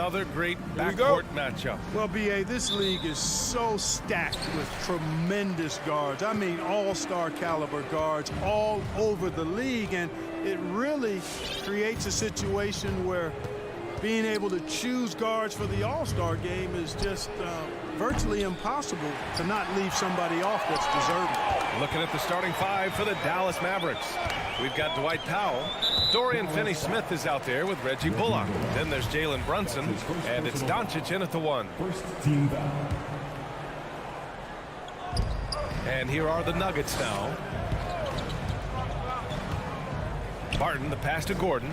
Another great backcourt matchup. Well, B.A., this league is so stacked with tremendous guards. I mean, all-star caliber guards all over the league, and it really creates a situation where being able to choose guards for the all-star game is just virtually impossible to not leave somebody off that's deserving. Looking at the starting five for the Dallas Mavericks. We've got Dwight Powell. Dorian Finney-Smith is out there with Reggie Bullock. Then there's Jalen Brunson, and it's Doncic in at the one. First team foul. And here are the Nuggets now. Barton, the pass to Gordon.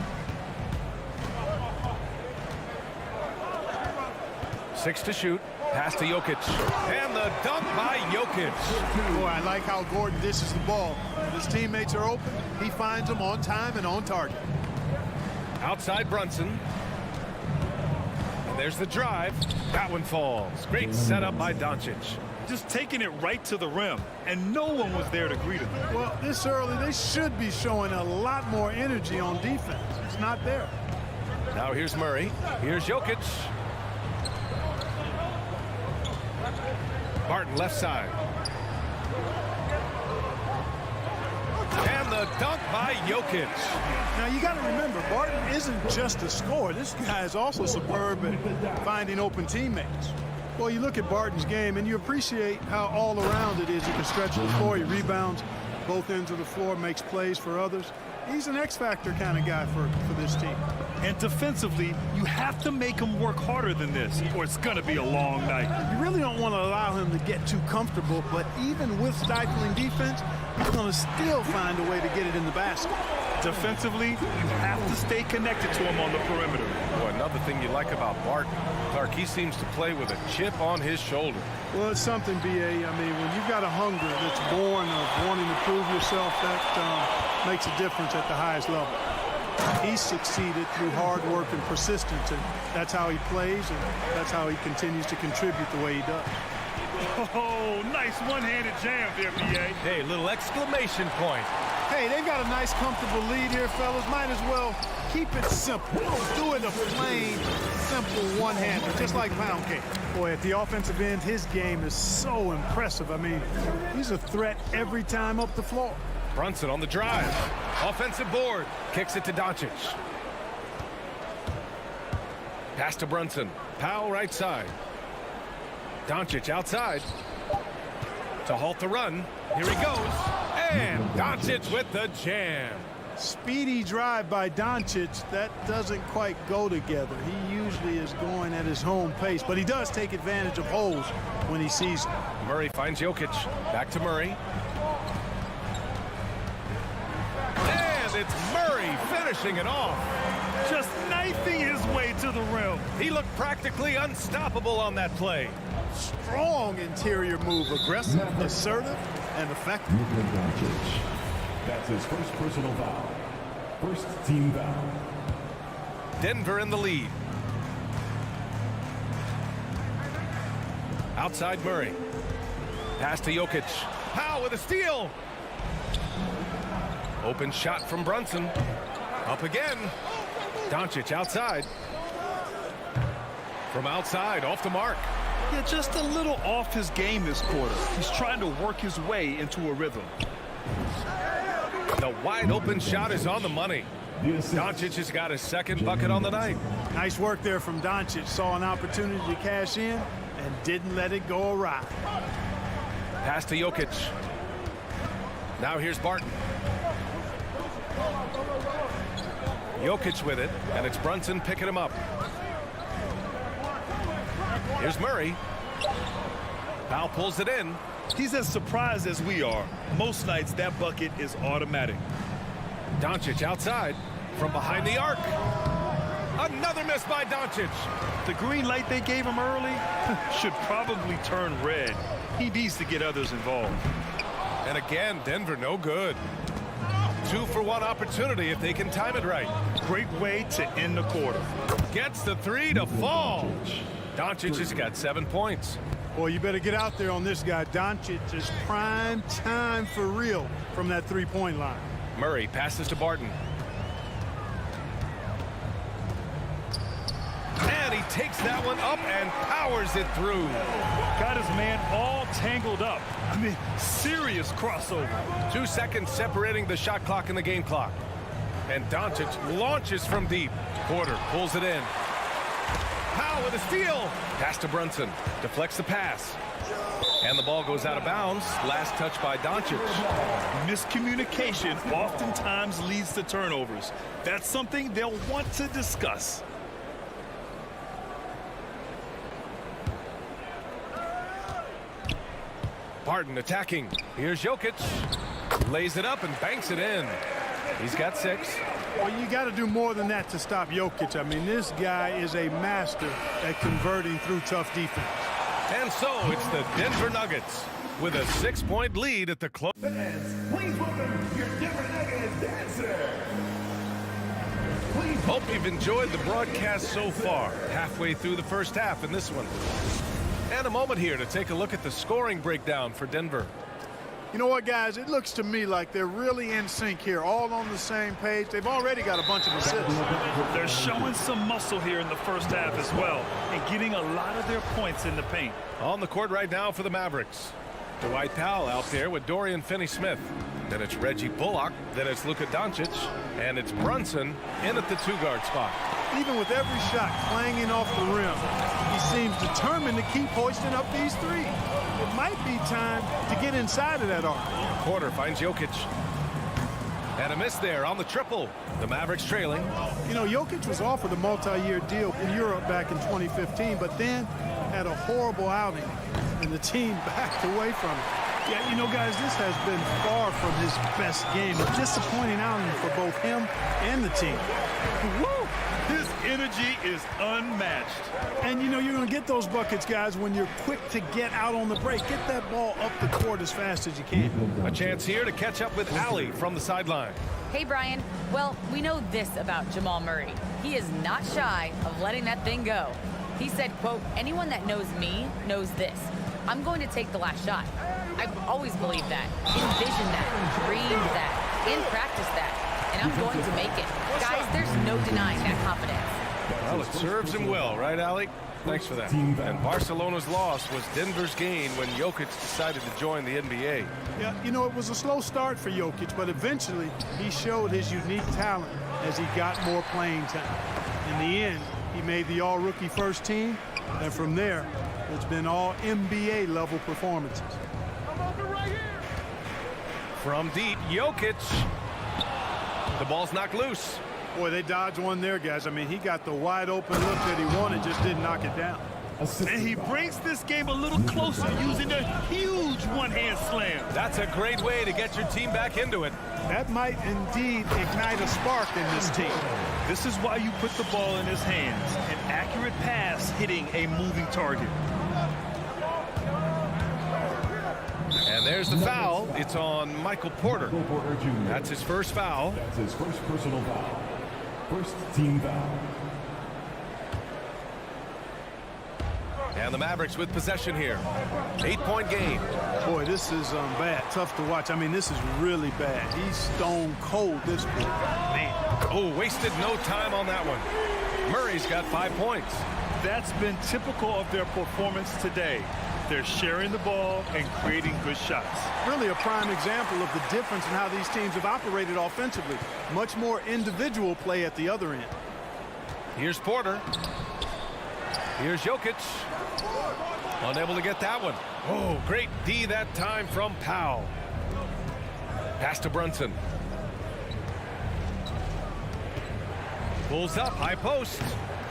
6 to shoot. Pass to Jokic. And the dunk by Jokic. Boy, I like how Gordon dishes the ball. When his teammates are open, he finds them on time and on target. Outside Brunson. And there's the drive. That one falls. Great setup by Doncic. Just taking it right to the rim, and no one was there to greet him. Well, this early, they should be showing a lot more energy on defense. It's not there. Now here's Murray. Here's Jokic. Barton left side. And the dunk by Jokic. Now you got to remember, Barton isn't just a scorer. This guy is also superb at finding open teammates. Well, you look at Barton's game and you appreciate how all around it is. He can stretch the floor, he rebounds both ends of the floor, makes plays for others. He's an X-factor kind of guy for this team. And defensively, you have to make him work harder than this, or it's going to be a long night. You really don't want to allow him to get too comfortable, but even with stifling defense, he's going to still find a way to get it in the basket. Defensively, you have to stay connected to him on the perimeter. Boy, another thing you like about Barton, Clark, he seems to play with a chip on his shoulder. Well, it's something, B.A. I mean, when you've got a hunger that's born of wanting to prove yourself, that makes a difference at the highest level. He's succeeded through hard work and persistence, and that's how he plays, and that's how he continues to contribute the way he does. Oh, nice one-handed jam there, B.A. Hey, little exclamation point. Hey, they've got a nice, comfortable lead here, fellas. Might as well keep it simple. Do it a plain, simple one-hander, just like pound cake. Boy, at the offensive end, his game is so impressive. I mean, he's a threat every time up the floor. Brunson on the drive. Offensive board. Kicks it to Doncic. Pass to Brunson. Powell right side. Doncic outside. To halt the run. Here he goes. And Doncic with the jam. Speedy drive by Doncic. That doesn't quite go together. He usually is going at his home pace, but he does take advantage of holes when he sees them. Murray finds Jokic. Back to Murray. And it's Murray finishing it off. Just knifing his way to the rim. He looked practically unstoppable on that play. Strong interior move. Aggressive, assertive, and effective. That's his first personal foul. First team foul. Denver in the lead. Outside Murray. Pass to Jokic. Powell with a steal. Open shot from Brunson. Up again. Doncic outside. From outside, off the mark. Yeah, just a little off his game this quarter. He's trying to work his way into a rhythm. The wide open shot is on the money. Doncic has got his second bucket on the night. Nice work there from Doncic. Saw an opportunity to cash in and didn't let it go awry. Pass to Jokic. Now here's Barton. Jokic with it, and it's Brunson picking him up. Here's Murray. Powell pulls it in. He's as surprised as we are. Most nights, that bucket is automatic. Doncic outside from behind the arc. Another miss by Doncic. The green light they gave him early should probably turn red. He needs to get others involved. And again, Denver no good. 2-for-1 opportunity if they can time it right. Great way to end the quarter. Gets the three to fall. Doncic has got 7 points. Boy, you better get out there on this guy. Doncic is prime time for real from that three-point line. Murray passes to Barton. And he takes that one up and powers it through. Got his man all tangled up. I mean, serious crossover. 2 seconds separating the shot clock and the game clock. And Doncic launches from deep. Porter pulls it in. Powell with a steal. Pass to Brunson. Deflects the pass. And the ball goes out of bounds. Last touch by Doncic. Miscommunication oftentimes leads to turnovers. That's something they'll want to discuss. Barton attacking. Here's Jokic. Lays it up and banks it in. He's got 6. Well, you got to do more than that to stop Jokic. I mean, this guy is a master at converting through tough defense. And so it's the Denver Nuggets with a 6-point lead at the close. Fans, please welcome your Denver Nuggets dancer. Please Hope you've enjoyed the broadcast so far. Halfway through the first half in this one. And a moment here to take a look at the scoring breakdown for Denver. You know what, guys? It looks to me like they're really in sync here, all on the same page. They've already got a bunch of assists. They're showing some muscle here in the first half as well and getting a lot of their points in the paint. On the court right now for the Mavericks. Dwight Powell out there with Dorian Finney-Smith. Then it's Reggie Bullock. Then it's Luka Doncic. And it's Brunson in at the 2-guard spot. Even with every shot clanging off the rim, he seems determined to keep hoisting up these threes. It might be time to get inside of that arc. Porter finds Jokic. And a miss there on the triple. The Mavericks trailing. You know, Jokic was offered a multi-year deal in Europe back in 2015, but then had a horrible outing, and the team backed away from it. Yeah, you know, guys, this has been far from his best game. A disappointing outing for both him and the team. Woo! His energy is unmatched. And, you know, you're going to get those buckets, guys, when you're quick to get out on the break. Get that ball up the court as fast as you can. A chance here to catch up with Allie from the sideline. Hey, Brian. Well, we know this about Jamal Murray. He is not shy of letting that thing go. He said, quote, anyone that knows me knows this. I'm going to take the last shot. I've always believed that, envisioned that, dreamed that, and practiced that. And I'm going to make it. Guys, there's no denying that confidence. Well, it serves him well, right, Allie? Thanks for that. And Barcelona's loss was Denver's gain when Jokic decided to join the NBA. Yeah, you know, it was a slow start for Jokic, but eventually he showed his unique talent as he got more playing time. In the end, he made the all-rookie first team, and from there, it's been all NBA level performances. From deep, Jokic. The ball's knocked loose. Boy, they dodged one there, guys. I mean, he got the wide open look that he wanted, just didn't knock it down. And he brings this game a little closer using a huge one-hand slam. That's a great way to get your team back into it. That might indeed ignite a spark in this team. This is why you put the ball in his hands. An accurate pass hitting a moving target. And there's the foul. It's on Michael Porter. That's his first foul. That's his first personal foul. First team foul. And the Mavericks with possession here. 8-point game. Boy, this is bad. Tough to watch. I mean, this is really bad. He's stone cold, this boy. Man. Oh, wasted no time on that one. Murray's got 5 points. That's been typical of their performance today. They're sharing the ball and creating good shots. Really a prime example of the difference in how these teams have operated offensively. Much more individual play at the other end. Here's Porter. Here's Jokic. Unable to get that one. Oh, great D that time from Powell. Pass to Brunson. Pulls up, high post.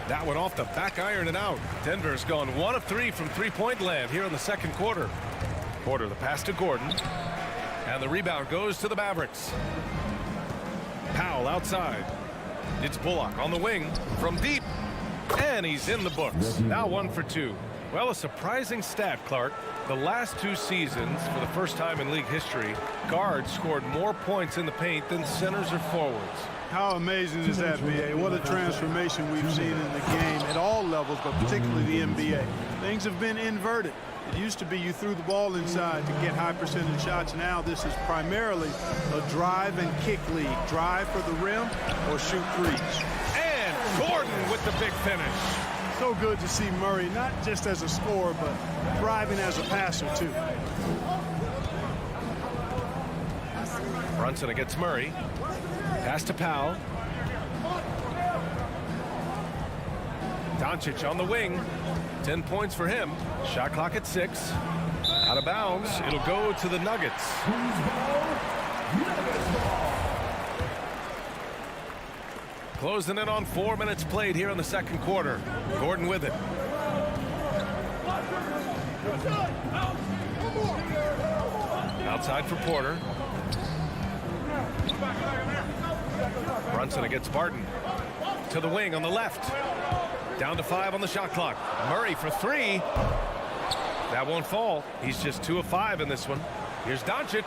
That one off the back iron and out. Denver's gone 1 of 3 from three-point land here in the second quarter. Porter, the pass to Gordon. And the rebound goes to the Mavericks. Powell outside. It's Bullock on the wing from deep. And he's in the books. Now 1 for 2. Well, a surprising stat, Clark. The last 2 seasons, for the first time in league history, guards scored more points in the paint than centers or forwards. How amazing is that, B.A.? What a transformation we've seen in the game at all levels, but particularly the NBA. Things have been inverted. It used to be you threw the ball inside to get high percentage shots. Now this is primarily a drive and kick league. Drive for the rim or shoot threes. And Gordon with the big finish. So good to see Murray, not just as a scorer, but thriving as a passer, too. Brunson against Murray. Pass to Powell. Doncic on the wing. 10 points for him. Shot clock at 6. Out of bounds. It'll go to the Nuggets. Closing in on 4 minutes played here in the second quarter. Gordon with it. Outside for Porter. Brunson against Barton. To the wing on the left. Down to 5 on the shot clock. Murray for 3. That won't fall. He's just 2 of 5 in this one. Here's Doncic.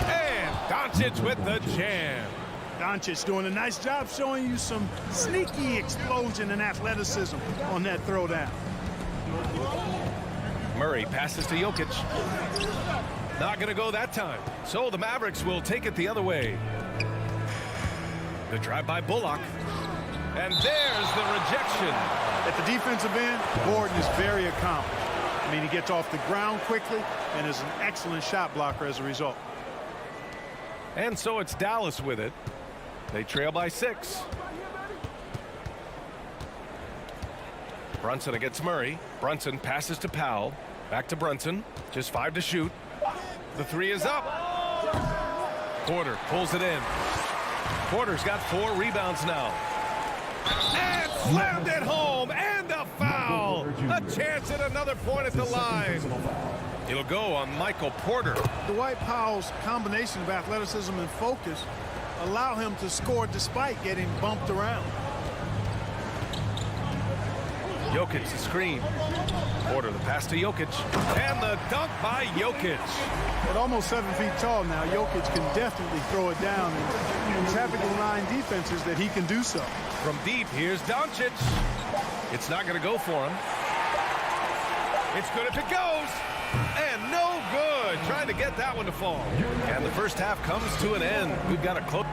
And Doncic with the jam. Doncic doing a nice job showing you some sneaky explosion and athleticism on that throwdown. Murray passes to Jokic. Not going to go that time. So the Mavericks will take it the other way. The drive by Bullock. And there's the rejection. At the defensive end, Gordon is very accomplished. I mean, he gets off the ground quickly and is an excellent shot blocker as a result. And so it's Dallas with it. They trail by 6. Brunson against Murray. Brunson passes to Powell. Back to Brunson. Just 5 to shoot. The 3 is up. Porter pulls it in. Porter's got 4 rebounds now. And slammed it home. And a foul. A chance at another point at the line. It'll go on Michael Porter. Dwight Powell's combination of athleticism and focus allow him to score despite getting bumped around. Jokic the screen. Porter the pass to Jokic. And the dunk by Jokic. At almost 7 feet tall now, Jokic can definitely throw it down. And he's having to line defenses that he can do so. From deep, here's Doncic. It's not going to go for him. It's good if it goes. And no good. Trying to get that one to fall. And the first half comes to an end. We've got a close.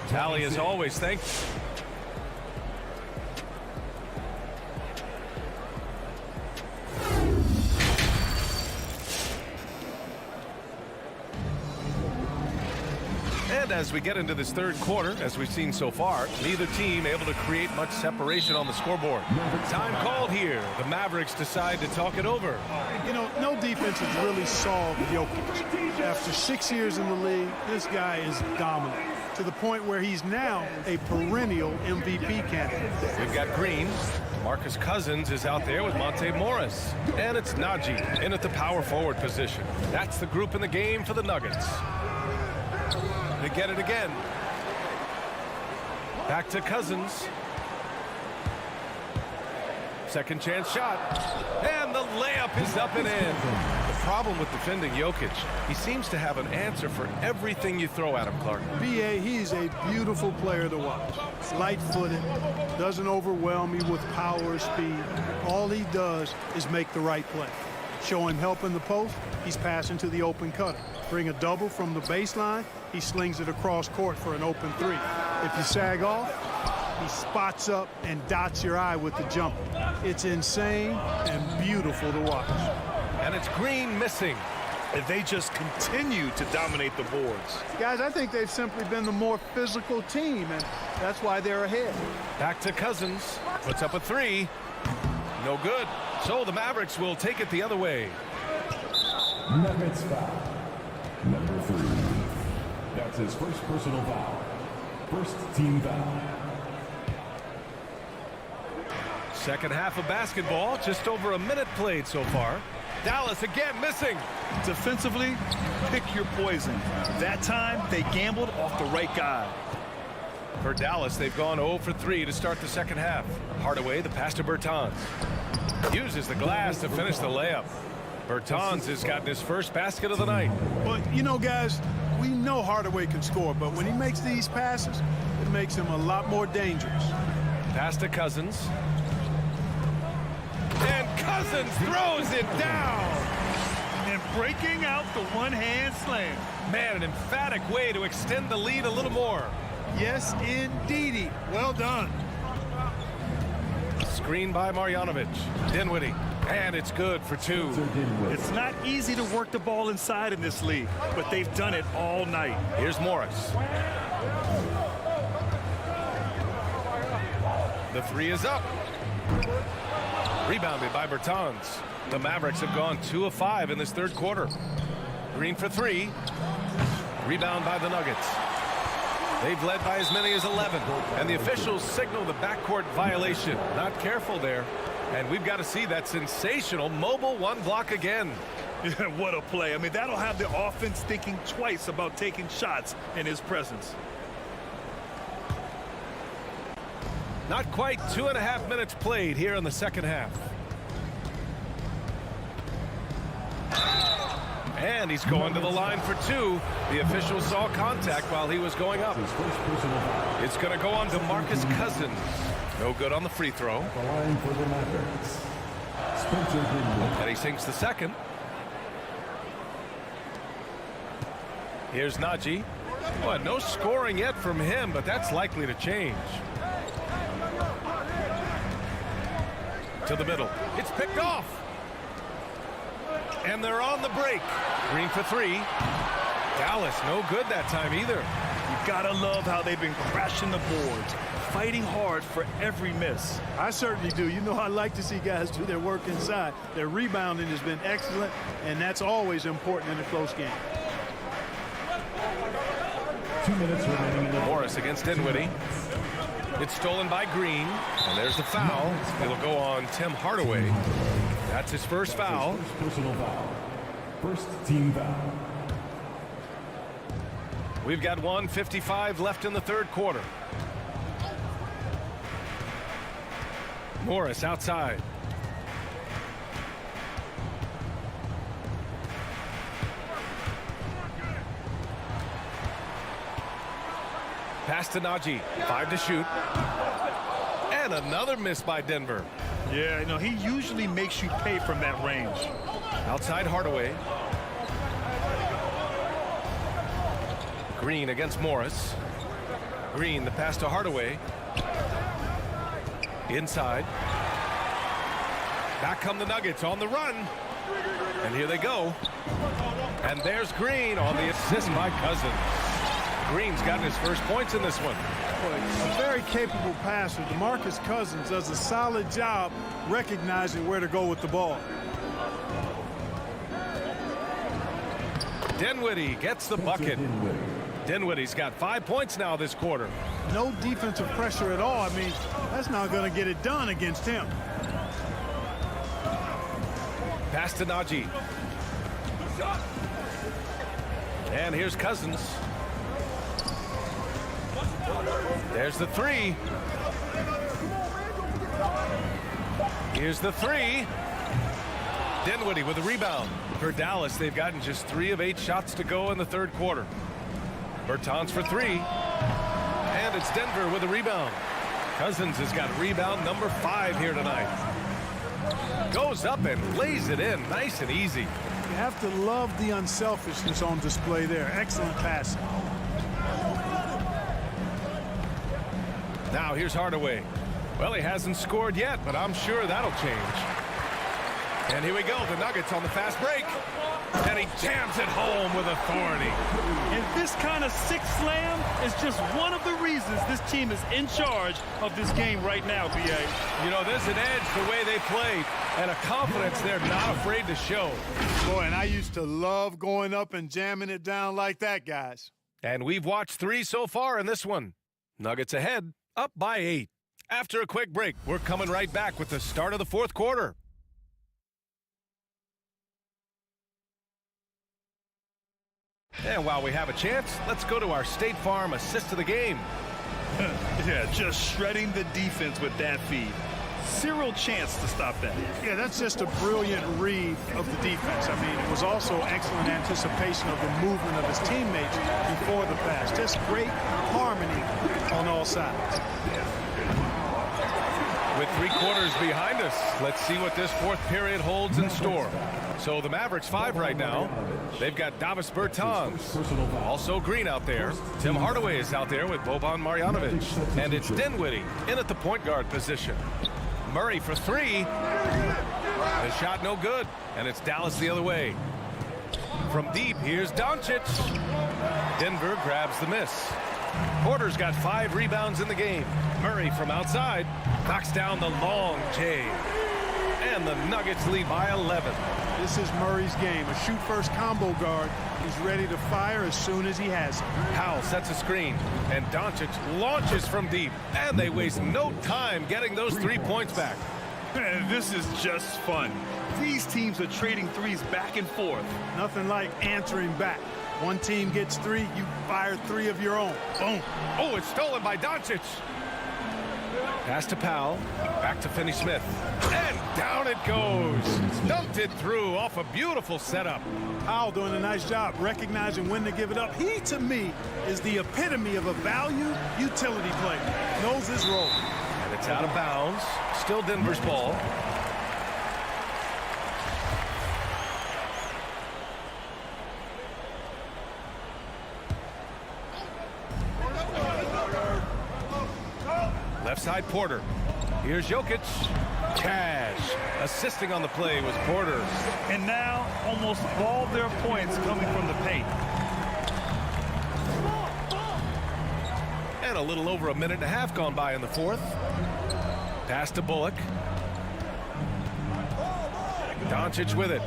Tally as always. Thanks. And as we get into this third quarter, as we've seen so far, neither team able to create much separation on the scoreboard. Time called here. The Mavericks decide to talk it over. You know, no defense has really solved Jokic. After 6 years in the league, this guy is dominant to the point where he's now a perennial MVP candidate. We've got Green. Marcus Cousins is out there with Monte Morris. And it's Najee in at the power forward position. That's the group in the game for the Nuggets. They get it again. Back to Cousins. Second chance shot. And the layup is up and in. The problem with defending Jokic, he seems to have an answer for everything you throw at him, Clark. B.A., he's a beautiful player to watch. Light-footed, doesn't overwhelm you with power or speed. All he does is make the right play. Show him help in the post, he's passing to the open cutter. Bring a double from the baseline, he slings it across court for an open 3. If you sag off, he spots up and dots your eye with the jumper. It's insane and beautiful to watch. And it's Green missing. And they just continue to dominate the boards. Guys, I think they've simply been the more physical team, and that's why they're ahead. Back to Cousins. Puts up a 3. No good. So the Mavericks will take it the other way. Nuggets foul. Number 3. That's his first personal foul. First team foul. Second half of basketball, just over a minute played so far. Dallas again missing. Defensively, pick your poison. That time, they gambled off the right guy. For Dallas, they've gone 0 for 3 to start the second half. Hardaway, the pass to Bertans. Uses the glass to finish the layup. Bertans has gotten his first basket of the night. But, you know, guys, we know Hardaway can score, but when he makes these passes, it makes him a lot more dangerous. Pass to Cousins. And Cousins throws it down. And breaking out the one-hand slam. Man, an emphatic way to extend the lead a little more. Yes, indeedy. Well done. screen by Marjanovic. Dinwiddie, and it's good for two. It's not easy to work the ball inside in this league, but they've done it all night. Here's Morris. The three is up. Rebounded by Bertans. The Mavericks have gone 2 of 5 in this third quarter. Green for three. Rebound by the Nuggets. They've led by as many as 11. And the officials signal the backcourt violation. Not careful there. And we've got to see that sensational mobile one block again. Yeah, what a play. I mean, that'll have the offense thinking twice about taking shots in his presence. Not quite 2.5 minutes played here in the second half. And he's going to the line for two. The official saw contact while he was going up. It's going to go on to Marcus Cousins. No good on the free throw. The line for the Mavericks. And he sinks the second. Here's Najee. Well, no scoring yet from him, but that's likely to change. To the middle. It's picked off. And they're on the break. Green for three. Dallas, no good that time either. You gotta love how they've been crashing the boards, fighting hard for every miss. I certainly do. You know, I like to see guys do their work inside. Their rebounding has been excellent, and that's always important in a close game. 2 minutes remaining in the Morris against Dinwiddie. It's stolen by Green, and there's the foul. It'll go on Tim Hardaway. That's his first foul. first personal foul. First team foul. We've got 1:55 left in the third quarter. Morris outside. Pass to Najee. 5 to shoot. And another miss by Denver. Yeah, you know, he usually makes you pay from that range. Outside Hardaway. Green against Morris. Green, the pass to Hardaway. Inside. Back come the Nuggets on the run. And here they go. And there's Green on the assist by Cousins. Green's gotten his first points in this one. A very capable passer. DeMarcus Cousins does a solid job recognizing where to go with the ball. Dinwiddie gets the bucket. Dinwiddie's got 5 points now this quarter. No defensive pressure at all. I mean, that's not going to get it done against him. Pass to Najee. And here's Cousins. There's the three. Here's the three. Dinwiddie with a rebound. For Dallas, they've gotten just 3 of 8 shots to go in the third quarter. Bertans for 3. And it's Denver with a rebound. Cousins has got rebound number 5 here tonight. Goes up and lays it in nice and easy. You have to love the unselfishness on display there. Excellent passing. Now here's Hardaway. Well, he hasn't scored yet, but I'm sure that'll change. And here we go, the Nuggets on the fast break. And he jams it home with authority. And this kind of six slam is just one of the reasons this team is in charge of this game right now, B.A. You know, there's an edge the way they play and a confidence they're not afraid to show. Boy, and I used to love going up and jamming it down like that, guys. And we've watched 3 so far in this one. Nuggets ahead, up by 8. After a quick break, we're coming right back with the start of the fourth quarter. And while we have a chance, let's go to our State Farm assist of the game. Yeah, just shredding the defense with that feed. Zero chance to stop that. Yeah, that's just a brilliant read of the defense. I mean, it was also excellent anticipation of the movement of his teammates before the pass. Just great harmony on all sides. With 3 quarters behind us, let's see what this fourth period holds in store. So the Mavericks 5 right now. They've got Davis Bertans. Also Green out there. Tim Hardaway is out there with Boban Marjanovic. And it's Dinwiddie in at the point guard position. Murray for three. The shot no good, and it's Dallas the other way. From deep, here's Doncic. Denver grabs the miss. Porter's got 5 rebounds in the game. Murray from outside knocks down the long J. And the Nuggets lead by 11. This is Murray's game, a shoot-first combo guard. He's ready to fire as soon as he has it. Powell sets a screen, and Doncic launches from deep. And they waste no time getting those 3 points back. Man, this is just fun. These teams are trading threes back and forth. Nothing like answering back. One team gets 3, you fire 3 of your own. Boom. Oh, it's stolen by Doncic. Pass to Powell. Back to Finney-Smith. And down it goes. Dumped it through off a beautiful setup. Powell doing a nice job recognizing when to give it up. He, to me, is the epitome of a value utility player. Knows his role. And it's out of bounds. Still Denver's ball. Left side, Porter. Here's Jokic. Cash. Assisting on the play was Porter. And now almost all their points coming from the paint. And a little over a minute and a half gone by in the fourth. Pass to Bullock. Doncic with it.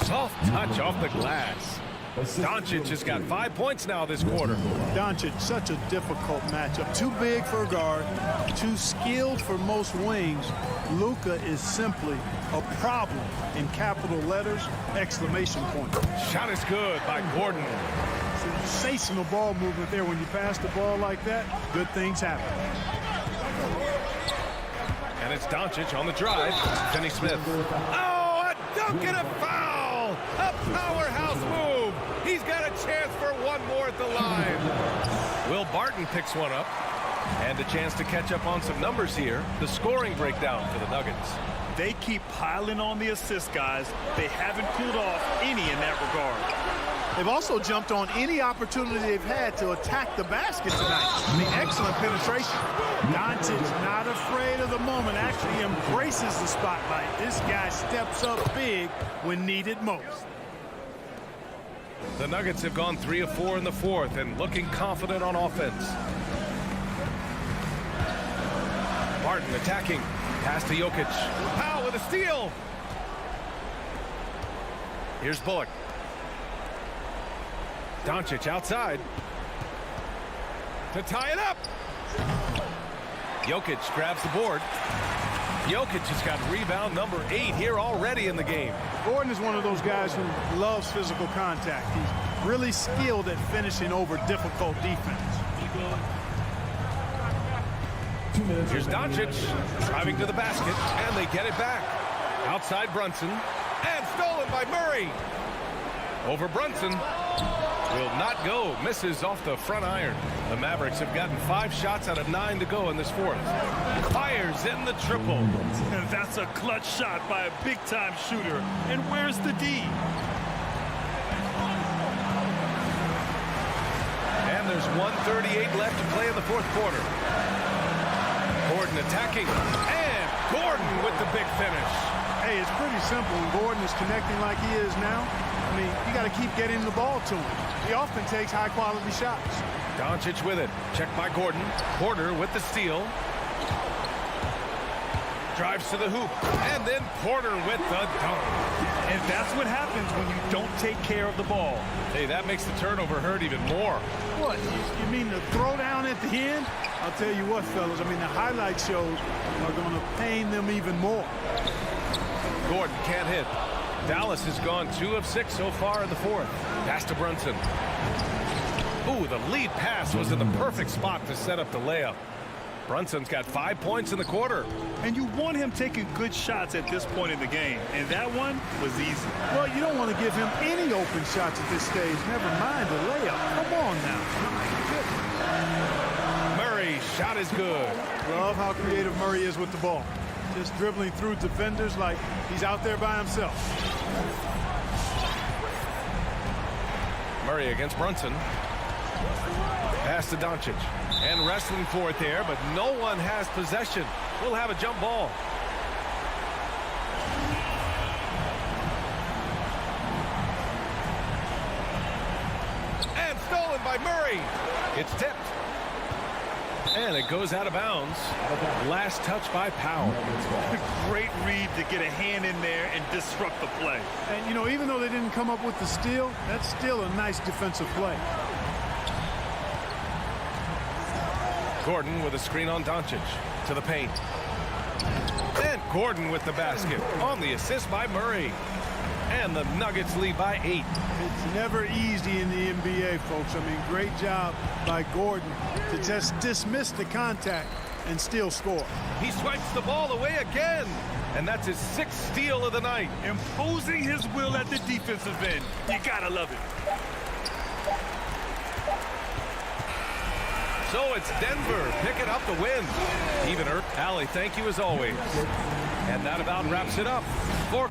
Soft touch off the glass. Doncic has got 5 points now this quarter. Doncic, such a difficult matchup. Too big for a guard, too skilled for most wings. Luka is simply a problem in capital letters, exclamation point. Shot is good by Gordon. Sensational ball movement there. When you pass the ball like that, good things happen. And it's Doncic on the drive. Finney-Smith. Oh, a dunk and a foul! A powerhouse move! He's got a chance for one more at the line. Will Barton picks one up. And a chance to catch up on some numbers here. The scoring breakdown for the Nuggets. They keep piling on the assist, guys. They haven't cooled off any in that regard. They've also jumped on any opportunity they've had to attack the basket tonight. I mean, excellent penetration. Doncic not afraid of the moment, actually embraces the spotlight. This guy steps up big when needed most. The Nuggets have gone 3 of 4 in the fourth and looking confident on offense. Martin attacking. Pass to Jokic. Powell with a steal. Here's Bullock. Doncic outside. To tie it up. Jokic grabs the board. Jokic has got rebound number 8 here already in the game. Gordon is one of those guys who loves physical contact. He's really skilled at finishing over difficult defense. Here's Doncic driving to the basket, and they get it back. Outside Brunson, and stolen by Murray. Over Brunson. Will not go. Misses off the front iron. The Mavericks have gotten 5 shots out of 9 to go in this fourth. Fires in the triple. And that's a clutch shot by a big-time shooter. And where's the D? And there's 1:38 left to play in the fourth quarter. Gordon attacking. And Gordon with the big finish. Hey, it's pretty simple. When Gordon is connecting like he is now, I mean, you got to keep getting the ball to him. He often takes high-quality shots. Doncic with it. Checked by Gordon. Porter with the steal. Drives to the hoop. And then Porter with the dunk. And that's what happens when you don't take care of the ball. Hey, that makes the turnover hurt even more. What? You mean the throwdown at the end? I'll tell you what, fellas. I mean, the highlight shows are going to pain them even more. Gordon can't hit. Dallas has gone 2 of 6 so far in the fourth. Pass to Brunson. Ooh, the lead pass was in the perfect spot to set up the layup. Brunson's got 5 points in the quarter. And you want him taking good shots at this point in the game. And that one was easy. Well, you don't want to give him any open shots at this stage. Never mind the layup. Come on now. Murray's shot is good. Love how creative Murray is with the ball. Just dribbling through defenders like he's out there by himself. Murray against Brunson. Pass to Doncic. And wrestling for it there, but no one has possession. We'll have a jump ball. And stolen by Murray. It's tipped. And it goes out of bounds. Last touch by Powell. Great read to get a hand in there and disrupt the play. And, you know, even though they didn't come up with the steal, that's still a nice defensive play. Gordon with a screen on Doncic. To the paint. And Gordon with the basket. On the assist by Murray. And the Nuggets lead by 8. It's never easy in the NBA, folks. I mean, great job by Gordon to just dismiss the contact and still score. He swipes the ball away again. And that's his 6th steal of the night. Imposing his will at the defensive end. You gotta love it. So it's Denver picking up the win. Even Allie, thank you as always. And that about wraps it up for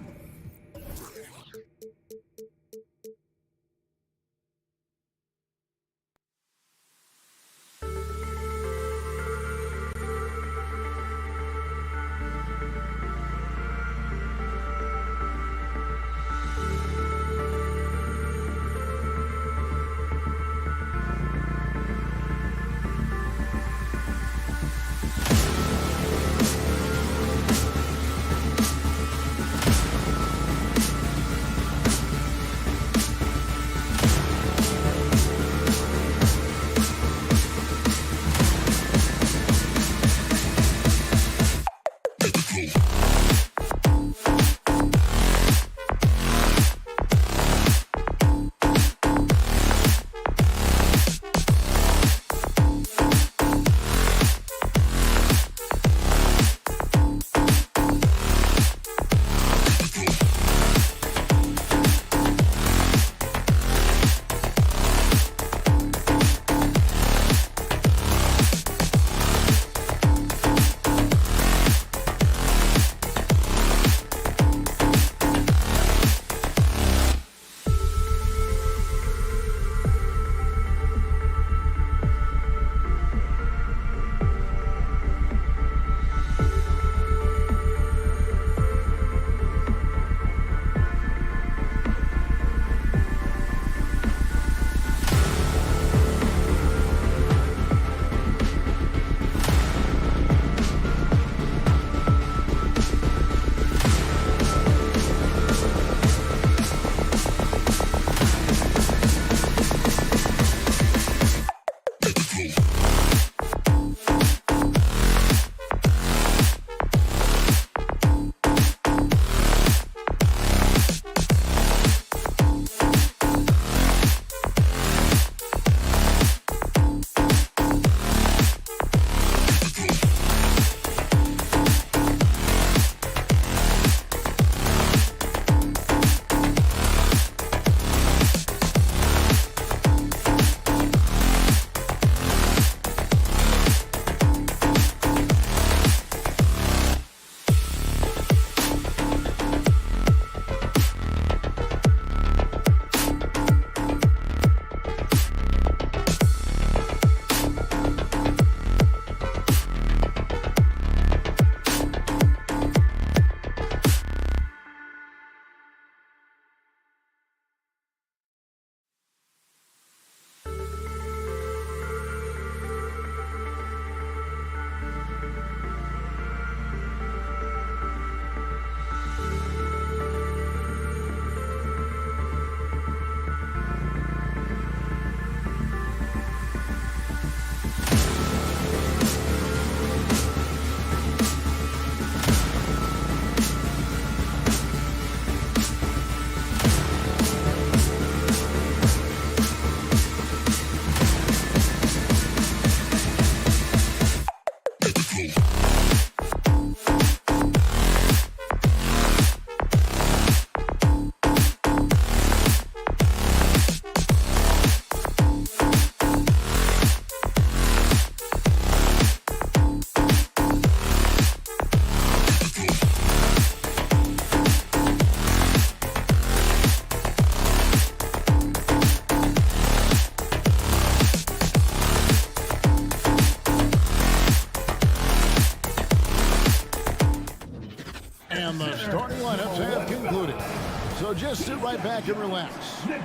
So just sit right back and relax.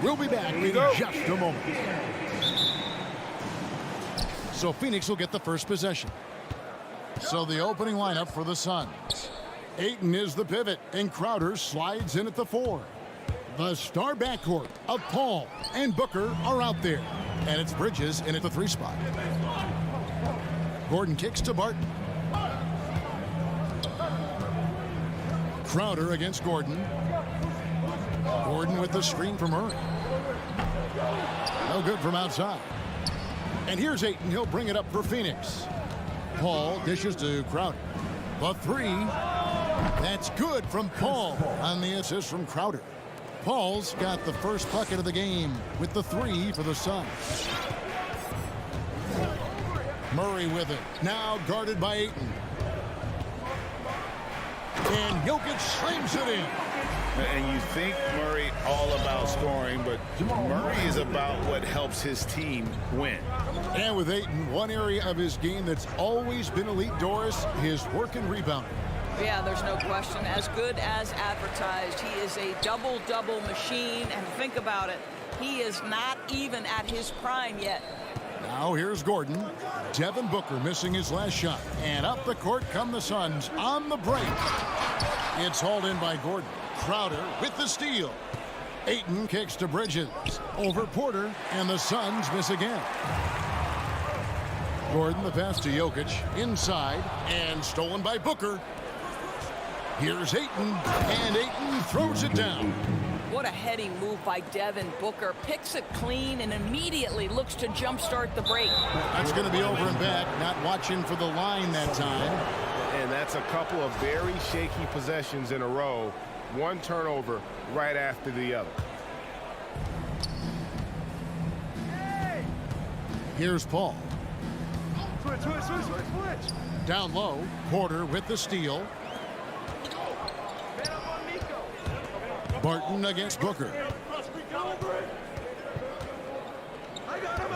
We'll be back in just a moment. So Phoenix will get the first possession. So the opening lineup for the Suns. Ayton is the pivot, and Crowder slides in at the 4. The star backcourt of Paul and Booker are out there. And it's Bridges in at the 3 spot. Gordon kicks to Barton. Crowder against Gordon. Gordon with the screen from Murray. No good from outside. And here's Ayton. He'll bring it up for Phoenix. Paul dishes to Crowder. The 3. That's good from Paul on the assist from Crowder. Paul's got the first bucket of the game with the 3 for the Suns. Murray with it. Now guarded by Ayton. And Jokic slams it in. And you think Murray all about scoring, but Murray is about what helps his team win. And with Ayton, one area of his game that's always been elite, Doris, his work and rebounding. Yeah, there's no question. As good as advertised. He is a double-double machine. And think about it. He is not even at his prime yet. Now here's Gordon. Devon Booker missing his last shot. And up the court come the Suns on the break. It's hauled in by Gordon. Crowder with the steal. Ayton kicks to Bridges. Over Porter, and the Suns miss again. Gordon the pass to Jokic. Inside, and stolen by Booker. Here's Ayton, and Ayton throws it down. What a heady move by Devon Booker. Picks it clean and immediately looks to jumpstart the break. That's going to be over and back. Not watching for the line that time. And that's a couple of very shaky possessions in a row. One turnover right after the other. Here's Paul. Switch. Down low, Porter with the steal. Barton against Booker.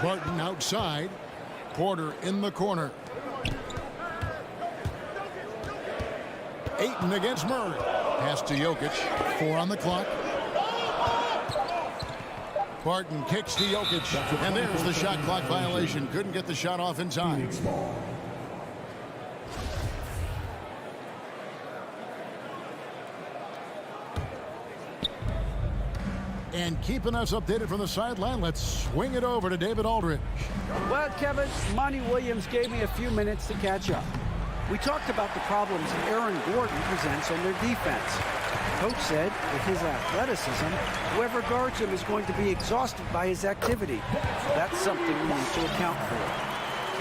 Barton outside. Porter in the corner. Ayton against Murray. Pass to Jokic. 4 on the clock. Barton kicks to Jokic. And there's the shot clock violation. Couldn't get the shot off in time. And keeping us updated from the sideline, let's swing it over to David Aldridge. Well, Kevin, Monty Williams gave me a few minutes to catch up. We talked about the problems Aaron Gordon presents on their defense. Coach said with his athleticism, whoever guards him is going to be exhausted by his activity. That's something we need to account for.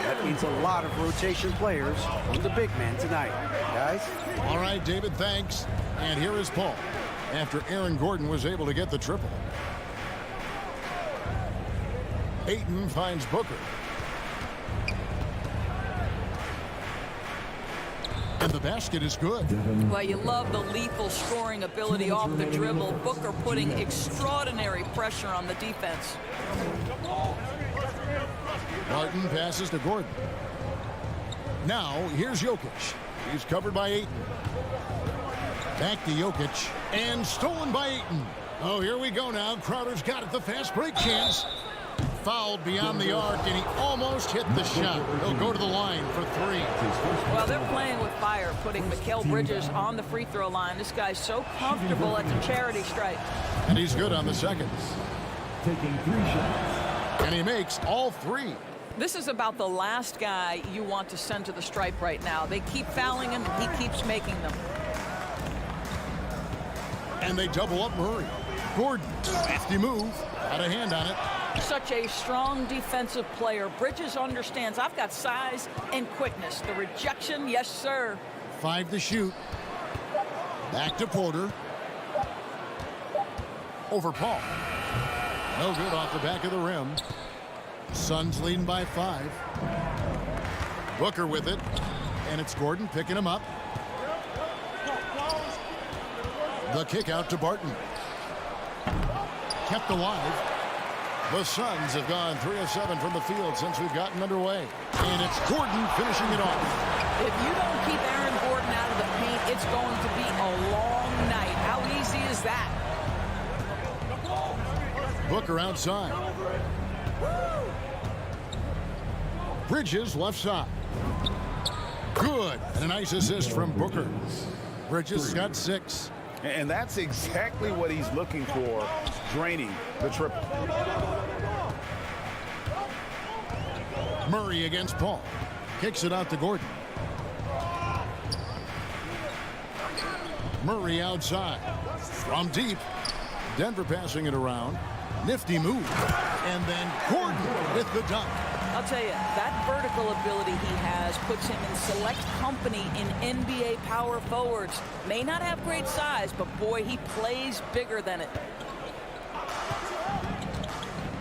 That means a lot of rotation players on the big man tonight. Guys? All right, David, thanks. And here is Paul after Aaron Gordon was able to get the triple. Ayton finds Booker. And the basket is good. Well, you love the lethal scoring ability off the dribble. Booker putting extraordinary pressure on the defense. Martin passes to Gordon. Now, here's Jokic. He's covered by Ayton. Back to Jokic. And stolen by Ayton. Oh, here we go now. Crowder's got it. The fast break chance. Fouled beyond the arc, and he almost hit the shot. He'll go to the line for 3. Well, they're playing with fire, putting Mikal Bridges on the free throw line. This guy's so comfortable at the charity stripe. And he's good on the second. Taking 3 shots. And he makes all 3. This is about the last guy you want to send to the stripe right now. They keep fouling him, and he keeps making them. And they double up Murray. Gordon, lefty move. Got a hand on it. Such a strong defensive player. Bridges understands I've got size and quickness. The rejection, yes, sir. 5 to shoot. Back to Porter. Over Paul. No good off the back of the rim. Suns leading by 5. Booker with it. And it's Gordon picking him up. The kick out to Barton. Kept alive. The Suns have gone 3 of 7 from the field since we've gotten underway. And it's Gordon finishing it off. If you don't keep Aaron Gordon out of the paint, it's going to be a long night. How easy is that? Booker outside. Bridges left side. Good. And a nice assist from Booker. Bridges got 6. And that's exactly what he's looking for, draining the triple. Murray against Paul. Kicks it out to Gordon. Murray outside. From deep. Denver passing it around. Nifty move. And then Gordon with the dunk. I'll tell you, that vertical ability he has puts him in select company in NBA power forwards. May not have great size, but boy, he plays bigger than it.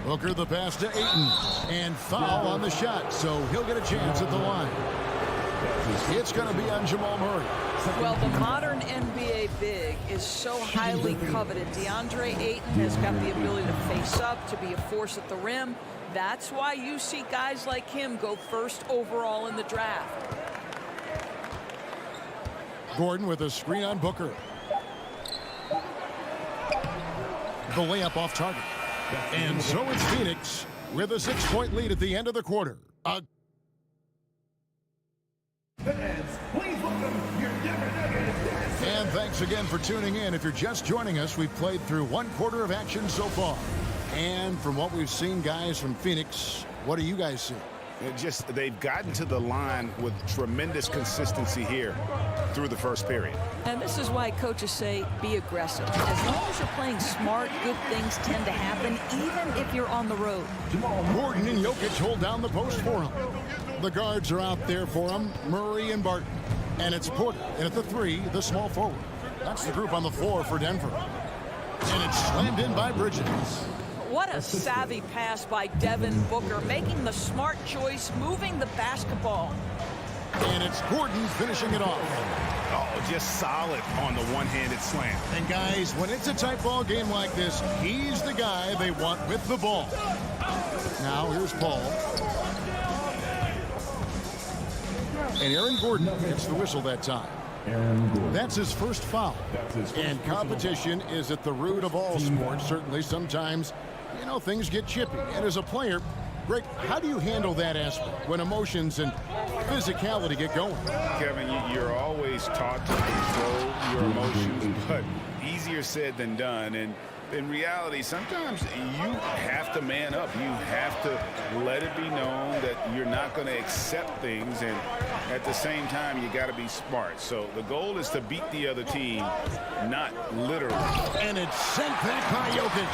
Booker the pass to Ayton. And foul on the shot, so he'll get a chance at the line. It's going to be on Jamal Murray. Well, the modern NBA big is so highly coveted. Deandre Ayton has got the ability to face up, to be a force at the rim. That's why you see guys like him go first overall in the draft. Gordon with a screen on Booker. The layup off target. And so it's Phoenix with a 6-point lead at the end of the quarter. And thanks again for tuning in. If you're just joining us, we've played through 1 quarter of action so far. And from what we've seen, guys, from Phoenix, what do you guys see? They've gotten to the line with tremendous consistency here through the first period. And this is why coaches say be aggressive. As long as you're playing smart, good things tend to happen, even if you're on the road. Gordon and Jokic hold down the post for him. The guards are out there for him, Murray and Barton. And it's Porter, and at the 3, the small forward. That's the group on the floor for Denver. And it's slammed in by Bridges. What a savvy pass by Devon Booker, making the smart choice, moving the basketball. And it's Gordon finishing it off. Oh, just solid on the one-handed slam. And guys, when it's a tight ball game like this, he's the guy they want with the ball. Now here's Paul. And Aaron Gordon gets the whistle that time. That's his first foul. And competition is at the root of all sports. Certainly sometimes, you know, things get chippy. And as a player, Greg, how do you handle that aspect when emotions and physicality get going? Kevin, you're always taught to control your emotions, but easier said than done. And in reality, sometimes you have to man up. You have to let it be known that you're not going to accept things, and at the same time, you got to be smart. So the goal is to beat the other team, not literally. And it's sent back by Jokic.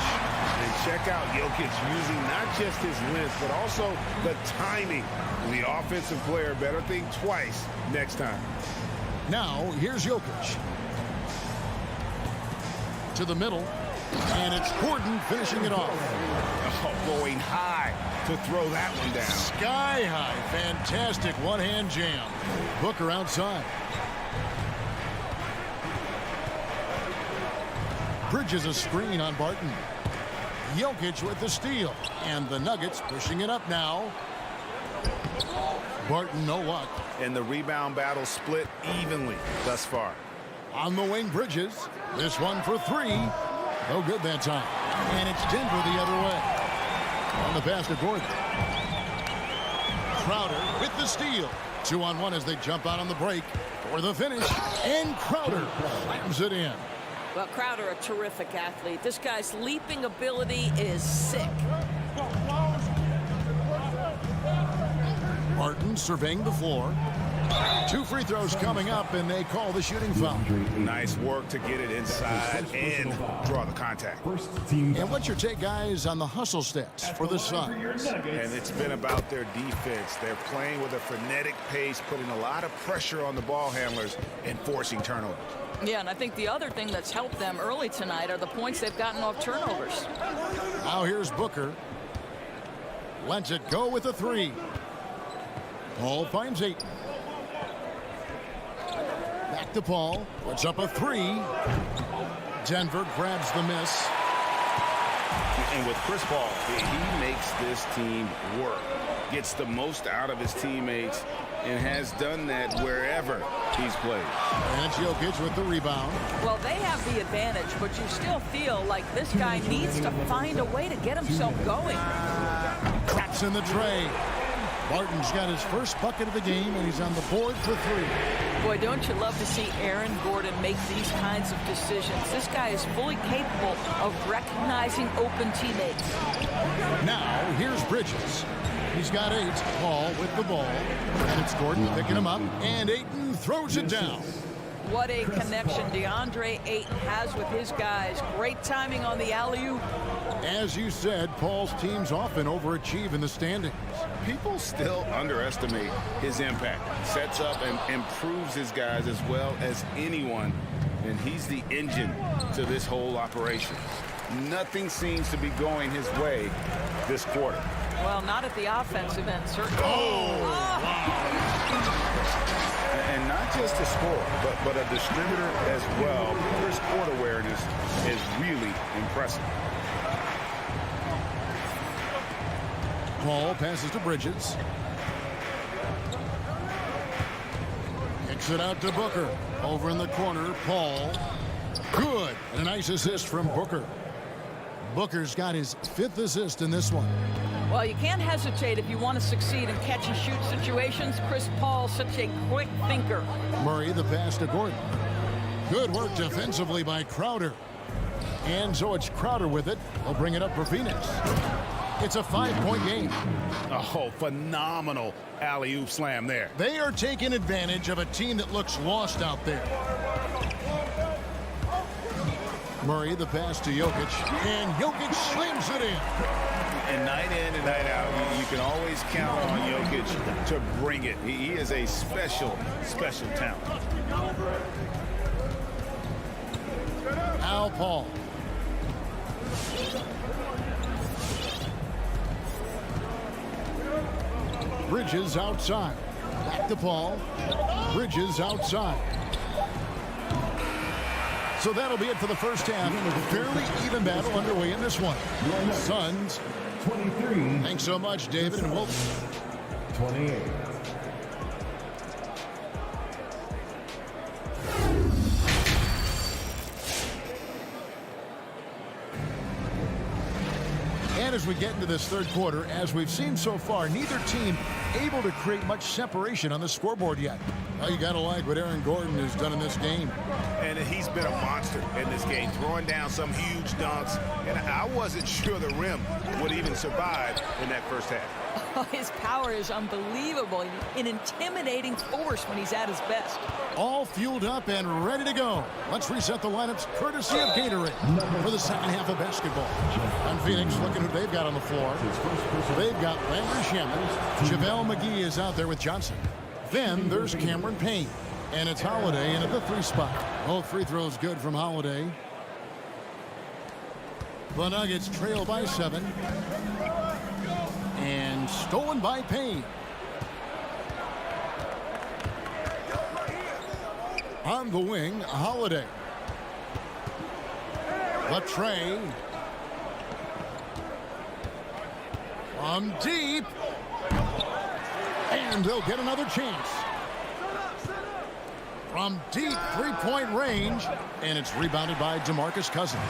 And check out Jokic using not just his length, but also the timing. The offensive player better think twice next time. Now, here's Jokic. To the middle. And it's Gordon finishing it off. Oh, going high to throw that one down. Sky high. Fantastic one-hand jam. Booker outside. Bridges a screen on Barton. Jokic with the steal. And the Nuggets pushing it up now. Barton, no luck. And the rebound battle split evenly thus far. On the wing, Bridges. This one for 3. No good that time. And it's Denver the other way. On the pass to Gordon. Crowder with the steal. 2-on-1 as they jump out on the break for the finish. And Crowder slams it in. Well, Crowder, a terrific athlete. This guy's leaping ability is sick. Martin surveying the floor. 2 free throws coming up, and they call the shooting foul. Nice work to get it inside and draw the contact. And what's your take, guys, on the hustle stats for the Suns? And it's been about their defense. They're playing with a frenetic pace, putting a lot of pressure on the ball handlers and forcing turnovers. Yeah, and I think the other thing that's helped them early tonight are the points they've gotten off turnovers. Now here's Booker. Lets it go with a 3. Paul finds Ayton. Back to Paul. Puts up a 3. Denver grabs the miss. And with Chris Paul, he makes this team work. gets the most out of his teammates and has done that wherever he's played. And it's Jokic with the rebound. Well, they have the advantage, but you still feel like this guy needs to find a way to get himself going. Traps in the tray. Barton's got his first bucket of the game, and he's on the board for 3. Boy, don't you love to see Aaron Gordon make these kinds of decisions. This guy is fully capable of recognizing open teammates. Now, here's Bridges. He's got 8. Paul with the ball. And it's Gordon picking him up. And Ayton throws it down. What a connection Deandre Ayton has with his guys. Great timing on the alley-oop. As you said, Paul's teams often overachieve in the standings. People still underestimate his impact. Sets up and improves his guys as well as anyone. And he's the engine to this whole operation. Nothing seems to be going his way this quarter. Well, not at the offensive end, certainly. And not just a scorer, but a distributor as well. His court awareness is really impressive. Paul passes to Bridges. Kicks it out to Booker. Over in the corner, Paul. Good. And a nice assist from Booker. Booker's got his 5th assist in this one. Well, you can't hesitate if you want to succeed in catch-and-shoot situations. Chris Paul's such a quick thinker. Murray, the pass to Gordon. Good work defensively by Crowder. And so it's Crowder with it. He'll bring it up for Phoenix. It's a 5-point game. Oh, phenomenal alley-oop slam there. They are taking advantage of a team that looks lost out there. Murray, the pass to Jokic. And Jokic slams it in. And night in and night out, you can always count on Jokic to bring it. He is a special, special talent. Al Paul. Bridges outside. Back to Paul. Bridges outside. So that'll be it for the first half. Fairly even battle underway in this one. Suns. 23. Thanks so much, David, and we'll 28. And as we get into this third quarter, as we've seen so far, neither team able to create much separation on the scoreboard yet. Well, you got to like what Aaron Gordon has done in this game. And he's been a monster in this game, throwing down some huge dunks. And I wasn't sure the rim would even survive in that first half. Oh, his power is unbelievable. An intimidating force when he's at his best. All fueled up and ready to go. Let's reset the lineups courtesy of Gatorade for the second half of basketball. On Phoenix, looking who they've got on the floor. They've got Landry Shamet. JaVale McGee is out there with Johnson. Then there's Cameron Payne. And it's Holiday in at the 3 spot. Both free throws good from Holiday. The Nuggets trail by 7. And stolen by Payne. On the wing, Holiday. The tray. From deep. And they'll get another chance. From deep 3-point range. And it's rebounded by DeMarcus Cousins.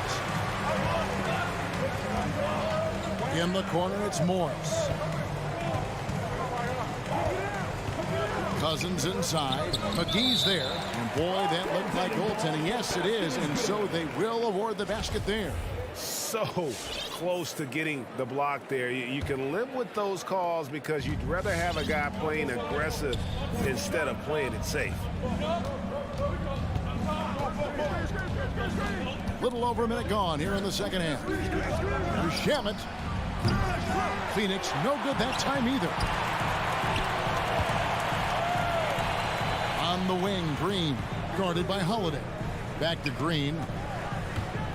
In the corner, it's Morris. Cousins inside. McGee's there. And boy, that looked like goaltending. Yes, it is. And so they will award the basket there. So close to getting the block there. You can live with those calls because you'd rather have a guy playing aggressive instead of playing it safe. Little over a minute gone here in the second half. Here's Shamet. Phoenix, no good that time either. On the wing, Green, guarded by Holiday. Back to Green.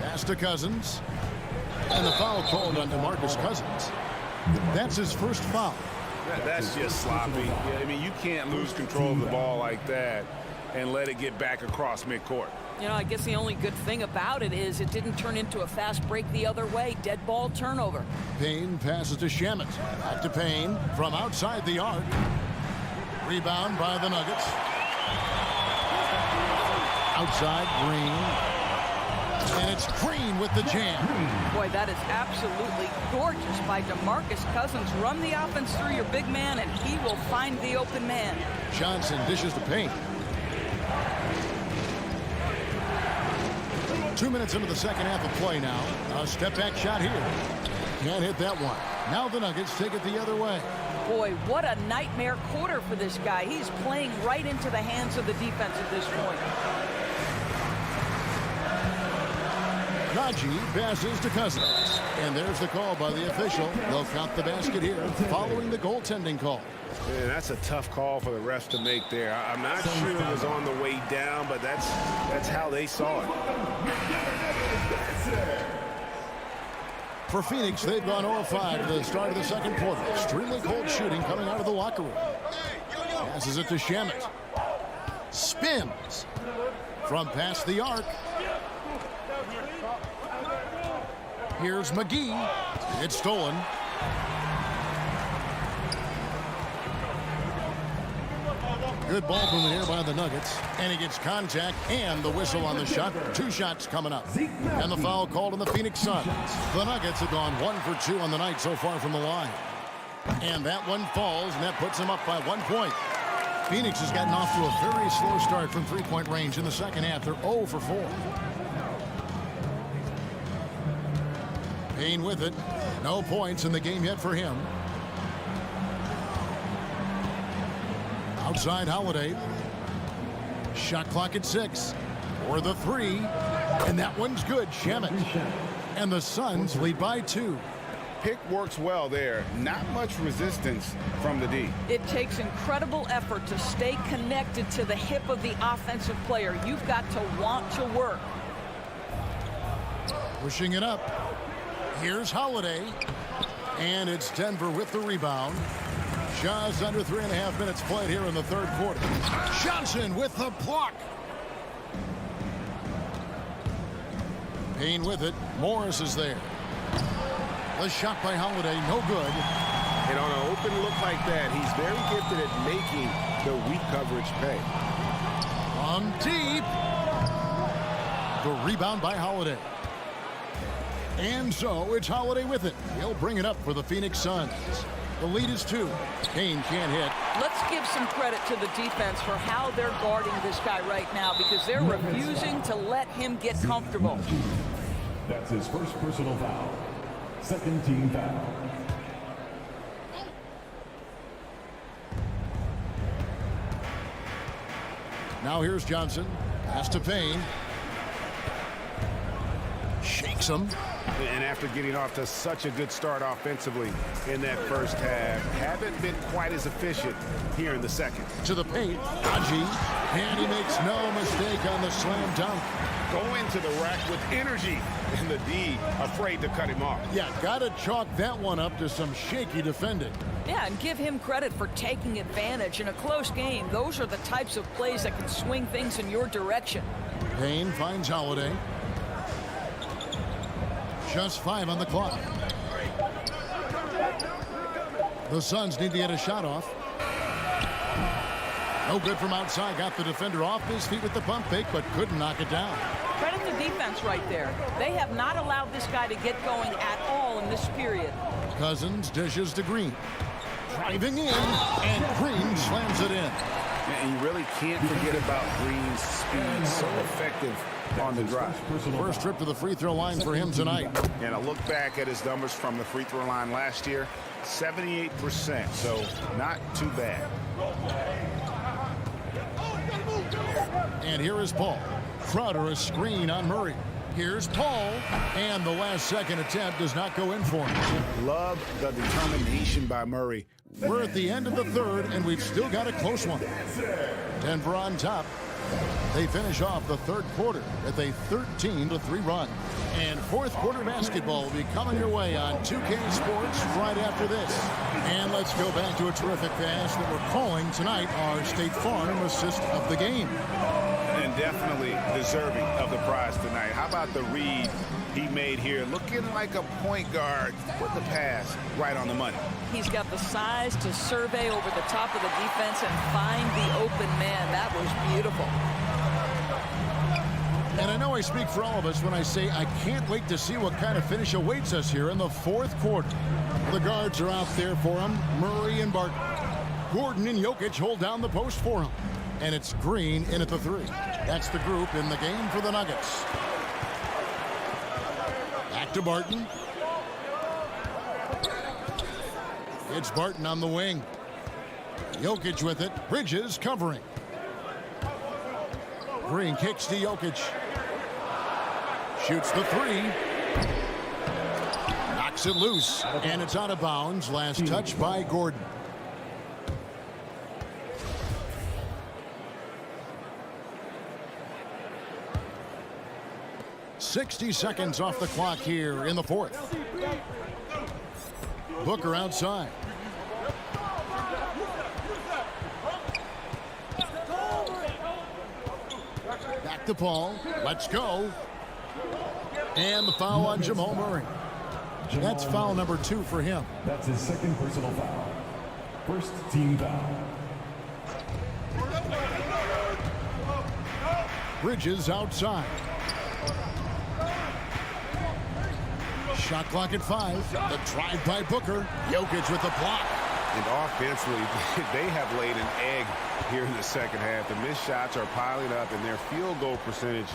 Pass to Cousins. And the foul called on DeMarcus Cousins. That's his first foul. That's just sloppy. I mean, you can't lose control of the ball like that and let it get back across midcourt. You know, I guess the only good thing about it is it didn't turn into a fast break the other way. Dead ball turnover. Payne passes to Shamet. Back to Payne from outside the arc. Rebound by the Nuggets. Outside, Green. And it's Green with the jam. Boy, that is absolutely gorgeous by DeMarcus Cousins. Run the offense through your big man, and he will find the open man. Johnson dishes to Payne. 2 minutes into the second half of play now. A step-back shot here. Can't hit that one. Now the Nuggets take it the other way. Boy, what a nightmare quarter for this guy. He's playing right into the hands of the defense at this point. Najee passes to Cousins. And there's the call by the official. They'll count the basket here following the goaltending call. Yeah, that's a tough call for the refs to make there. I'm not sure it was on the way down, but that's how they saw it. For Phoenix, they've gone 0-5 to the start of the second quarter. Extremely cold shooting coming out of the locker room. Passes it to Shamet. Spins from past the arc. Here's McGee. It's stolen. Good ball movement here by the Nuggets. And he gets contact and the whistle on the shot. 2 shots coming up. And the foul called on the Phoenix Suns. The Nuggets have gone 1 for 2 on the night so far from the line. And that one falls, and that puts them up by 1 point. Phoenix has gotten off to a very slow start from three-point range in the second half. They're 0 for 4. Payne with it. No points in the game yet for him. Outside Holiday. Shot clock at 6. For the 3. And that one's good. Shamet. And the Suns lead by 2. Pick works well there. Not much resistance from the D. It takes incredible effort to stay connected to the hip of the offensive player. You've got to want to work. Pushing it up. Here's Holiday. And it's Denver with the rebound. Just under 3.5 minutes played here in the third quarter. Johnson with the block. Payne with it. Morris is there. The shot by Holiday, no good. And on an open look like that, he's very gifted at making the weak coverage pay. From deep. The rebound by Holiday. And so it's Holiday with it. He'll bring it up for the Phoenix Suns. The lead is 2. Payne can't hit. Let's give some credit to the defense for how they're guarding this guy right now, because they're refusing to let him get comfortable. That's his first personal foul. Second team foul. Now here's Johnson. Pass to Payne. Shakes him. And after getting off to such a good start offensively in that first half, haven't been quite as efficient here in the second. To the paint, Najee, and he makes no mistake on the slam dunk. Go into the rack with energy, and the D afraid to cut him off. Yeah, gotta chalk that one up to some shaky defending. Yeah, and give him credit for taking advantage in a close game. Those are the types of plays that can swing things in your direction. Payne finds Holiday. Just 5 on the clock. The Suns need to get a shot off. No good from outside. Got the defender off his feet with the pump fake, but couldn't knock it down. Credit the defense right there. They have not allowed this guy to get going at all in this period. Cousins dishes to Green. Driving in, and Green slams it in. And you really can't forget about Green's speed. So effective on the drive. First trip to the free throw line for him tonight. And a look back at his numbers from the free throw line last year, 78%, so not too bad. And here is Paul. Crowder a screen on Murray. Here's Paul, and the last second attempt does not go in for him. Love the determination by Murray. We're at the end of the third, and we've still got a close one. Denver on top. They finish off the third quarter with a 13-3 run. And fourth quarter basketball will be coming your way on 2K Sports right after this. And let's go back to a terrific pass that we're calling tonight our State Farm assist of the game. and definitely deserving of the prize tonight. How about the read he made here? Looking like a point guard. Put the pass right on the money. He's got the size to survey over the top of the defense and find the open man. That was beautiful. And I know I speak for all of us when I say I can't wait to see what kind of finish awaits us here in the fourth quarter. The guards are out there for him. Murray and Barton. Gordon and Jokic hold down the post for him. And it's Green in at the three. That's the group in the game for the Nuggets. Back to Barton. It's Barton on the wing. Jokic with it. Bridges covering. Green kicks to Jokic. Shoots the three. Knocks it loose. And it's out of bounds. Last touch by Gordon. .60 seconds off the clock here in the fourth. Booker outside. Back to Paul. Let's go. And the foul on Jamal Murray. That's foul number 2 for him. That's his second personal foul. First team foul. Bridges outside. Shot clock at 5. The drive by Booker. Jokic with the block. And offensively, they have laid an egg here in the second half. The missed shots are piling up, and their field goal percentage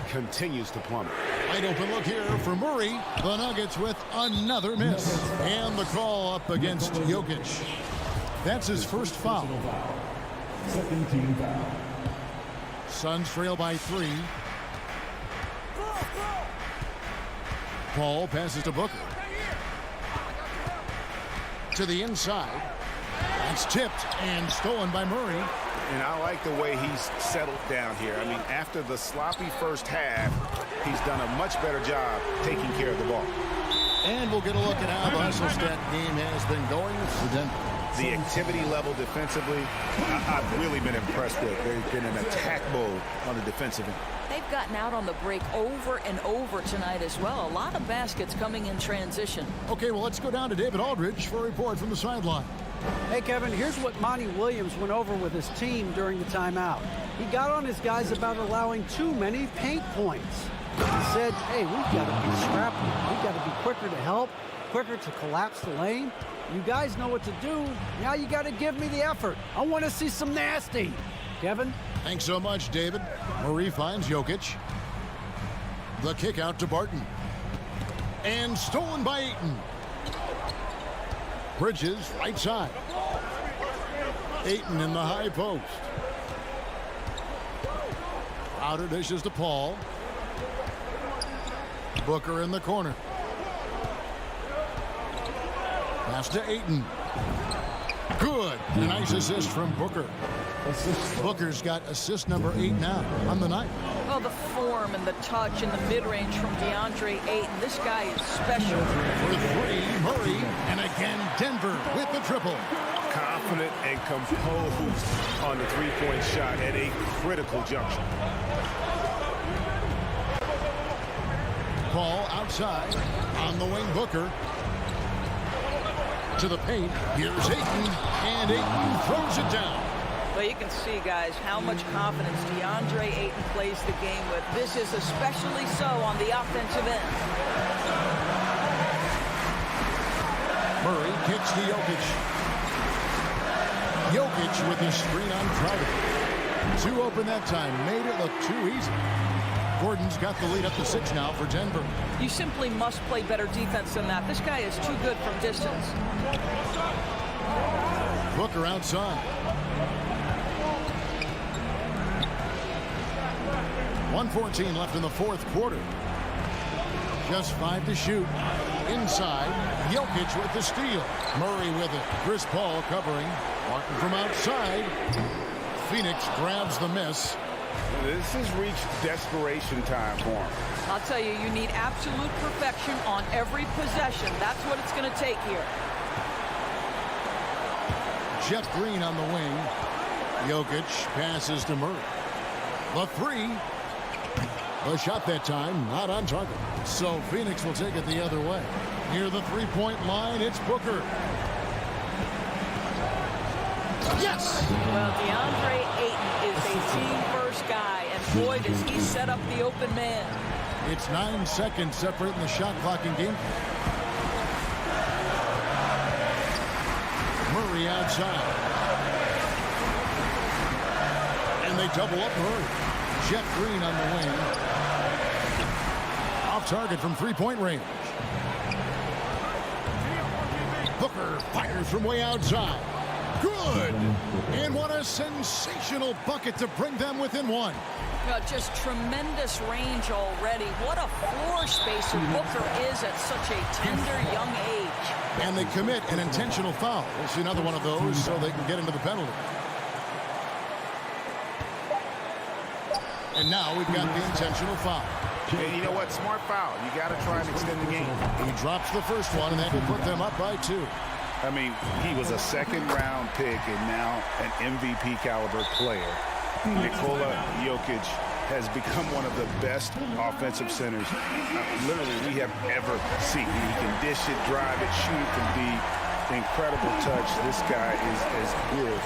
continues to plummet. Wide open look here for Murray. The Nuggets with another miss. And the call up against Jokic. That's his first foul. Second team foul. Suns trail by 3. Paul passes to Booker. To the inside. That's tipped and stolen by Murray. And I like the way he's settled down here. I mean, after the sloppy first half, he's done a much better job taking care of the ball. And we'll get a look at how the hustle stat game has been going for Denver. The activity level defensively, I've really been impressed with. There's been an attack mode on the defensive end. They've gotten out on the break over and over tonight as well. A lot of baskets coming in transition. Okay, well, let's go down to David Aldridge for a report from the sideline. Hey, Kevin, here's what Monty Williams went over with his team during the timeout. He got on his guys about allowing too many paint points. He said, hey, we've got to be scrappy. We've got to be quicker to help, quicker to collapse the lane. You guys know what to do. Now you got to give me the effort. I want to see some nasty. Kevin? Thanks so much, David. Murray finds Jokic. The kick out to Barton. And stolen by Ayton. Bridges, right side. Ayton in the high post. Outer dishes to Paul. Booker in the corner. Pass to Ayton. Good. A nice assist from Booker. Booker's got assist number 8 now on the night. Oh, the form and the touch and the mid-range from Deandre Ayton. This guy is special. For 3, Murray. And again, Denver with the triple. Confident and composed on the three-point shot at a critical junction. Paul outside. On the wing, Booker. To the paint. Here's Ayton. And Ayton throws it down. Well, you can see, guys, how much confidence Deandre Ayton plays the game with. This is especially so on the offensive end. Murray kicks to Jokic. Jokic with his screen on Crowder. 2 open that time. Made it look too easy. Gordon's got the lead up to 6 now for Denver. You simply must play better defense than that. This guy is too good from distance. Booker outside. 1:14 left in the fourth quarter. Just 5 to shoot. Inside, Jokic with the steal. Murray with it. Chris Paul covering. Martin from outside. Phoenix grabs the miss. This has reached desperation time for him. I'll tell you, you need absolute perfection on every possession. That's what it's going to take here. Jeff Green on the wing. Jokic passes to Murray. The three. The shot that time, not on target. So Phoenix will take it the other way. Near the three-point line, it's Booker. Yes! Well, Deandre Ayton is a team-first guy, and boy, does he set up the open man. It's 9 seconds separating the shot clock and game. Murray outside. And they double up Murray. Jeff Green on the wing. Off target from three-point range. Booker fires from way outside. Good! And what a sensational bucket to bring them within one. Well, just tremendous range already. What a floor spacer Booker is at such a tender young age. And they commit an intentional foul. We'll see another one of those so they can get into the penalty. And now we've got the intentional foul. And you know what? Smart foul. You got to try and extend the game. He drops the first one, and that will put them up by 2. I mean, he was a second-round pick and now an MVP caliber player. Nikola Jokic has become one of the best offensive centers literally we have ever seen. He can dish it, drive it, shoot it from deep. Incredible touch. This guy is as good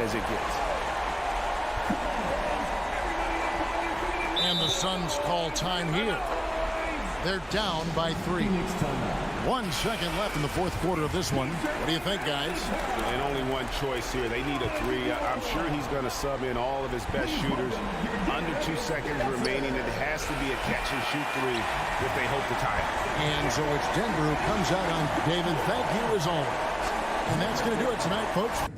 as it gets. And the Suns call time here. They're down by 3. 1 second left in the fourth quarter of this one. What do you think, guys? And only one choice here. They need a 3. I'm sure he's going to sub in all of his best shooters. Under 2 seconds remaining. It has to be a catch-and-shoot 3 if they hope to tie it. And so it's Denver who comes out on David. Thank you as always. And that's going to do it tonight, folks.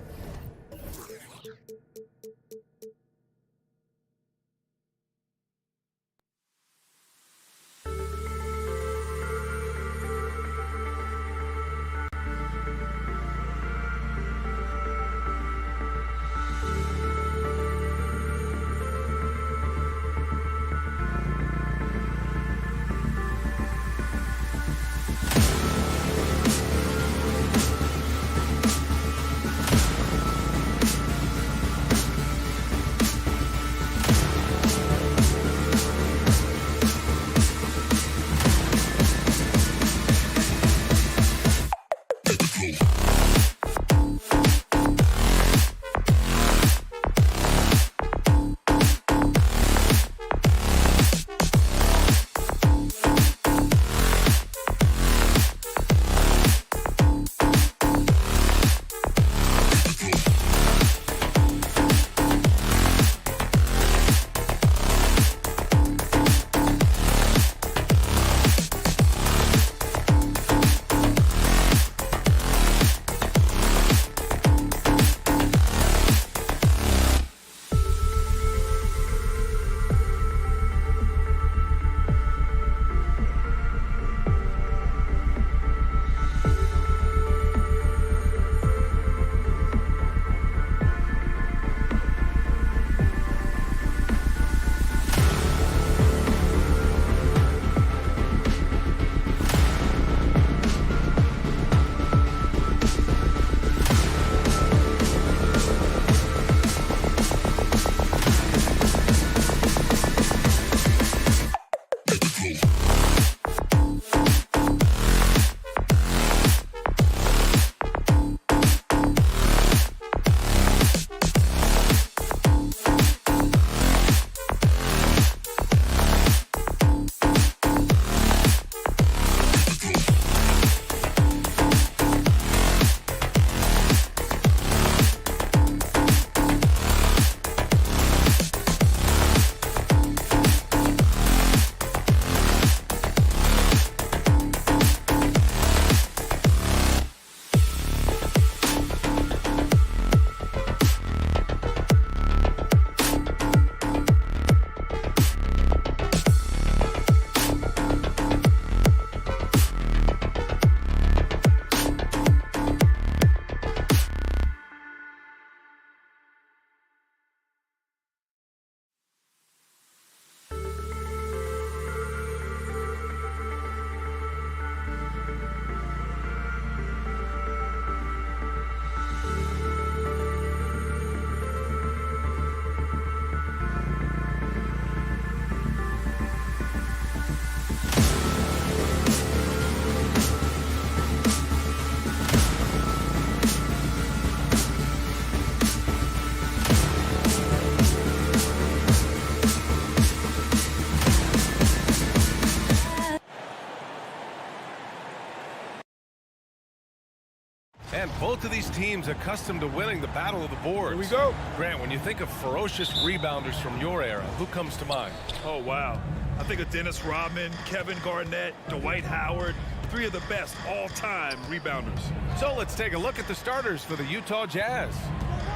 Both of these teams accustomed to winning the battle of the boards. Here we go. Grant, when you think of ferocious rebounders from your era, who comes to mind? Oh, wow. I think of Dennis Rodman, Kevin Garnett, Dwight Howard, 3 of the best all-time rebounders. So let's take a look at the starters for the Utah Jazz.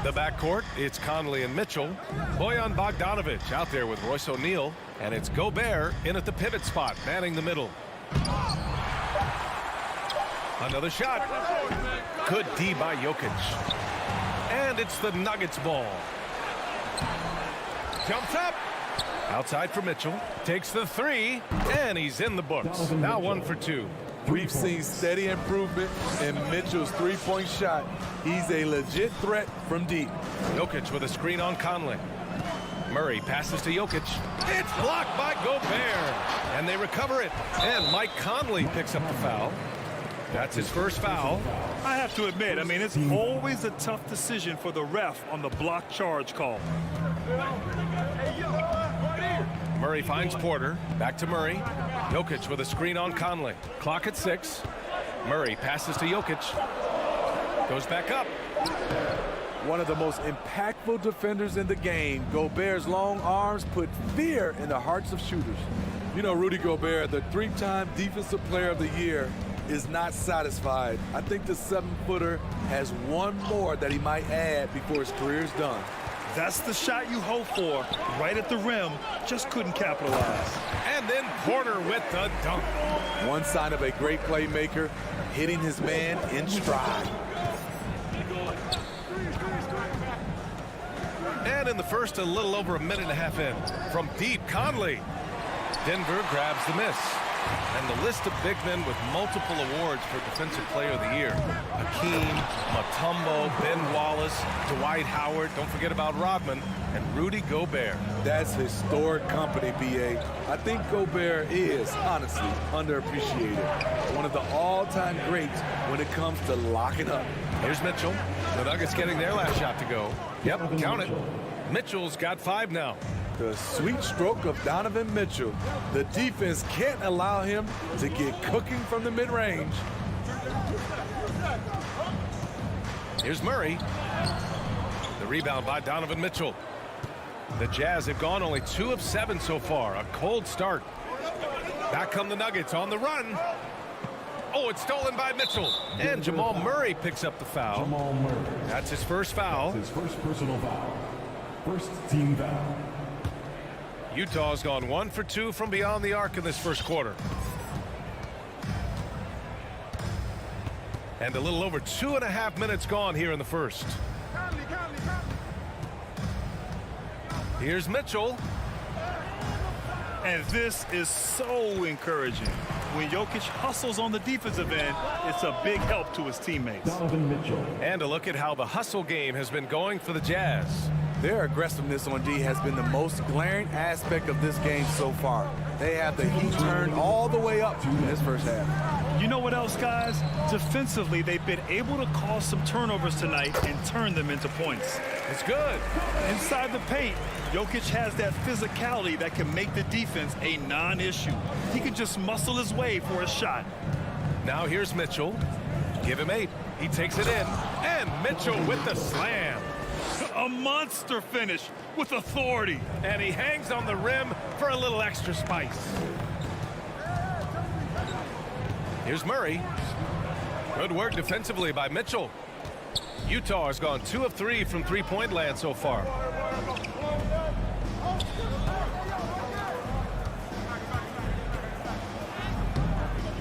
The backcourt, it's Conley and Mitchell. Bojan Bogdanovic out there with Royce O'Neal. And it's Gobert in at the pivot spot, manning the middle. Another shot. Good D by Jokic. And it's the Nuggets ball. Jumps up. Outside for Mitchell. Takes the 3. And he's in the books. Now 1 for 2. We've seen steady improvement in Mitchell's three-point shot. He's a legit threat from deep. Jokic with a screen on Conley. Murray passes to Jokic. It's blocked by Gobert. And they recover it. And Mike Conley picks up the foul. That's his first foul. I have to admit, I mean, it's always a tough decision for the ref on the block charge call. Murray finds Porter. Back to Murray. Jokic with a screen on Conley. Clock at 6. Murray passes to Jokic. Goes back up. One of the most impactful defenders in the game. Gobert's long arms put fear in the hearts of shooters. You know, Rudy Gobert, the 3-time Defensive Player of the Year, is not satisfied. I think the 7-footer has one more that he might add before his career is done. That's the shot you hope for, right at the rim, just couldn't capitalize. And then Porter with the dunk. One sign of a great playmaker, hitting his man in stride. And in the first, a little over a minute and a half in. From deep, Conley. Denver grabs the miss. And the list of big men with multiple awards for Defensive Player of the Year. Hakeem, Mutombo, Ben Wallace, Dwight Howard, don't forget about Rodman, and Rudy Gobert. That's historic company, B.A. I think Gobert is, honestly, underappreciated. One of the all-time greats when it comes to locking up. Here's Mitchell. The Nuggets getting their last shot to go. Yep, count it. Mitchell's got 5 now. The sweet stroke of Donovan Mitchell. The defense can't allow him to get cooking from the mid-range. Here's Murray. The rebound by Donovan Mitchell. The Jazz have gone only 2 of 7 so far. A cold start. Back come the Nuggets on the run. Oh, it's stolen by Mitchell. And Jamal Murray picks up the foul. Jamal Murray. That's his first foul. That's his first personal foul. First team foul. Utah's gone 1 for 2 from beyond the arc in this first quarter. And a little over 2.5 minutes gone here in the first. Here's Mitchell. And this is so encouraging. When Jokic hustles on the defensive end, it's a big help to his teammates. Donovan Mitchell. And a look at how the hustle game has been going for the Jazz. Their aggressiveness on D has been the most glaring aspect of this game so far. They have the heat turned all the way up in this first half. You know what else, guys? Defensively, they've been able to cause some turnovers tonight and turn them into points. It's good. Inside the paint, Jokic has that physicality that can make the defense a non-issue. He can just muscle his way for a shot. Now here's Mitchell. Give him 8. He takes it in. And Mitchell with the slam. A monster finish with authority. And he hangs on the rim for a little extra spice. Here's Murray. Good work defensively by Mitchell. Utah has gone 2 of 3 from three-point land so far.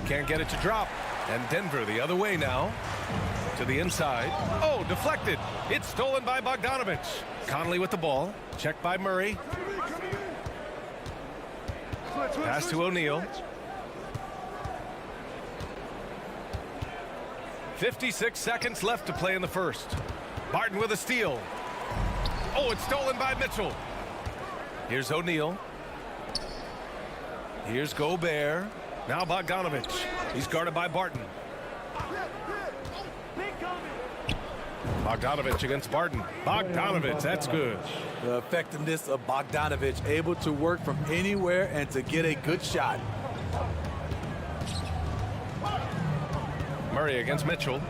Can't get it to drop. And Denver the other way now. To the inside. Oh, deflected. It's stolen by Bogdanovic. Conley with the ball. Checked by Murray. Pass to O'Neal. 56 seconds left to play in the first. Barton with a steal. Oh, it's stolen by Mitchell. Here's O'Neal. Here's Gobert. Now Bogdanovic. He's guarded by Barton. Bogdanovic against Barton. Bogdanovic, that's good. The effectiveness of Bogdanovic, able to work from anywhere and to get a good shot. Murray against Mitchell.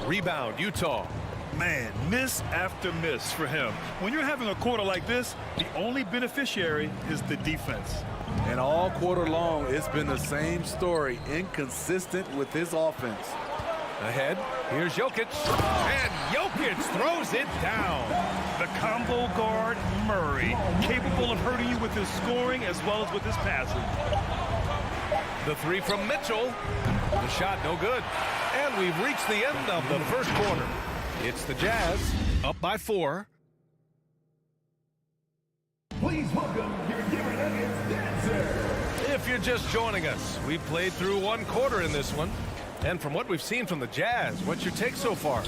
Rebound, Utah. Man, miss after miss for him. When you're having a quarter like this, the only beneficiary is the defense. And all quarter long, it's been the same story, inconsistent with his offense. Ahead, here's Jokic, and Jokic throws it down. The combo guard, Murray, capable of hurting you with his scoring as well as with his passing. The three from Mitchell. The shot no good. And we've reached the end of the first quarter. It's the Jazz, up by 4. Please welcome your Denver Nuggets dancer. If you're just joining us, we've played through one quarter in this one. And from what we've seen from the Jazz, what's your take so far?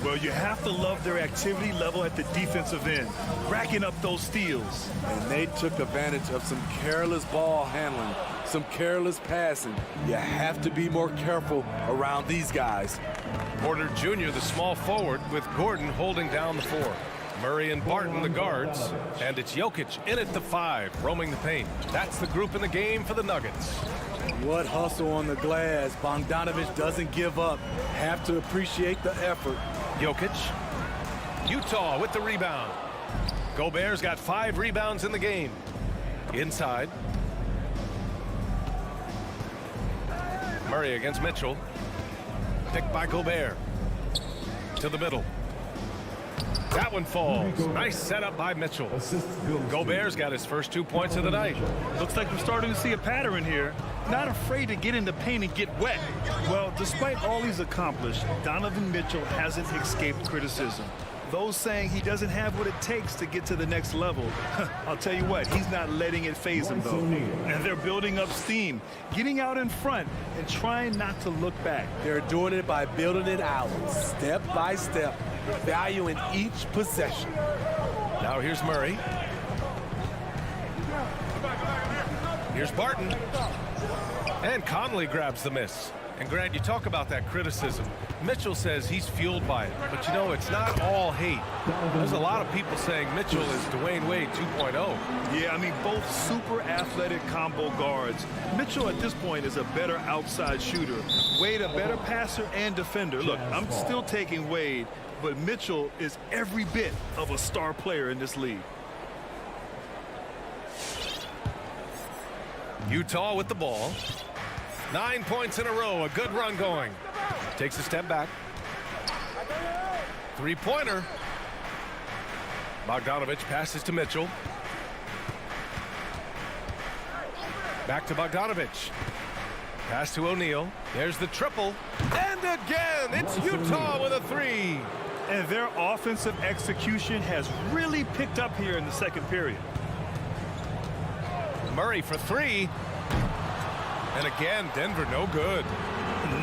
Well, you have to love their activity level at the defensive end, racking up those steals. And they took advantage of some careless ball handling, some careless passing. You have to be more careful around these guys. Porter Jr., the small forward, with Gordon holding down the 4. Murray and Barton, the guards. And it's Jokic in at the 5, roaming the paint. That's the group in the game for the Nuggets. What hustle on the glass. Bogdanovich doesn't give up. Have to appreciate the effort. Jokic. Utah with the rebound. Gobert's got 5 rebounds in the game. Inside. Murray against Mitchell. Picked by Gobert. To the middle. That one falls. Nice setup by Mitchell. Gobert's got his first 2 points of the night. Looks like we're starting to see a pattern here. Not afraid to get in the paint and get wet. Well, despite all he's accomplished, Donovan Mitchell hasn't escaped criticism. Those saying he doesn't have what it takes to get to the next level. I'll tell you what, he's not letting it faze him, though. And they're building up steam, getting out in front, and trying not to look back. They're doing it by building it out, step by step, valuing each possession. Now here's Murray. Here's Barton. And Conley grabs the miss. And Grant, you talk about that criticism. Mitchell says he's fueled by it. But you know, it's not all hate. There's a lot of people saying Mitchell is Dwayne Wade 2.0. Yeah, I mean, both super athletic combo guards. Mitchell at this point is a better outside shooter. Wade a better passer and defender. Look, I'm still taking Wade, but Mitchell is every bit of a star player in this league. Utah with the ball. 9 points in a row, a good run going. Takes a step back. 3-pointer. Bogdanovich passes to Mitchell. Back to Bogdanovich. Pass to O'Neal. There's the triple. And again, it's Utah with a 3. And their offensive execution has really picked up here in the second period. Murray for 3. And again, Denver no good.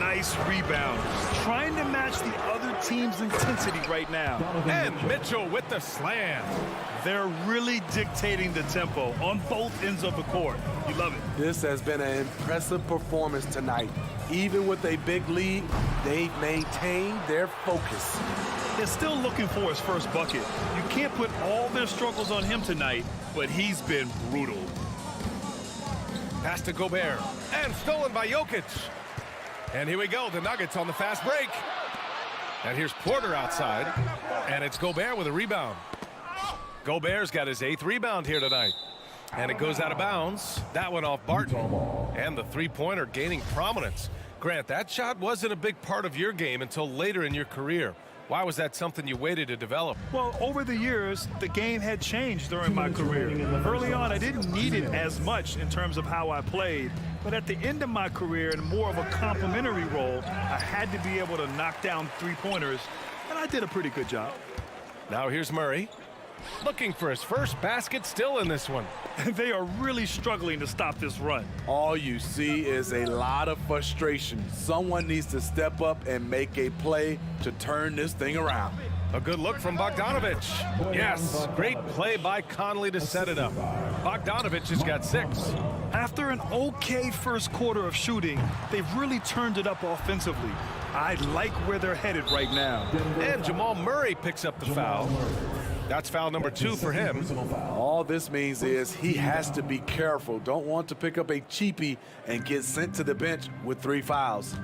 Nice rebound. Trying to match the other team's intensity right now. And Mitchell with the slam. They're really dictating the tempo on both ends of the court. You love it. This has been an impressive performance tonight. Even with a big lead, they've maintained their focus. They're still looking for his first bucket. You can't put all their struggles on him tonight, but he's been brutal. Pass to Gobert. And stolen by Jokic. And here we go, the Nuggets on the fast break. And here's Porter outside. And it's Gobert with a rebound. Gobert's got his 8th rebound here tonight. And it goes out of bounds. That one off Barton. And the 3-pointer gaining prominence. Grant, that shot wasn't a big part of your game until later in your career. Why was that something you waited to develop? Well, over the years, the game had changed during my career. Early on, I didn't need it as much in terms of how I played. But at the end of my career, in more of a complimentary role, I had to be able to knock down 3-pointers, and I did a pretty good job. Now here's Murray. Looking for his first basket still in this one. They are really struggling to stop this run. All you see is a lot of frustration. Someone needs to step up and make a play to turn this thing around. A good look from Bogdanovich. Yes, great play by Conley to set it up. Bogdanovich has got 6. After an okay first quarter of shooting, they've really turned it up offensively. I like where they're headed right now. And Jamal Murray picks up the foul. That's foul number 2 for him. All this means is he has to be careful. Don't want to pick up a cheapie and get sent to the bench with 3 fouls.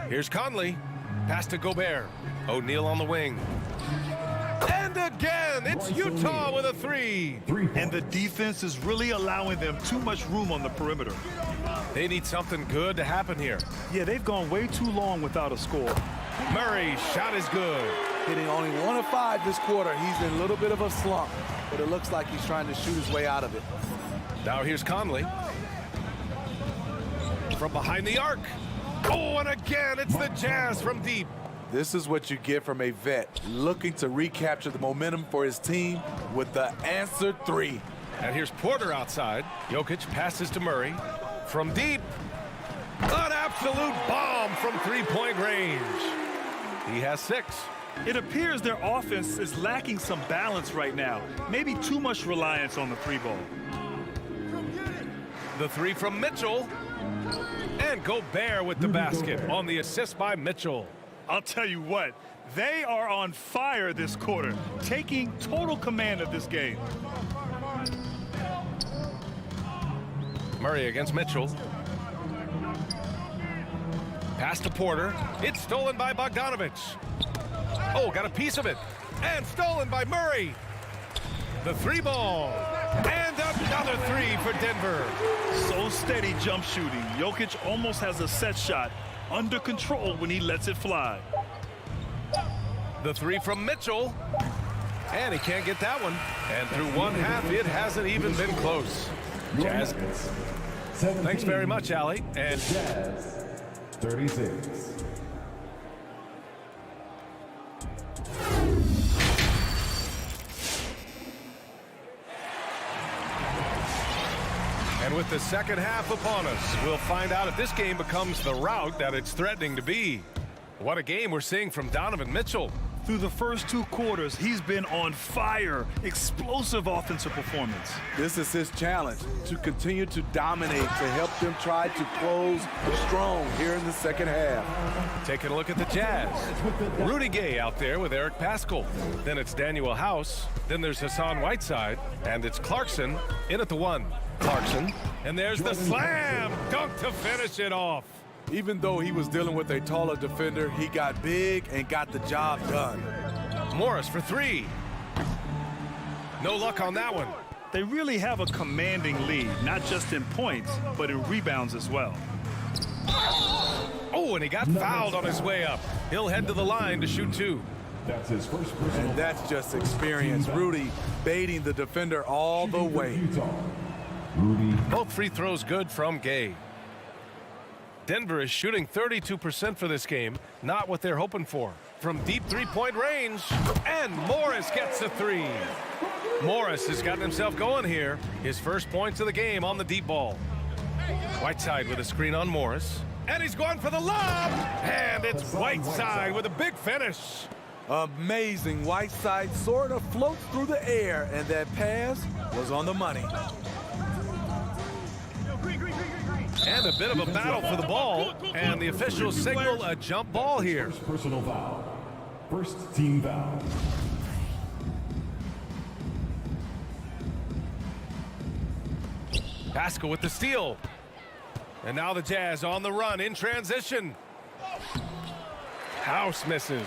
Here's Conley. Pass to Gobert. O'Neal on the wing. And again, it's Utah with a three. And the defense is really allowing them too much room on the perimeter. They need something good to happen here. Yeah, they've gone way too long without a score. Murray, shot is good. Hitting only 1 of 5 this quarter. He's in a little bit of a slump, but it looks like he's trying to shoot his way out of it. Now here's Conley. From behind the arc. Oh, and again, it's the Jazz from deep. This is what you get from a vet looking to recapture the momentum for his team with the answer three. And here's Porter outside. Jokic passes to Murray. From deep. An absolute bomb from three-point range. He has 6. It appears their offense is lacking some balance right now. Maybe too much reliance on the three ball. The three from Mitchell. And Gobert with the basket on the assist by Mitchell. I'll tell you what, they are on fire this quarter, taking total command of this game. Murray against Mitchell. Pass to Porter. It's stolen by Bogdanovich. Oh, got a piece of it. And stolen by Murray. The three ball. And another three for Denver. So steady jump shooting. Jokic almost has a set shot under control when he lets it fly. The three from Mitchell. And he can't get that one. And through one half, it hasn't even been close. Jazz. Thanks very much, Allie. And Jazz, 36. And with the second half upon us, we'll find out if this game becomes the rout that it's threatening to be. What a game we're seeing from Donovan Mitchell. Through the first 2 quarters, he's been on fire. Explosive offensive performance. This is his challenge, to continue to dominate, to help them try to close strong here in the second half. Taking a look at the Jazz. Rudy Gay out there with Eric Paschall. Then it's Daniel House. Then there's Hassan Whiteside. And it's Clarkson in at the 1. Clarkson. And there's the slam dunk to finish it off. Even though he was dealing with a taller defender, he got big and got the job done. Morris for 3. No luck on that one. They really have a commanding lead, not just in points, but in rebounds as well. Oh, and he got fouled on his way up. He'll head to the line to shoot 2. That's his first personal. And that's just experience. Rudy baiting the defender all the way. Rudy. Both free throws good from Gay. Denver is shooting 32% for this game, not what they're hoping for. From deep three-point range, and Morris gets a 3. Morris has gotten himself going here. His first points of the game on the deep ball. Whiteside with a screen on Morris, and he's going for the lob, and it's Whiteside with a big finish. Amazing. Whiteside sort of floats through the air, and that pass was on the money. And a bit of a battle for the ball, and the officials signal a jump ball here. First personal foul. First team foul. Paschall with the steal. And now the Jazz on the run in transition. House misses.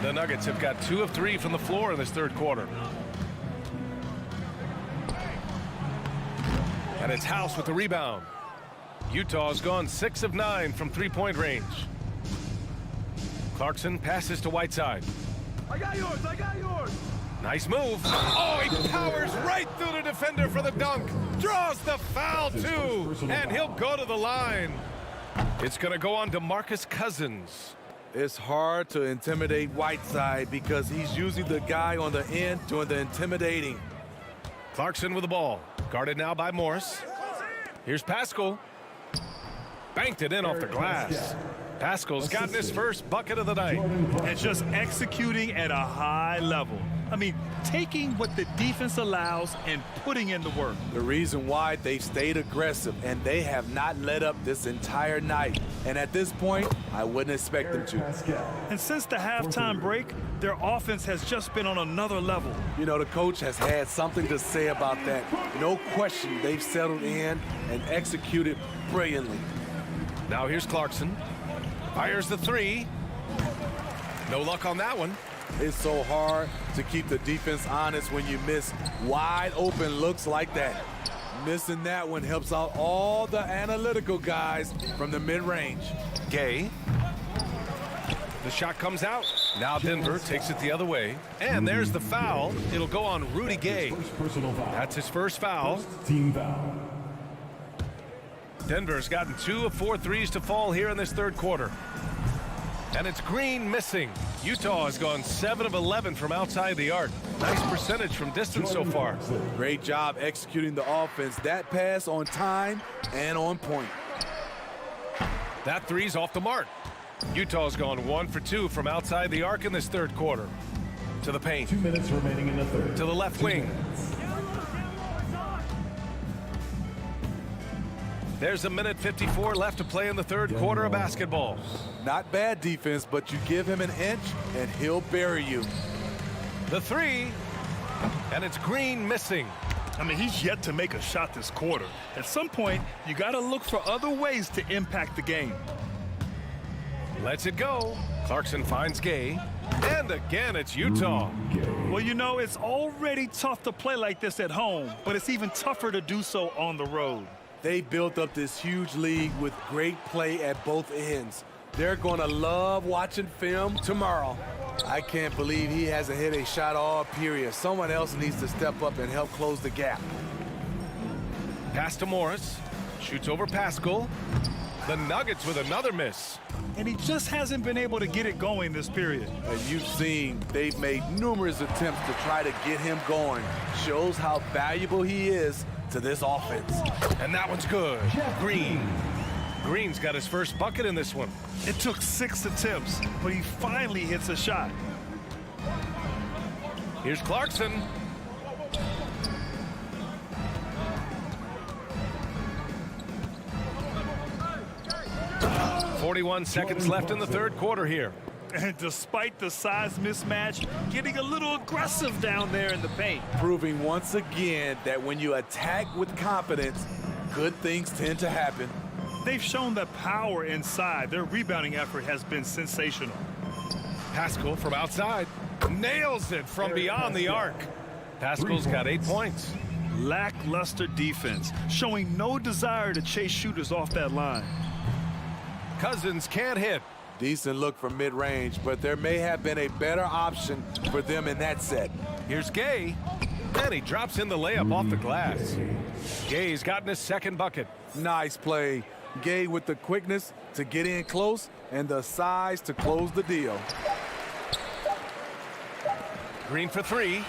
The Nuggets have got 2 of 3 from the floor in this third quarter. And it's House with the rebound. Utah's gone 6 of 9 from three-point range. Clarkson passes to Whiteside. I got yours, I got yours. Nice move. Oh, he powers right through the defender for the dunk. Draws the foul, too. And he'll go to the line. It's going to go on to DeMarcus Cousins. It's hard to intimidate Whiteside because he's usually the guy on the end doing the intimidating. Clarkson with the ball. Guarded now by Morris. Here's Paschall. Banked it in off the glass. Paschall's gotten his first bucket of the night. And just executing at a high level. I mean, taking what the defense allows and putting in the work. The reason why they stayed aggressive, and they have not let up this entire night. And at this point, I wouldn't expect them to. And since the halftime break, their offense has just been on another level. You know, the coach has had something to say about that. No question, they've settled in and executed brilliantly. Now here's Clarkson. Fires the 3. No luck on that one. It's so hard to keep the defense honest when you miss wide open looks like that. Missing that one helps out all the analytical guys from the mid-range. Gay. The shot comes out. Now Denver takes it the other way. And there's the foul. It'll go on Rudy Gay. That's his first foul. Team foul. Denver's gotten 2 of 4 threes to fall here in this third quarter. And it's Green missing. Utah has gone 7 of 11 from outside the arc. Nice percentage from distance so far. Great job executing the offense. That pass on time and on point. That three's off the mark. Utah's gone 1 for 2 from outside the arc in this third quarter. To the paint. 2 minutes remaining in the third. To the left wing. There's a minute 54 left to play in the third quarter of basketball. Not bad defense, but you give him an inch and he'll bury you. The three, and it's Green missing. I mean, he's yet to make a shot this quarter. At some point, you got to look for other ways to impact the game. Lets it go. Clarkson finds Gay. And again, it's Utah. Well, you know, it's already tough to play like this at home, but it's even tougher to do so on the road. They built up this huge league with great play at both ends. They're going to love watching film tomorrow. I can't believe he hasn't hit a shot all period. Someone else needs to step up and help close the gap. Pass to Morris. Shoots over Pascal. The Nuggets with another miss. And he just hasn't been able to get it going this period. And you've seen they've made numerous attempts to try to get him going. Shows how valuable he is to this offense. And that one's good. Green. Green's got his first bucket in this one. It took 6 attempts, but he finally hits a shot. Here's Clarkson. "41 seconds left in the third quarter here." And despite the size mismatch, getting a little aggressive down there in the paint. Proving once again that when you attack with confidence, good things tend to happen. They've shown the power inside. Their rebounding effort has been sensational. Pascal from outside. Nails it from beyond the arc. Pascal's got 8 points. Lackluster defense, showing no desire to chase shooters off that line. Cousins can't hit. Decent look from mid-range, but there may have been a better option for them in that set. Here's Gay. And he drops in the layup off the glass. Gay's gotten his second bucket. Nice play. Gay with the quickness to get in close and the size to close the deal. Green for 3.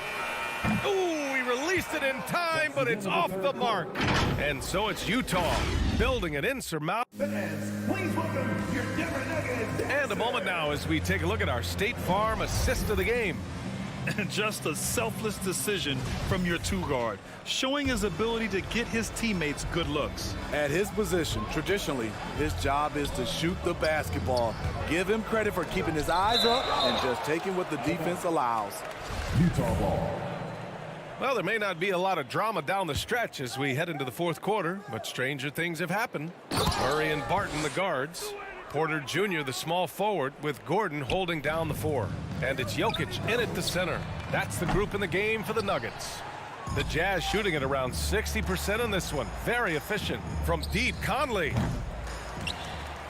Ooh, he released it in time, but it's off the mark. And so it's Utah building an insurmountable. Please welcome your Denver Nuggets. And a moment now as we take a look at our State Farm assist of the game. And just a selfless decision from your two-guard, showing his ability to get his teammates good looks. At his position, traditionally, his job is to shoot the basketball. Give him credit for keeping his eyes up and just taking what the defense allows. Utah ball. Well, there may not be a lot of drama down the stretch as we head into the fourth quarter, but stranger things have happened. Murray and Barton, the guards. Porter Jr., the small forward, with Gordon holding down the 4. And it's Jokic in at the center. That's the group in the game for the Nuggets. The Jazz shooting at around 60% in this one. Very efficient. From deep, Conley.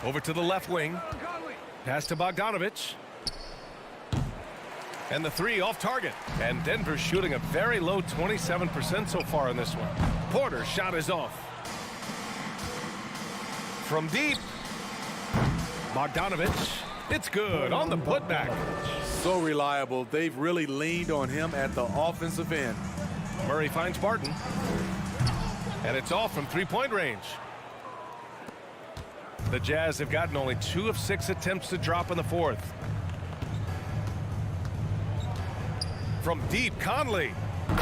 Over to the left wing. Pass to Bogdanovich. And the 3 off target. And Denver's shooting a very low 27% so far in this one. Porter's shot is off. From deep. Bogdanovich. It's good on the putback. So reliable. They've really leaned on him at the offensive end. Murray finds Barton. And it's off from three-point range. The Jazz have gotten only 2 of 6 attempts to drop in the fourth. From deep, Conley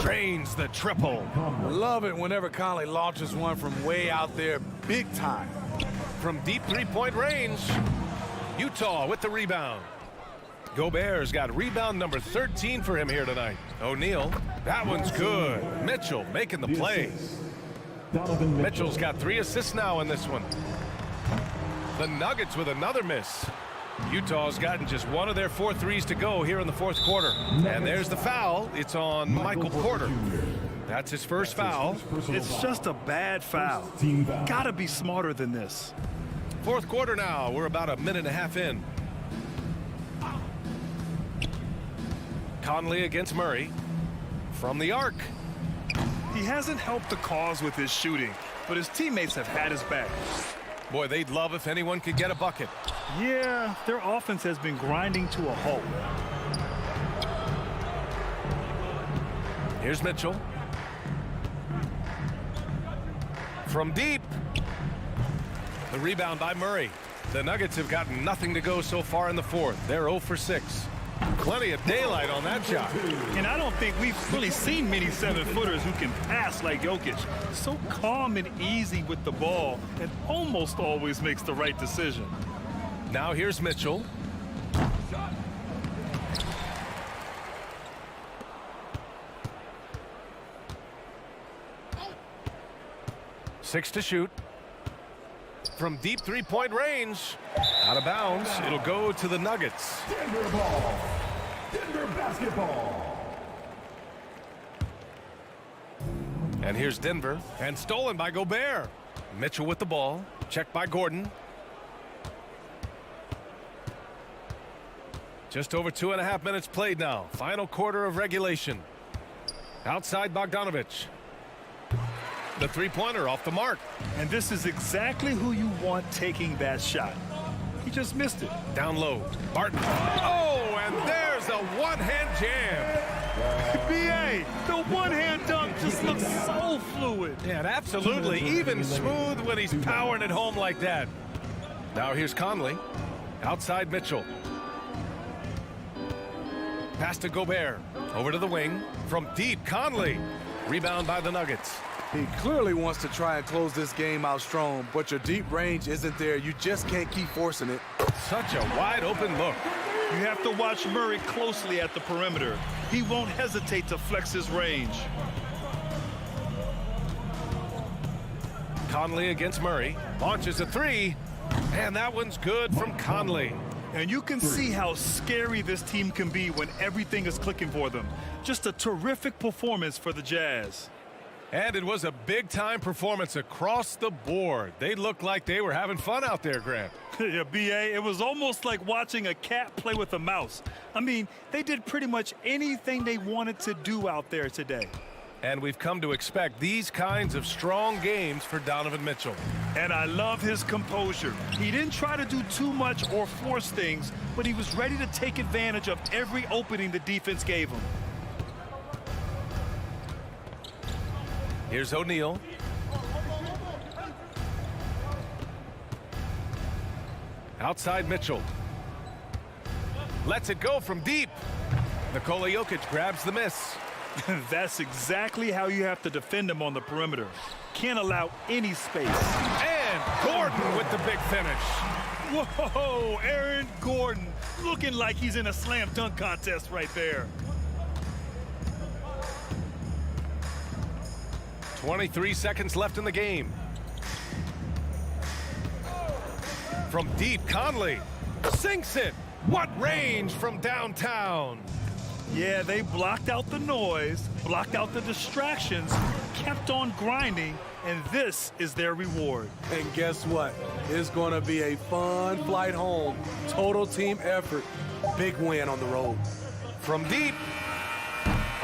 drains the triple. Love it whenever Conley launches one from way out there, big time. From deep three-point range, Utah with the rebound. Gobert's got rebound number 13 for him here tonight. O'Neal, that one's good. Mitchell making the play. Mitchell's got 3 assists now in this one. The Nuggets with another miss. Utah's gotten just one of their 4 threes to go here in the fourth quarter. And there's the foul. It's on Michael Porter. That's his first foul. It's just a bad foul. Gotta be smarter than this. Fourth quarter now. We're about a minute and a half in. Conley against Murray. From the arc. He hasn't helped the cause with his shooting, but his teammates have had his back. Boy, they'd love if anyone could get a bucket. Yeah, their offense has been grinding to a halt. Here's Mitchell. From deep. The rebound by Murray. The Nuggets have gotten nothing to go so far in the fourth. They're 0 for 6. Plenty of daylight on that shot. And I don't think we've really seen many 7-footers who can pass like Jokic. So calm and easy with the ball and almost always makes the right decision. Now here's Mitchell. Six to shoot. From deep three-point range. Out of bounds. It'll go to the Nuggets. Denver ball. Denver basketball. And here's Denver. And stolen by Gobert. Mitchell with the ball. Checked by Gordon. Just over 2.5 minutes played now. Final quarter of regulation. Outside Bogdanovich. The three-pointer off the mark. And this is exactly who you want taking that shot. He just missed it. Down low. Barton. Oh, and there's a one-hand jam. B.A., the one-hand dunk just looks so fluid. Yeah, and absolutely even smooth when he's powering it home like that. Now here's Conley. Outside Mitchell. Pass to Gobert. Over to the wing. From deep, Conley. Rebound by the Nuggets. He clearly wants to try and close this game out strong, but your deep range isn't there. You just can't keep forcing it. Such a wide open look. You have to watch Murray closely at the perimeter. He won't hesitate to flex his range. Conley against Murray. Launches a three. And that one's good from Conley. And you can see how scary this team can be when everything is clicking for them. Just a terrific performance for the Jazz. And it was a big-time performance across the board. They looked like they were having fun out there, Grant. Yeah, B.A., it was almost like watching a cat play with a mouse. I mean, they did pretty much anything they wanted to do out there today. And we've come to expect these kinds of strong games for Donovan Mitchell. And I love his composure. He didn't try to do too much or force things, but he was ready to take advantage of every opening the defense gave him. Here's O'Neal. Outside Mitchell. Lets it go from deep. Nikola Jokic grabs the miss. That's exactly how you have to defend him on the perimeter. Can't allow any space. And Gordon with the big finish. Whoa, Aaron Gordon looking like he's in a slam dunk contest right there. 23 seconds left in the game. From deep, Conley sinks it. What range from downtown. Yeah, they blocked out the noise, blocked out the distractions, kept on grinding, and this is their reward. And guess what? It's going to be a fun flight home. Total team effort. Big win on the road. From deep.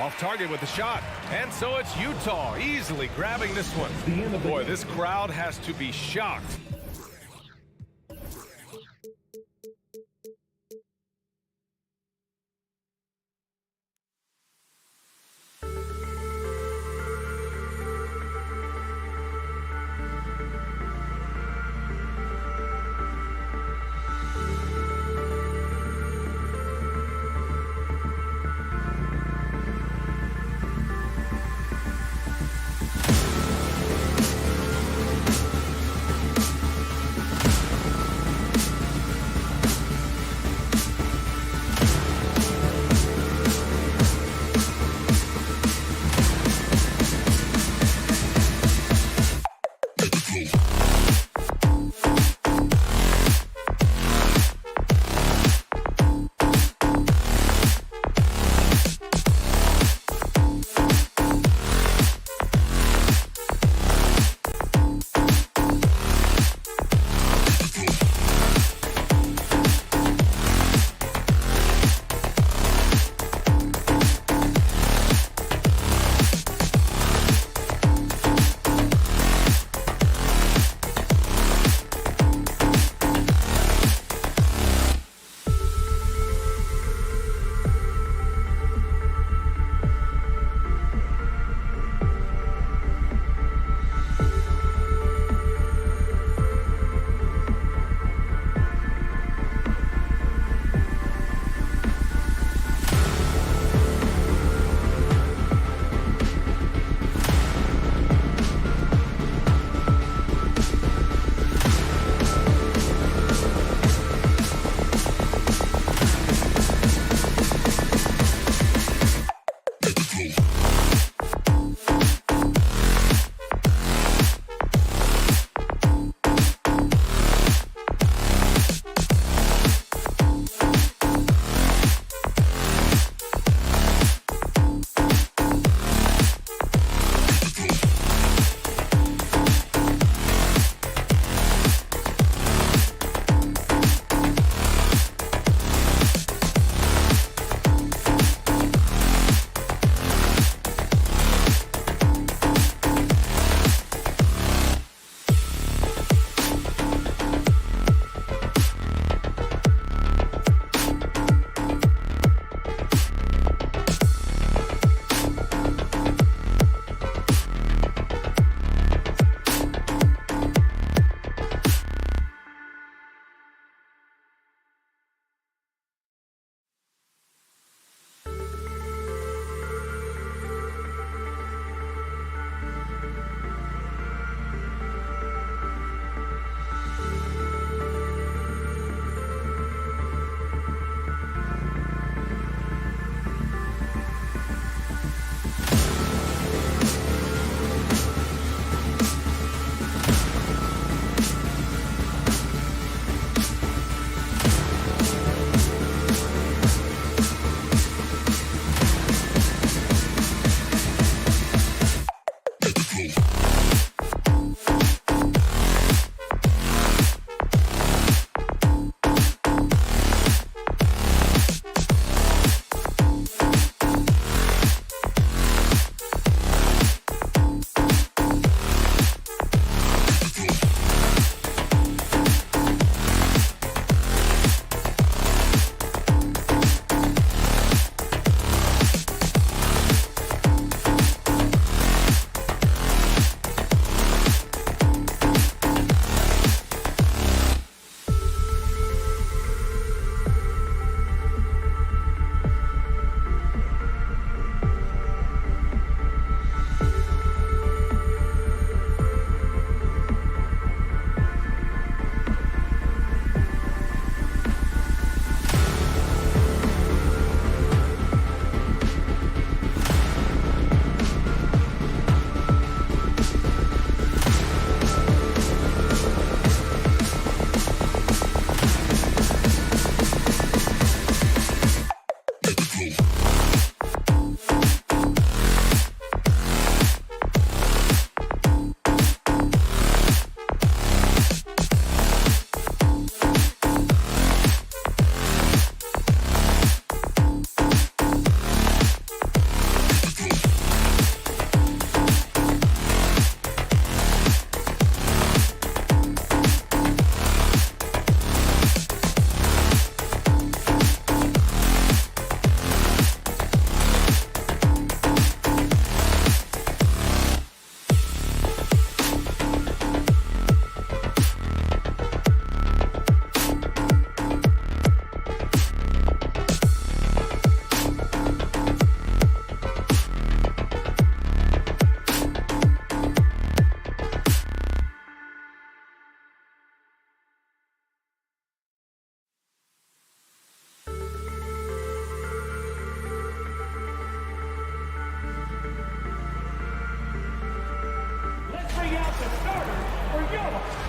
Off target with the shot. And so it's Utah easily grabbing this one. Boy, this crowd has to be shocked.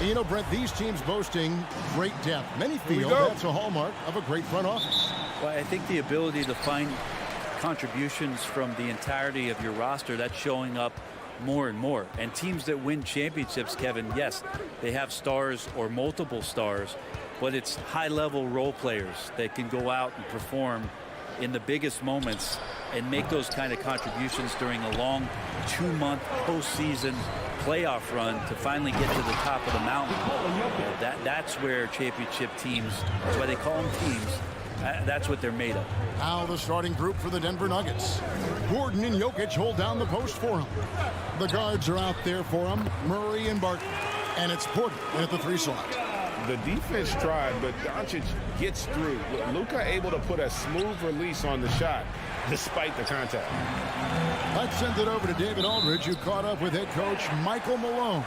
You know, Brent, these teams boasting great depth. Many feel that's a hallmark of a great front office. Well, I think the ability to find contributions from the entirety of your roster, that's showing up more and more. And teams that win championships, Kevin, yes, they have stars or multiple stars, but it's high-level role players that can go out and perform in the biggest moments and make those kind of contributions during a long 2-month postseason playoff run to finally get to the top of the mountain. That's where championship teams, that's why they call them teams, that's what they're made of. Now the starting group for the Denver Nuggets. Gordon and Jokic hold down the post for him. The guards are out there for him, Murray and Barton. And it's Porter at the 3 slot. The defense tried, but Doncic gets through. Luka able to put a smooth release on the shot despite the contact. Let's send it over to David Aldridge, who caught up with head coach Michael Malone.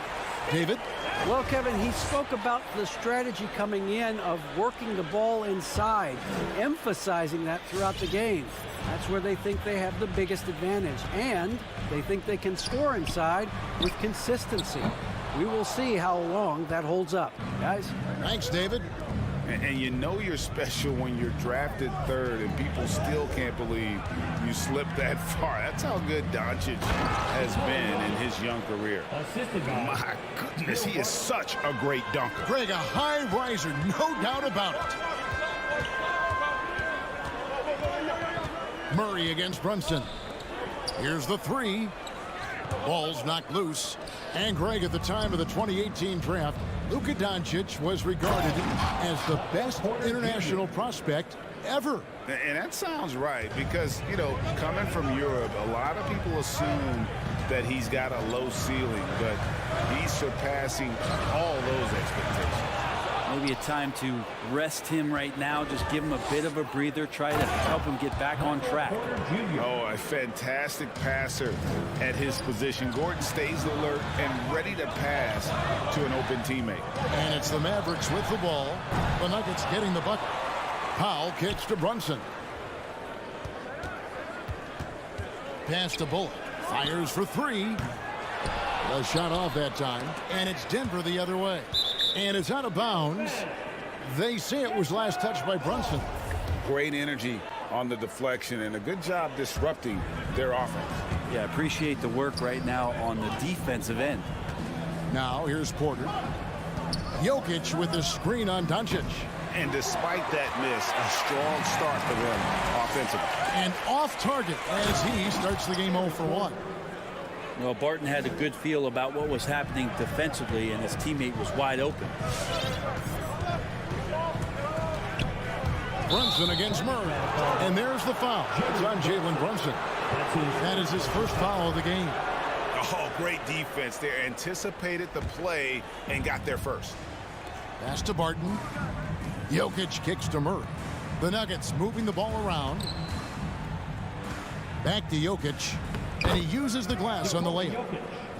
David? Well, Kevin, he spoke about the strategy coming in of working the ball inside, emphasizing that throughout the game. That's where they think they have the biggest advantage, and they think they can score inside with consistency. We will see how long that holds up, guys. Thanks, David. And you know you're special when you're drafted 3rd and people still can't believe you slipped that far. That's how good Doncic has been in his young career. My goodness, he is such a great dunker. Greg, a high riser, no doubt about it. Murray against Brunson. Here's the 3. Ball's knocked loose. And Greg, at the time of the 2018 draft, Luka Doncic was regarded as the best international prospect ever. And that sounds right because, you know, coming from Europe, a lot of people assume that he's got a low ceiling, but he's surpassing all those expectations. Maybe a time to rest him right now, just give him a bit of a breather, try to help him get back on track. Oh, a fantastic passer at his position. Gordon stays alert and ready to pass to an open teammate. And it's the Mavericks with the ball. The Nuggets getting the bucket. Powell kicks to Brunson. Pass to Bullock. Fires for 3. A shot off that time. And it's Denver the other way. And it's out of bounds. They say it was last touched by Brunson. Great energy on the deflection and a good job disrupting their offense. Yeah, appreciate the work right now on the defensive end. Now here's Porter. Jokic with the screen on Doncic. And despite that miss, a strong start for them offensively. And off target as he starts the game 0 for 1. Well, Barton had a good feel about what was happening defensively, and his teammate was wide open. Brunson against Murray. And there's the foul. It's on Jalen Brunson. That is his first foul of the game. Oh, great defense there. Anticipated the play and got there first. Pass to Barton. Jokic kicks to Murray. The Nuggets moving the ball around. Back to Jokic. And he uses the glass on the layup.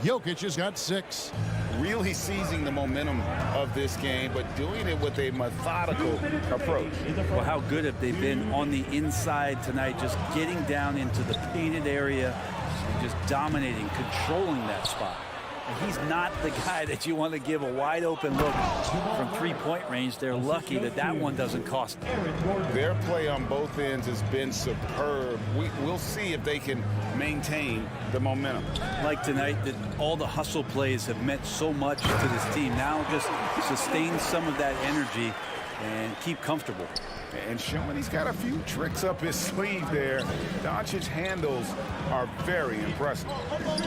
Jokic has got 6. Really seizing the momentum of this game, but doing it with a methodical approach. Well, how good have they been on the inside tonight, just getting down into the painted area and just dominating, controlling that spot. And he's not the guy that you want to give a wide open look from 3-point range. They're lucky that that one doesn't cost them. Their play on both ends has been superb. We'll see if they can maintain the momentum. Like tonight, that all the hustle plays have meant so much to this team. Now just sustain some of that energy and keep comfortable. And showing he's got a few tricks up his sleeve there. Doncic's handles are very impressive.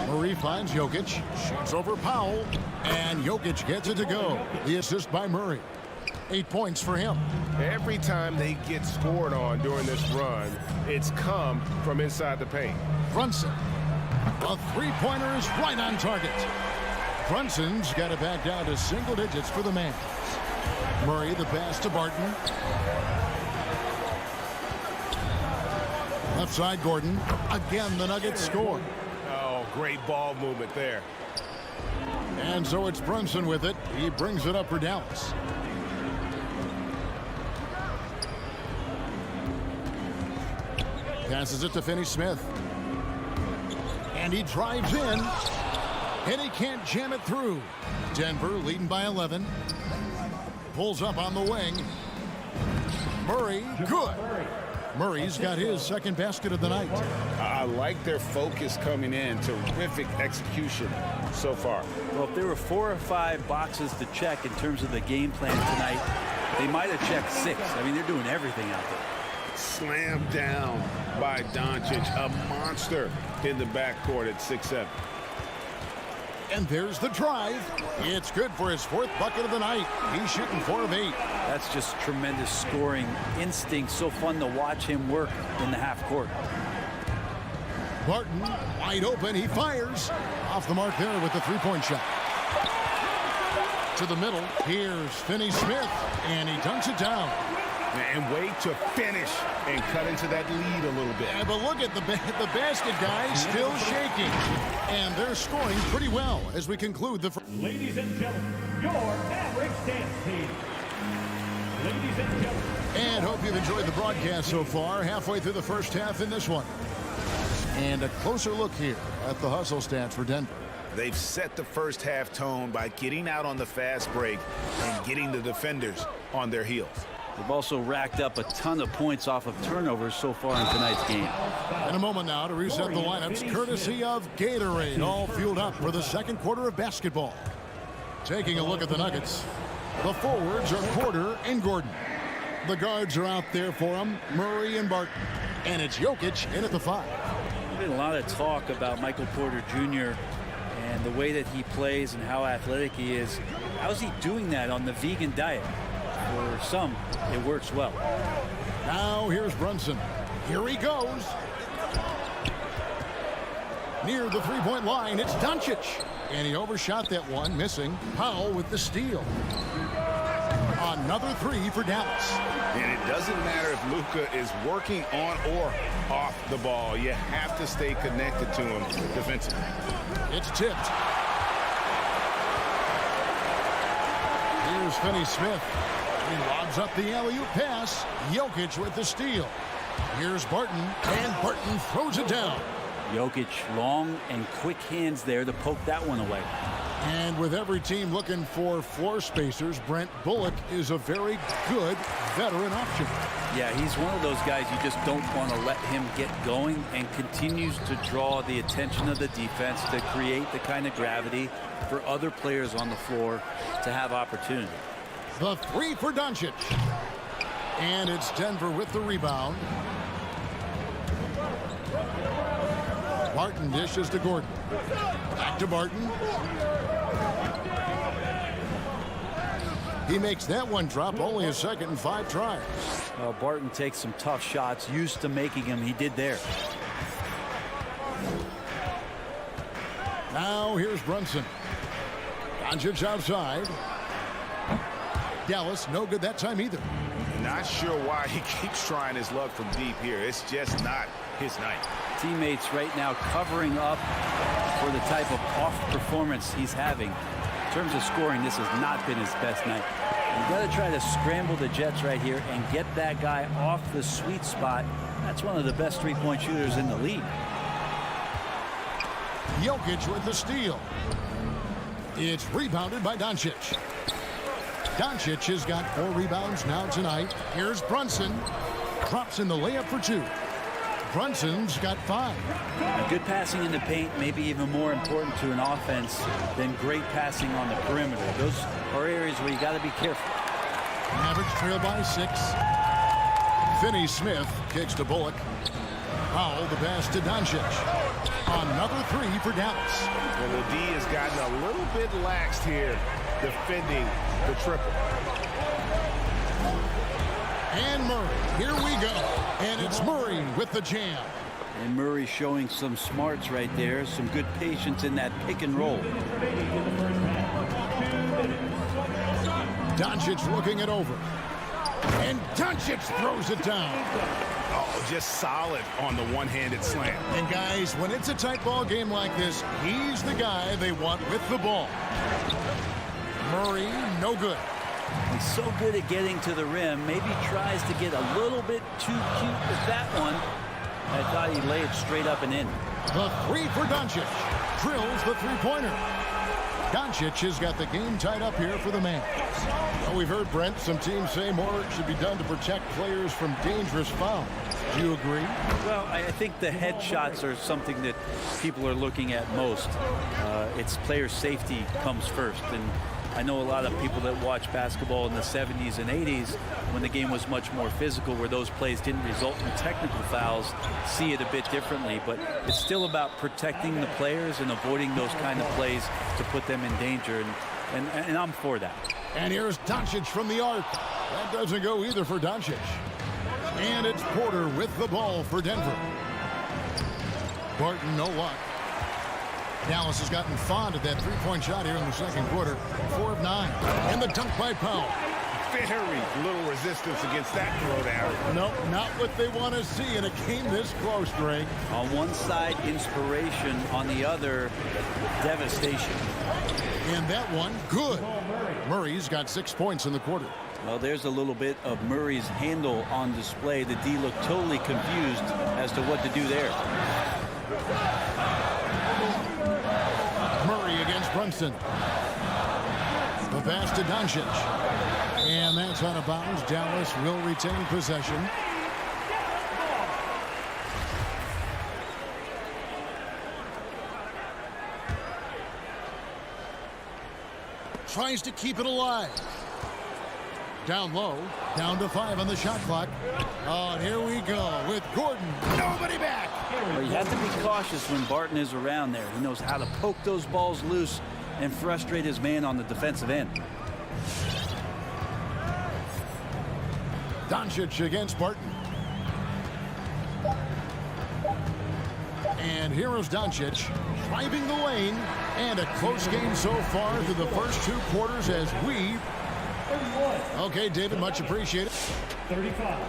Murray finds Jokic, shoots over Powell, and Jokic gets it to go. The assist by Murray. 8 points for him. Every time they get scored on during this run, it's come from inside the paint. Brunson. A 3-pointer is right on target. Brunson's got it back down to single digits for the man. Murray the pass to Barton. Left side, Gordon. Again, the Nuggets score. Oh, great ball movement there. And so it's Brunson with it. He brings it up for Dallas. Passes it to Finney-Smith. And he drives in. And he can't jam it through. Denver leading by 11. Pulls up on the wing. Murray, good. Murray's got his second basket of the night. I like their focus coming in. Terrific execution so far. Well, if there were 4 or 5 boxes to check in terms of the game plan tonight, they might have checked 6. I mean, they're doing everything out there. Slammed down by Doncic, a monster in the backcourt at 6'7". And there's the drive. It's good for his 4th bucket of the night. He's shooting 4 of 8. That's just tremendous scoring instinct. So fun to watch him work in the half court. Barton wide open. He fires. Off the mark there with the 3-point shot. To the middle. Here's Finney-Smith. And he dunks it down. And wait to finish and cut into that lead a little bit. Yeah, but look at the basket guy still shaking. And they're scoring pretty well as we conclude the... Ladies and gentlemen, your average dance team. Ladies and gentlemen. And hope you've enjoyed the broadcast so far. Halfway through the first half in this one. And a closer look here at the hustle stats for Denver. They've set the first half tone by getting out on the fast break and getting the defenders on their heels. They've also racked up a ton of points off of turnovers so far in tonight's game. In a moment now to reset the lineups, courtesy of Gatorade, all fueled up for the second quarter of basketball. Taking a look at the Nuggets, the forwards are Porter and Gordon. The guards are out there for them, Murray and Barton. And it's Jokic in at the 5. There's been a lot of talk about Michael Porter Jr. and the way that he plays and how athletic he is. How's he doing that on the vegan diet? For some, it works well. Now here's Brunson. Here he goes. Near the 3-point line, it's Doncic. And he overshot that one, missing. Powell with the steal. Another 3 for Dallas. And it doesn't matter if Luka is working on or off the ball. You have to stay connected to him defensively. It's tipped. Here's Finney-Smith. He lobs up the alley-oop pass. Jokic with the steal. Here's Barton, and Barton throws it down. Jokic, long and quick hands there to poke that one away. And with every team looking for floor spacers, Brent Bullock is a very good veteran option. Yeah, he's one of those guys you just don't want to let him get going, and continues to draw the attention of the defense to create the kind of gravity for other players on the floor to have opportunity. The 3 for Doncic. And it's Denver with the rebound. Barton dishes to Gordon. Back to Barton. He makes that one drop, only a second in 5 tries. Well, Barton takes some tough shots, used to making them. He did there. Now here's Brunson. Doncic outside. Dallas, no good that time either. Not sure why he keeps trying his luck from deep here. It's just not his night. Teammates right now covering up for the type of off performance he's having. In terms of scoring, this has not been his best night. You got to try to scramble the Jets right here and get that guy off the sweet spot. That's one of the best 3-point shooters in the league. Jokic with the steal. It's rebounded by Doncic. Doncic has got 4 rebounds now tonight. Here's Brunson. Drops in the layup for 2. Brunson's got 5. Good passing in the paint may be even more important to an offense than great passing on the perimeter. Those are areas where you got to be careful. Mavericks trail by 6. Finney-Smith kicks to Bullock. Powell the pass to Doncic. Another 3 for Dallas. Well, the D has gotten a little bit laxed here defending the triple. And Murray, here we go. And it's Murray with the jam. And Murray showing some smarts right there, some good patience in that pick and roll. Doncic looking it over. And Doncic throws it down. Oh, just solid on the one-handed slam. And guys, when it's a tight ball game like this, he's the guy they want with the ball. Murray, no good. He's so good at getting to the rim. Maybe tries to get a little bit too cute with that one. I thought he'd lay it straight up and in. The 3 for Doncic. drills the three-pointer. Doncic has got the game tied up here for the man. Well, we've heard, Brent, some teams say more should be done to protect players from dangerous fouls. Do you agree? Well, I think the head shots are something that people are looking at most. It's player safety comes first. And I know a lot of people that watch basketball in the 70s and 80s when the game was much more physical, where those plays didn't result in technical fouls, see it a bit differently. But it's still about protecting the players and avoiding those kind of plays to put them in danger. And I'm for that. And here's Doncic from the arc. That doesn't go either for Doncic. And it's Porter with the ball for Denver. Barton, no luck. Dallas has gotten fond of that three-point shot here in the second quarter. 4 of 9. And the dunk by Powell. Very little resistance against that throwdown. Nope, not what they want to see in a game this close, Drake. On one side, inspiration. On the other, devastation. And that one, good. Murray's got 6 points in the quarter. Well, there's a little bit of Murray's handle on display. The D looked totally confused as to what to do there. Murray against Brunson. The pass to Doncic. And that's out of bounds. Dallas will retain possession. Tries to keep it alive. Down low, down to 5 on the shot clock. Oh, and here we go with Gordon. Nobody back. Well, you have to be cautious when Barton is around there. He knows how to poke those balls loose and frustrate his man on the defensive end. Doncic against Barton. And here is Doncic driving the lane. And a close game so far through the first 2 quarters as we... Okay, David, much appreciated. 35.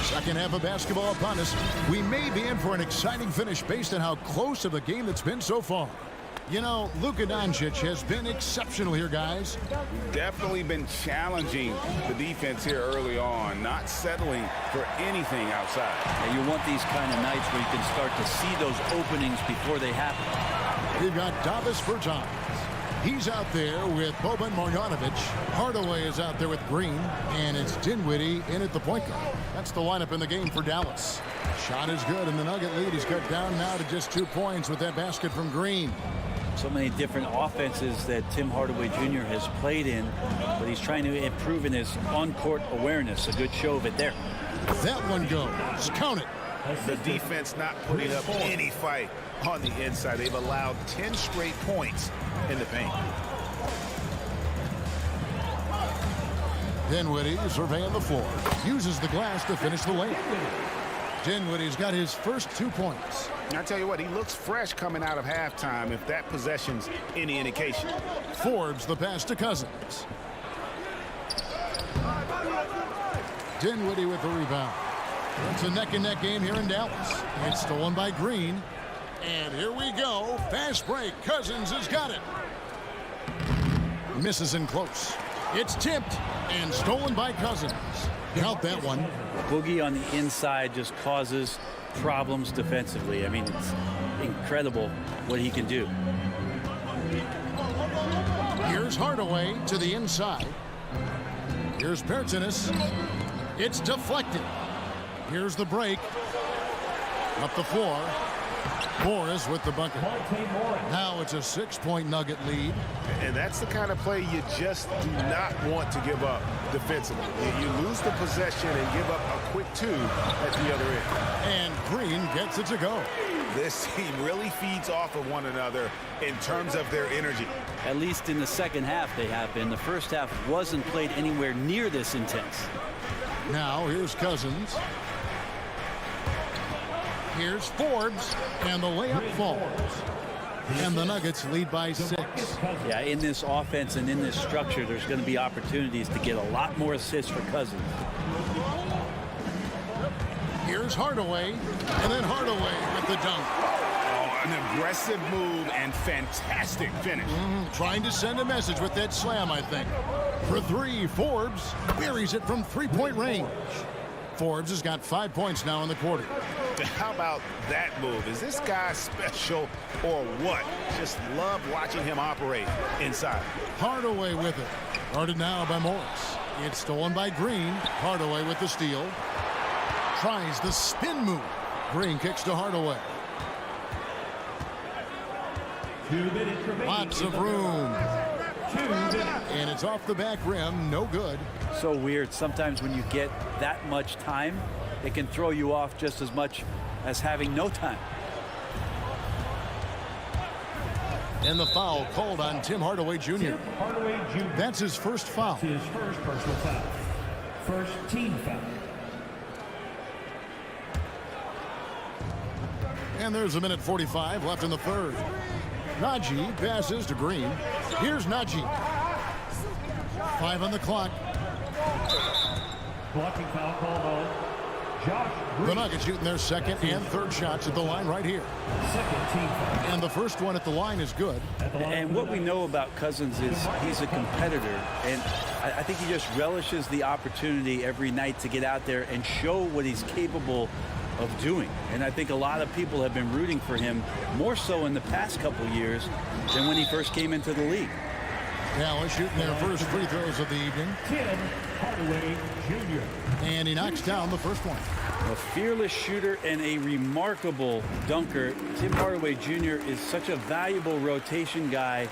Second half of basketball upon us. We may be in for an exciting finish based on how close of a game it's been so far. You know, Luka Doncic has been exceptional here, guys. Definitely been challenging the defense here early on, not settling for anything outside. Yeah, you want these kind of nights where you can start to see those openings before they happen. We've got Davis Bertans. He's out there with Boban Marjanovic. Hardaway is out there with Green. And it's Dinwiddie in at the point guard. That's the lineup in the game for Dallas. Shot is good, and the Nugget lead is cut down now to just 2 points with that basket from Green. So many different offenses that Tim Hardaway Jr. has played in, but he's trying to improve in his on-court awareness. A good show of it there. That one goes. Count it. The defense not putting up any fight on the inside. They've allowed 10 straight points in the paint. Dinwiddie surveying the floor. Uses the glass to finish the layup. Dinwiddie's got his first 2 points. I tell you what, he looks fresh coming out of halftime, if that possession's any indication. Forbes the pass to Cousins. Dinwiddie with the rebound. It's a neck-and-neck game here in Dallas. It's stolen by Green. And here we go. Fast break. Cousins has got it. Misses in close. It's tipped and stolen by Cousins. Count that one. Boogie on the inside just causes problems defensively. I mean, it's incredible what he can do. Here's Hardaway to the inside. Here's Bertans. It's deflected. Here's the break. Up the floor. Morris with the bucket. Now it's a 6-point Nugget lead. And that's the kind of play you just do not want to give up defensively. You lose the possession and give up a quick 2 at the other end. And Green gets it to go. This team really feeds off of one another in terms of their energy. At least in the second half they have been. The first half wasn't played anywhere near this intense. Now here's Cousins. Here's Forbes, and the layup falls. And the Nuggets lead by 6. Yeah, in this offense and in this structure, there's going to be opportunities to get a lot more assists for Cousins. Here's Hardaway, and then Hardaway with the dunk. Oh, An aggressive move and fantastic finish. Trying to send a message with that slam, I think. For three, Forbes buries it from three-point range. Forbes has got 5 points now in the quarter. How about that move? Is this guy special or what? Just love watching him operate inside. Hardaway with it. Guarded now by Morris. It's stolen by Green. Hardaway with the steal. Tries the spin move. Green kicks to Hardaway. 2 minutes remaining. Lots of room. And it's off the back rim. No good. So weird. Sometimes when you get that much time, it can throw you off just as much as having no time. And the foul called on Tim Hardaway Jr. Tim Hardaway Jr. That's his first foul. His first personal foul. First team foul. And there's a minute 45 left in the third. Najee passes to Green. Here's Najee. 5 on the clock. Blocking foul called on Josh Green. The Nuggets shooting their second and third shots at the line right here. Second team foul. And the first one at the line is good. And what we know about Cousins is he's a competitor, and I think he just relishes the opportunity every night to get out there and show what he's capable of doing. And I think a lot of people have been rooting for him more so in the past couple years than when he first came into the league. Dallas shooting their first free throws of the evening. Tim Hardaway Jr. And he knocks down the first one. A fearless shooter and a remarkable dunker. Tim Hardaway Jr. is such a valuable rotation guy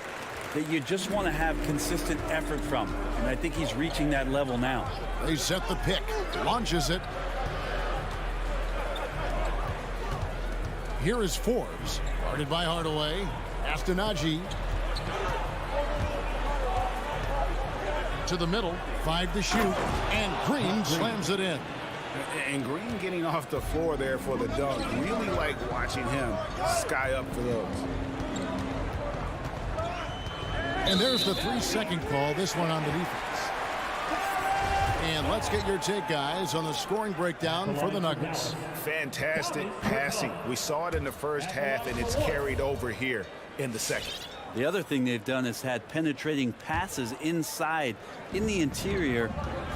that you just want to have consistent effort from. And I think he's reaching that level now. They set the pick. Launches it. Here is Forbes. Guarded by Hardaway. Pass to Najee. To the middle. 5 to shoot. And Green slams it in. And Green getting off the floor there for the dunk. Really like watching him sky up for those. And there's the 3-second call. This one on the defense. And let's get your take, guys, on the scoring breakdown for the Nuggets. Fantastic passing. We saw it in the first half, and it's carried over here in the second. The other thing they've done is had penetrating passes inside, in the interior,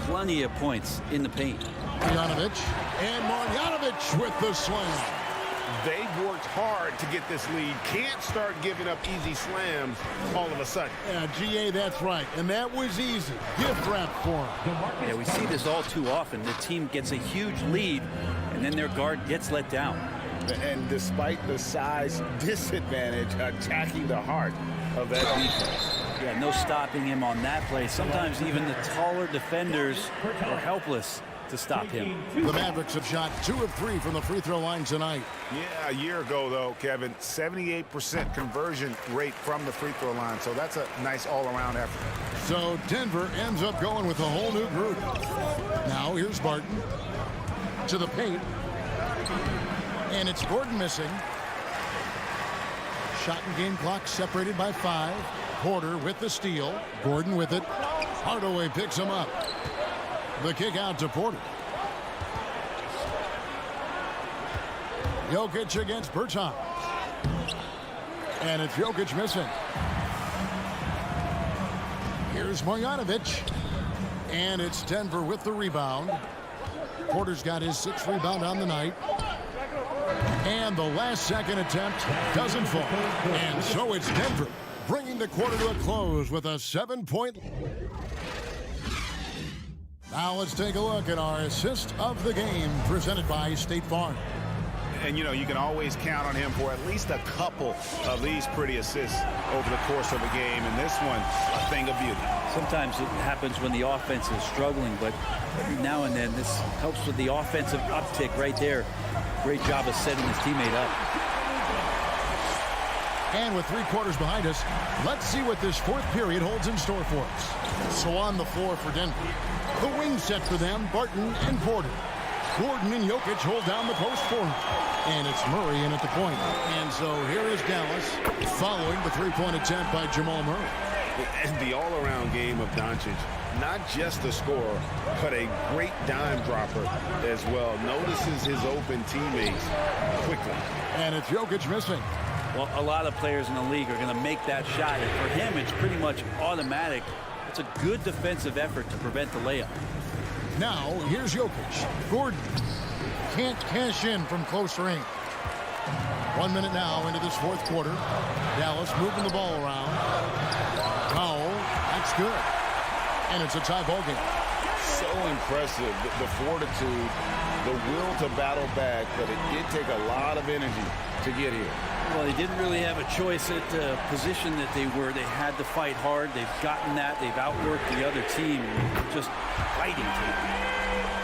plenty of points in the paint. Marjanovic, and Marjanovic with the slam. They've worked hard to get this lead. Can't start giving up easy slams all of a sudden. Yeah, GA, that's right. And that was easy. Gift wrap for him. Yeah, we see this all too often. The team gets a huge lead, and then their guard gets let down. And despite the size disadvantage, attacking the heart of that defense. Yeah, no stopping him on that play. Sometimes even the taller defenders are helpless to stop him. The Mavericks have shot 2 of 3 from the free throw line tonight. Yeah, a year ago, though, Kevin, 78% conversion rate from the free throw line. So that's a nice all-around effort. So Denver ends up going with a whole new group. Now here's Barton to the paint. And it's Gordon missing. Shot and game clock separated by 5. Porter with the steal. Gordon with it. Hardaway picks him up. The kick out to Porter. Jokic against Bertans. And it's Jokic missing. Here's Marjanovic. And it's Denver with the rebound. Porter's got his 6th rebound on the night. And the last second attempt doesn't fall. And so it's Denver bringing the quarter to a close with a 7-point. Now let's take a look at our assist of the game presented by State Farm. And, you know, you can always count on him for at least a couple of these pretty assists over the course of a game. And this one, a thing of beauty. Sometimes it happens when the offense is struggling, but every now and then this helps with the offensive uptick right there. Great job of setting his teammate up. And with 3 quarters behind us, let's see what this 4th period holds in store for us. So on the floor for Denver, the wing set for them, Barton and Porter. Gordon and Jokic hold down the post for him. And it's Murray in at the point. And so here is Dallas following the 3-point attempt by Jamal Murray. And the all-around game of Doncic, not just a scorer, but a great dime dropper as well. Notices his open teammates quickly. And it's Jokic missing. Well, a lot of players in the league are going to make that shot, and for him, it's pretty much automatic. It's a good defensive effort to prevent the layup. Now, here's Jokic. Gordon can't cash in from close range. 1 minute now into this fourth quarter. Dallas moving the ball around. Foul. That's good. And it's a tie ball game. So impressive, the fortitude, the will to battle back, but it did take a lot of energy to get here. Well, they didn't really have a choice at the position that they were. They had to fight hard. They've gotten that. They've outworked the other team. Just fighting tonight.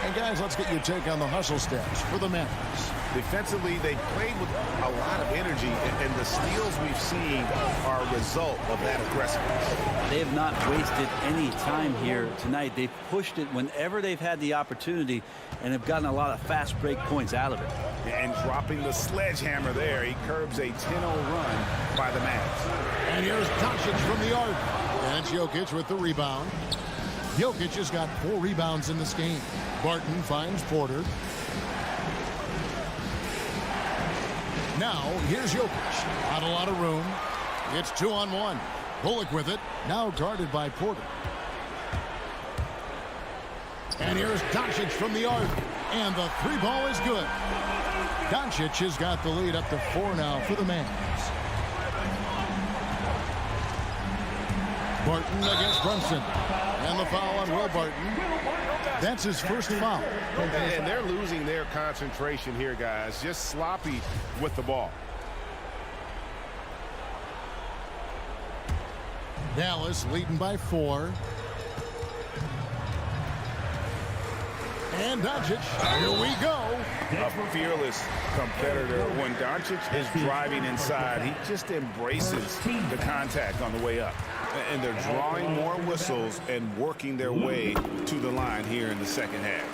And guys, let's get your take on the hustle stats for the Mavericks. Defensively, they played with a lot of energy, and the steals we've seen are a result of that aggressiveness. They have not wasted any time here tonight. They've pushed it whenever they've had the opportunity and have gotten a lot of fast break points out of it. And dropping the sledgehammer there, he curbs a 10-0 run by the Mavs. And here's Doncic from the arc. And it's Jokic with the rebound. Jokic has got 4 rebounds in this game. Barton finds Porter. Now, here's Jokic. Not a lot of room. It's 2-on-1. Bullock with it. Now guarded by Porter. And here's Doncic from the arc. And the 3 ball is good. Doncic has got the lead up to 4 now for the Mavs. Barton against Brunson. And the foul on Will Barton. That's his first foul. And they're losing their concentration here, guys. Just sloppy with the ball. Dallas leading by 4. And Doncic, here we go. A fearless competitor. When Doncic is driving inside, he just embraces the contact on the way up. And they're drawing more whistles and working their way to the line here in the second half.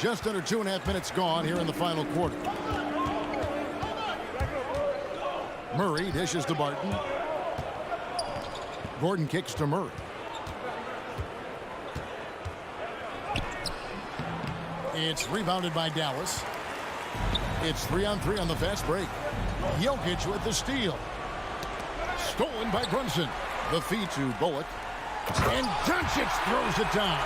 Just under 2.5 minutes gone here in the final quarter. Murray dishes to Barton. Gordon kicks to Murray. It's rebounded by Dallas. It's 3-on-3 on the fast break. Jokic with the steal. Stolen by Brunson. The feed to Bullock. And Doncic throws it down.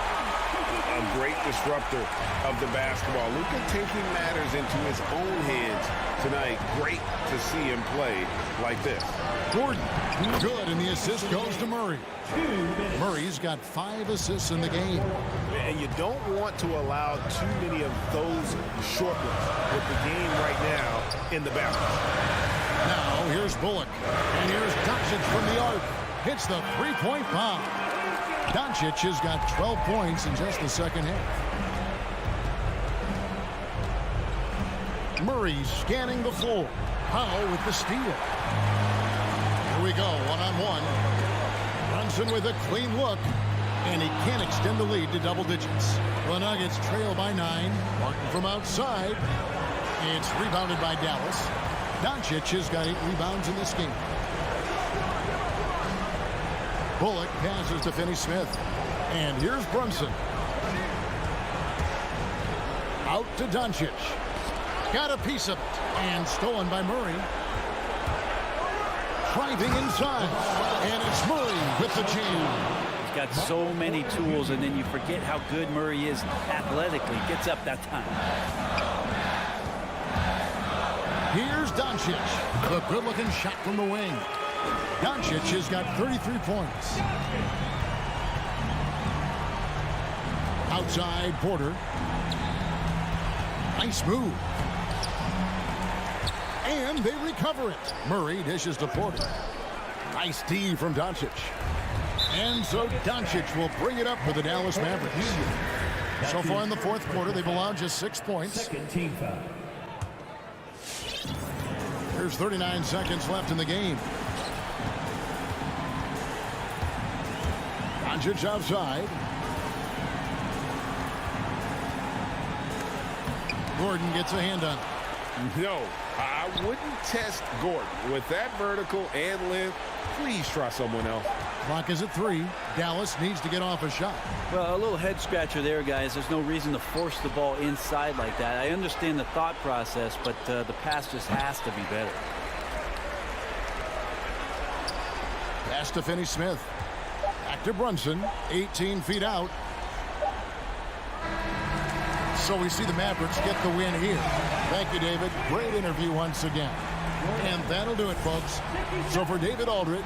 A great disruptor of the basketball. Luka taking matters into his own hands tonight. Great to see him play like this. Gordon, good, and the assist goes to Murray. Murray's got 5 assists in the game. And you don't want to allow too many of those short ones with the game right now in the balance. Now, here's Bullock. And here's Doncic from the arc. Hits the 3-point foul. Doncic has got 12 points in just the second half. Murray scanning the floor. Powell with the steal. Here we go, 1-on-1. Brunson with a clean look. And he can't extend the lead to double digits. The Nuggets trail by 9. Martin from outside. It's rebounded by Dallas. Doncic has got 8 rebounds in this game. Bullock passes to Finney-Smith. And here's Brunson. Out to Doncic. Got a piece of it. And stolen by Murray. Driving inside. And it's Murray with the jam. He's got so many tools, and then you forget how good Murray is athletically. Gets up that time. Here's Doncic. The good-looking shot from the wing. Doncic has got 33 points. Outside, Porter. Nice move. And they recover it. Murray dishes to Porter. Nice D from Doncic. And so Doncic will bring it up for the Dallas Mavericks. So far in the fourth quarter, they've allowed just 6 points. Second team foul. There's 39 seconds left in the game. Doncic outside. Gordon gets a hand on it. No, I wouldn't test Gordon. With that vertical and length, please try someone else. Clock is at 3. Dallas needs to get off a shot. Well, a little head scratcher there, guys. There's no reason to force the ball inside like that. I understand the thought process, but the pass just has to be better. Pass to Finney-Smith. Back to Brunson, 18 feet out. So we see the Mavericks get the win here. Thank you, David. Great interview once again. And that'll do it, folks. So for David Aldridge,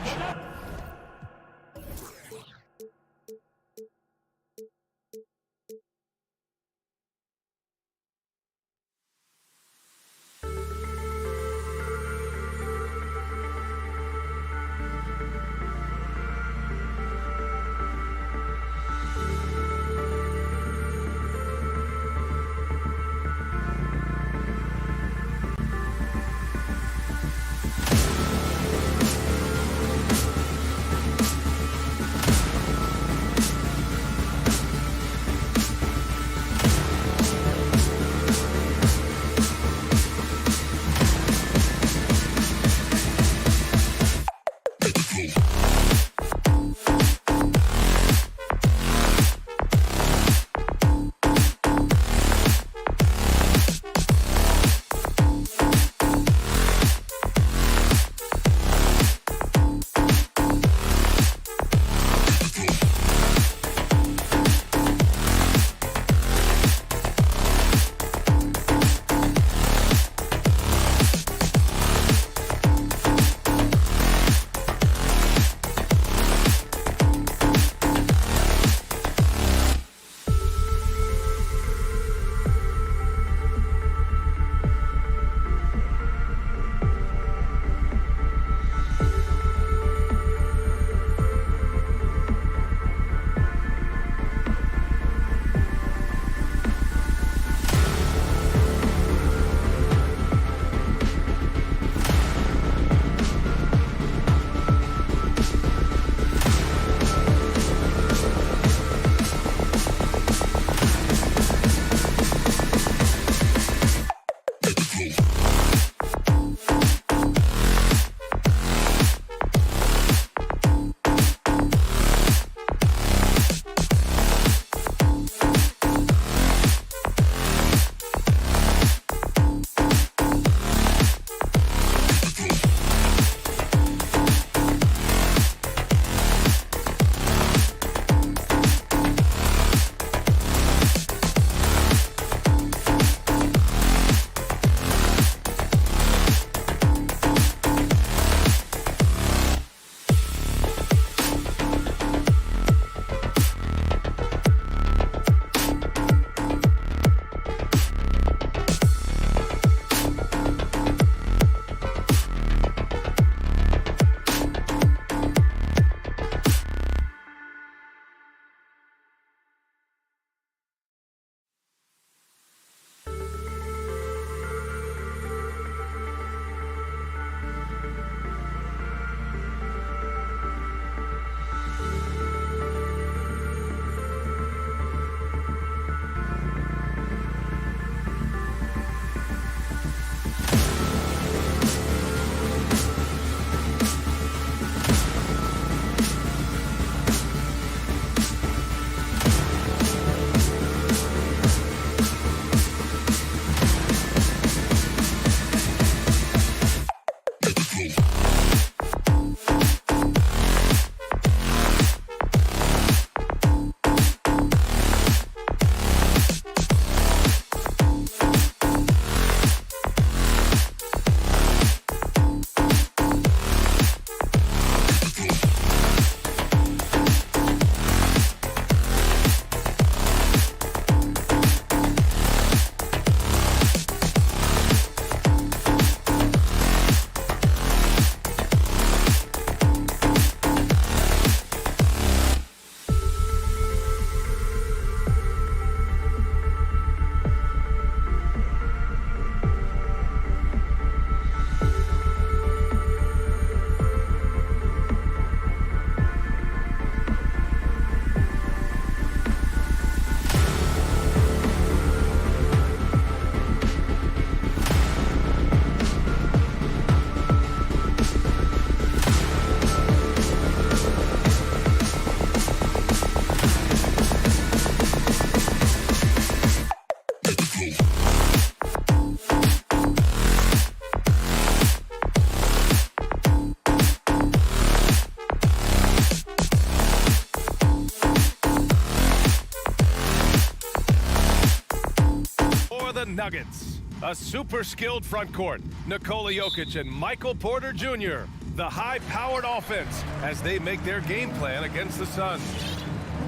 Nuggets. A super skilled front court. Nikola Jokic and Michael Porter Jr. The high-powered offense as they make their game plan against the Suns.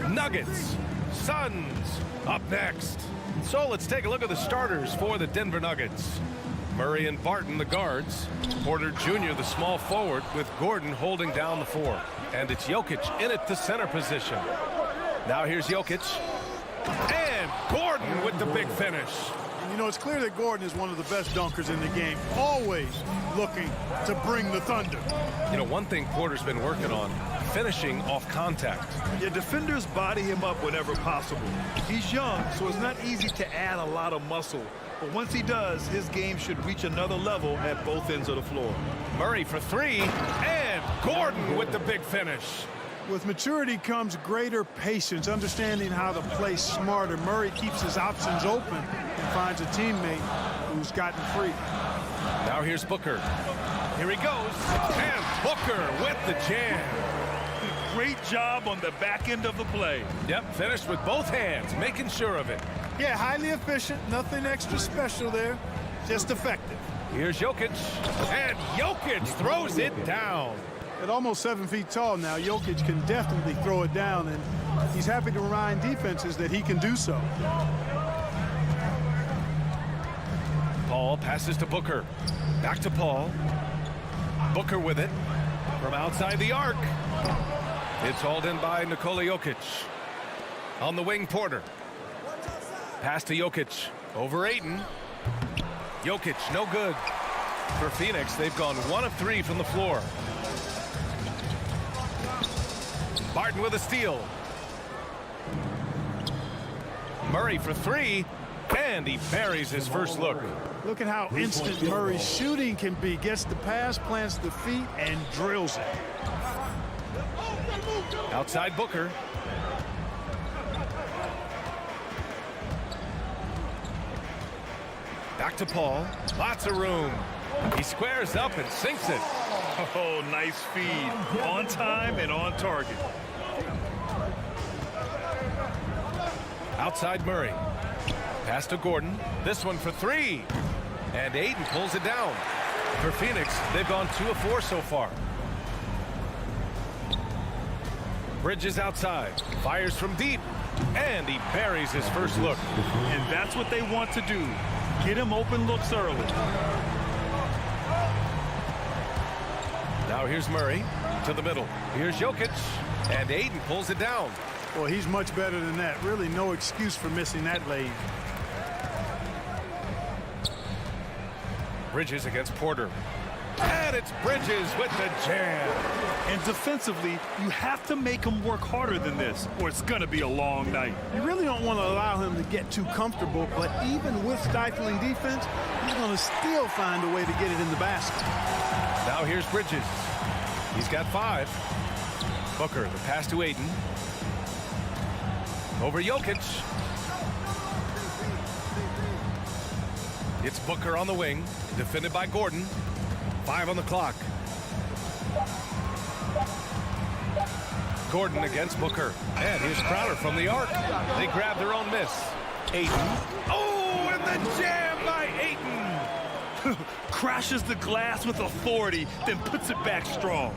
Nuggets, Suns, up next. So let's take a look at the starters for the Denver Nuggets. Murray and Barton, the guards. Porter Jr., the small forward, with Gordon holding down the 4. And it's Jokic in at the center position. Now here's Jokic. And Gordon with the big finish. You know, it's clear that Gordon is one of the best dunkers in the game, always looking to bring the thunder. You know, one thing Porter's been working on, finishing off contact. Yeah, defenders body him up whenever possible. He's young, so it's not easy to add a lot of muscle. But once he does, his game should reach another level at both ends of the floor. Murray for 3, and Gordon with the big finish. With maturity comes greater patience, understanding how to play smarter. Murray keeps his options open and finds a teammate who's gotten free. Now here's Booker. Here he goes, and Booker with the jam. Great job on the back end of the play. Yep, finished with both hands, making sure of it. Yeah, highly efficient, nothing extra special there, just effective. Here's Jokic, and Jokic throws it down. At almost 7 feet tall now, Jokic can definitely throw it down, and he's happy to remind defenses that he can do so. Paul passes to Booker. Back to Paul. Booker with it from outside the arc. It's hauled in by Nikola Jokic. On the wing, Porter. Pass to Jokic. Over Ayton. Jokic, no good. For Phoenix, they've gone 1 of 3 from the floor. Barton with a steal. Murray for 3, and he buries his first look. Look at how instant Murray's shooting can be. Gets the pass, plants the feet, and drills it. Outside Booker. Back to Paul. Lots of room. He squares up and sinks it. Oh, nice feed. On time and on target. Outside Murray. Pass to Gordon. This one for 3. And Ayton pulls it down. For Phoenix, they've gone 2 of 4 so far. Bridges outside. Fires from deep. And he buries his first look. And that's what they want to do. Get him open looks early. Now here's Murray to the middle. Here's Jokic. And Ayton pulls it down. Well, he's much better than that. Really no excuse for missing that lane. Bridges against Porter. And it's Bridges with the jam. And defensively, you have to make him work harder than this, or it's going to be a long night. You really don't want to allow him to get too comfortable, but even with stifling defense, he's going to still find a way to get it in the basket. Now here's Bridges. He's got 5. Booker, the pass to Ayton. Over Jokic. It's Booker on the wing, defended by Gordon. 5 on the clock. Gordon against Booker. And here's Crowder from the arc. They grab their own miss. Ayton. Oh, and the jam by Ayton. Crashes the glass with authority, then puts it back strong.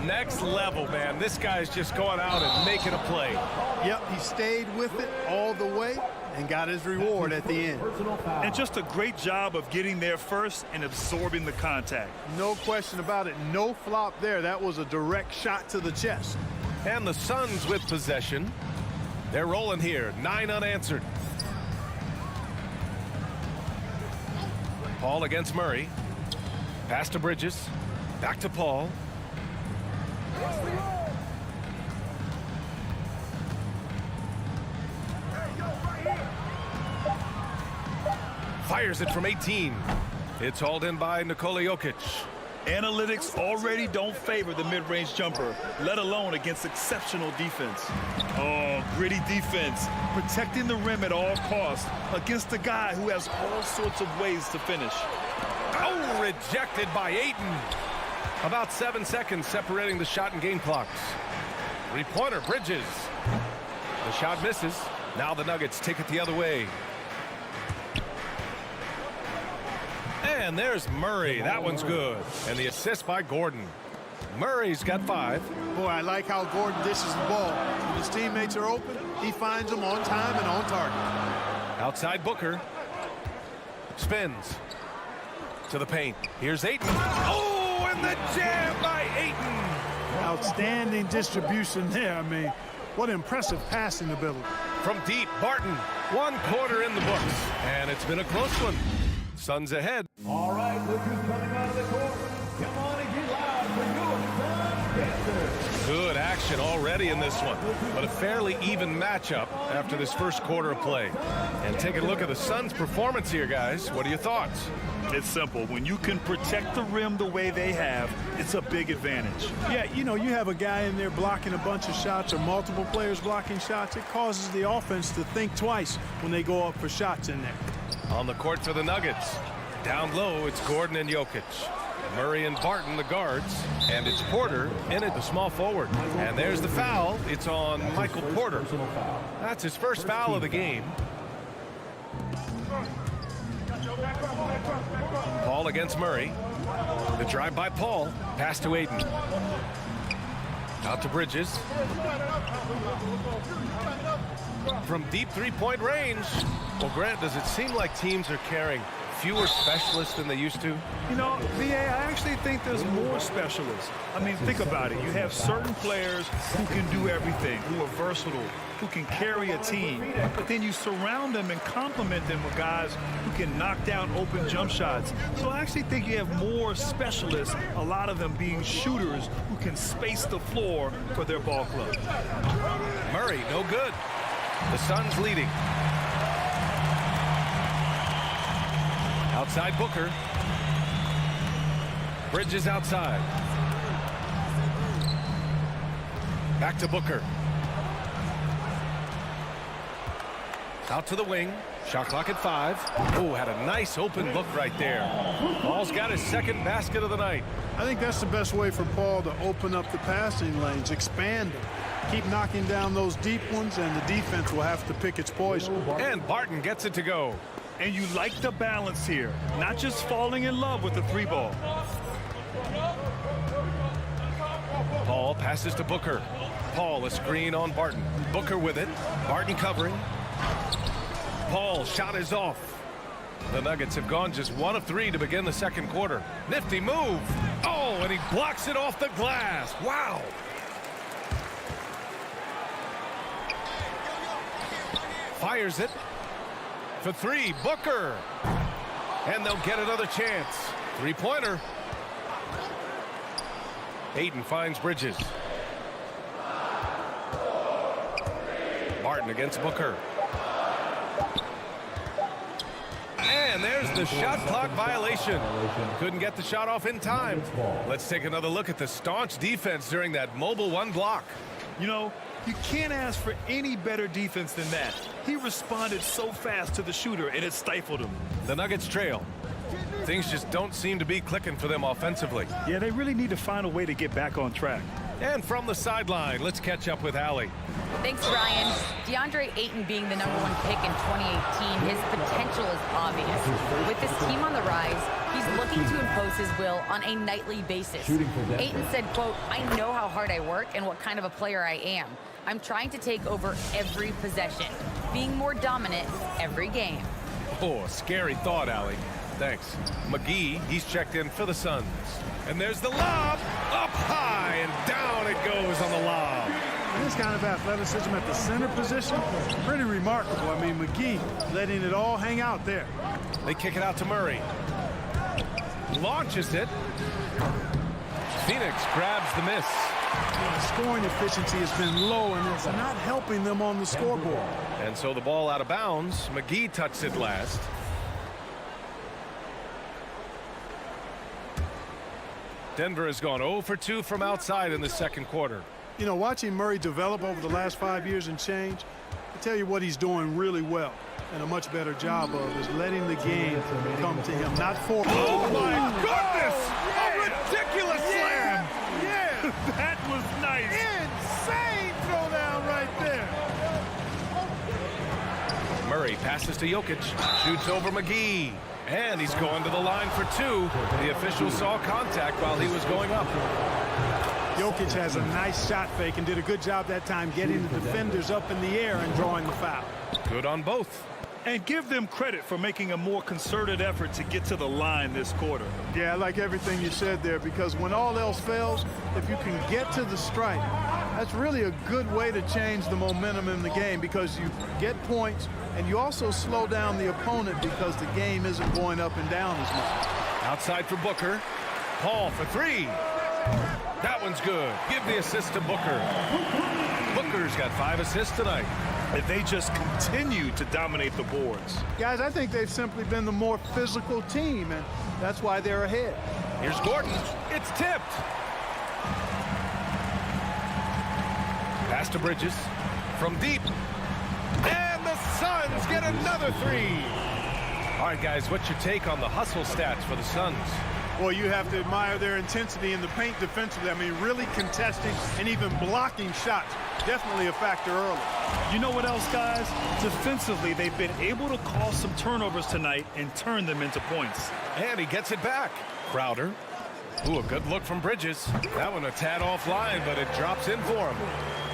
Next level, man. This guy's just going out and making a play. Yep, he stayed with it all the way and got his reward at the end. And just a great job of getting there first and absorbing the contact. No question about it. No flop there. That was a direct shot to the chest. And the Suns with possession. They're rolling here. 9 unanswered. Paul against Murray. Pass to Bridges. Back to Paul. Fires it from 18. It's hauled in by Nikola Jokic. Analytics already don't favor the mid-range jumper, let alone against exceptional defense. Oh, gritty defense, protecting the rim at all costs against a guy who has all sorts of ways to finish. Oh, rejected by Ayton. About 7 seconds separating the shot and game clocks. 3-pointer, Bridges. The shot misses. Now the Nuggets take it the other way. And there's Murray. That one's good. And the assist by Gordon. Murray's got 5. Boy, I like how Gordon dishes the ball. When his teammates are open, he finds them on time and on target. Outside Booker. Spins. To the paint. Here's Ayton. Oh, and the jam by Ayton. Outstanding distribution there. I mean, what impressive passing ability. From deep, Barton. 1 quarter in the books. And it's been a close one. Suns ahead. All right, look who's coming out of the court. Come on and get loud for your Suns Pacers. Good action already in this one, but a fairly even matchup after this first quarter of play. And take a look at the Suns' performance here, guys. What are your thoughts? It's simple. When you can protect the rim the way they have, it's a big advantage. Yeah, you know, you have a guy in there blocking a bunch of shots or multiple players blocking shots. It causes the offense to think twice when they go up for shots in there. On the court for the Nuggets. Down low, it's Gordon and Jokic. Murray and Barton, the guards. And it's Porter in it, the small forward. And there's the foul. It's on Michael Porter. That's his first foul of the game. Paul against Murray. The drive by Paul. Pass to Ayton. Out to Bridges. From deep three-point range. Well, Grant, does it seem like teams are carrying fewer specialists than they used to? You know, VA, I actually think there's more specialists. I mean, think about it. You have certain players who can do everything, who are versatile, who can carry a team, but then you surround them and complement them with guys who can knock down open jump shots. So I actually think you have more specialists, a lot of them being shooters who can space the floor for their ball club. Murray, no good. The Suns leading. Outside Booker. Bridges outside. Back to Booker. Out to the wing. Shot clock at 5. Oh, had a nice open look right there. Paul's got his second basket of the night. I think that's the best way for Paul to open up the passing lanes, expand them. Keep knocking down those deep ones, and the defense will have to pick its poison. And Barton gets it to go. And you like the balance here, not just falling in love with the 3-ball. Paul passes to Booker. Paul, a screen on Barton. Booker with it. Barton covering. Paul, shot is off. The Nuggets have gone just 1 of 3 to begin the second quarter. Nifty move. Oh, and he blocks it off the glass. Wow. Fires it. For 3, Booker. And they'll get another chance. 3-pointer. Ayton finds Bridges. Barton against Booker. And there's the shot clock violation. Couldn't get the shot off in time. Let's take another look at the staunch defense during that mobile 1 block. You know, you can't ask for any better defense than that. He responded so fast to the shooter, and it stifled him. The Nuggets trail. Things just don't seem to be clicking for them offensively. Yeah, they really need to find a way to get back on track. And from the sideline, let's catch up with Allie. Thanks, Ryan. Deandre Ayton being the #1 pick in 2018, his potential is obvious. With his team on the rise, he's looking to impose his will on a nightly basis. Ayton said, quote, "I know how hard I work and what kind of a player I am. I'm trying to take over every possession, being more dominant every game." Oh, scary thought, Allie. Thanks. McGee, he's checked in for the Suns. And there's the lob, up high, and down it goes on the lob. This kind of athleticism at the center position, pretty remarkable. I mean, McGee letting it all hang out there. They kick it out to Murray. Launches it. Phoenix grabs the miss. Scoring efficiency has been low, and it's not helping them on the scoreboard. And so the ball out of bounds. McGee touched it last. Denver has gone 0 for 2 from outside in the second quarter. You know, watching Murray develop over the last 5 years and change, I tell you what he's doing really well and a much better job of is letting the game come to him, not for. Oh, my goodness! A ridiculous slam! Yeah! That was nice. Insane throwdown right there. Murray passes to Jokic. Shoots over McGee. And he's going to the line for two. The official saw contact while he was going up. Jokic has a nice shot fake and did a good job that time getting the defenders up in the air and drawing the foul. Good on both. And give them credit for making a more concerted effort to get to the line this quarter. Yeah, I like everything you said there, because when all else fails, if you can get to the stripe, that's really a good way to change the momentum in the game, because you get points and you also slow down the opponent because the game isn't going up and down as much. Outside for Booker. Paul for three. That one's good. Give the assist to Booker. Booker's got 5 assists tonight. And they just continue to dominate the boards. Guys, I think they've simply been the more physical team, and that's why they're ahead. Here's Gordon. It's tipped. Pass to Bridges. From deep. And the Suns get another 3. All right, guys, what's your take on the hustle stats for the Suns? Well, you have to admire their intensity in the paint defensively. I mean, really contesting and even blocking shots. Definitely a factor early. You know what else, guys? Defensively, they've been able to cause some turnovers tonight and turn them into points. And he gets it back. Crowder. Ooh, a good look from Bridges. That one a tad offline, but it drops in for him.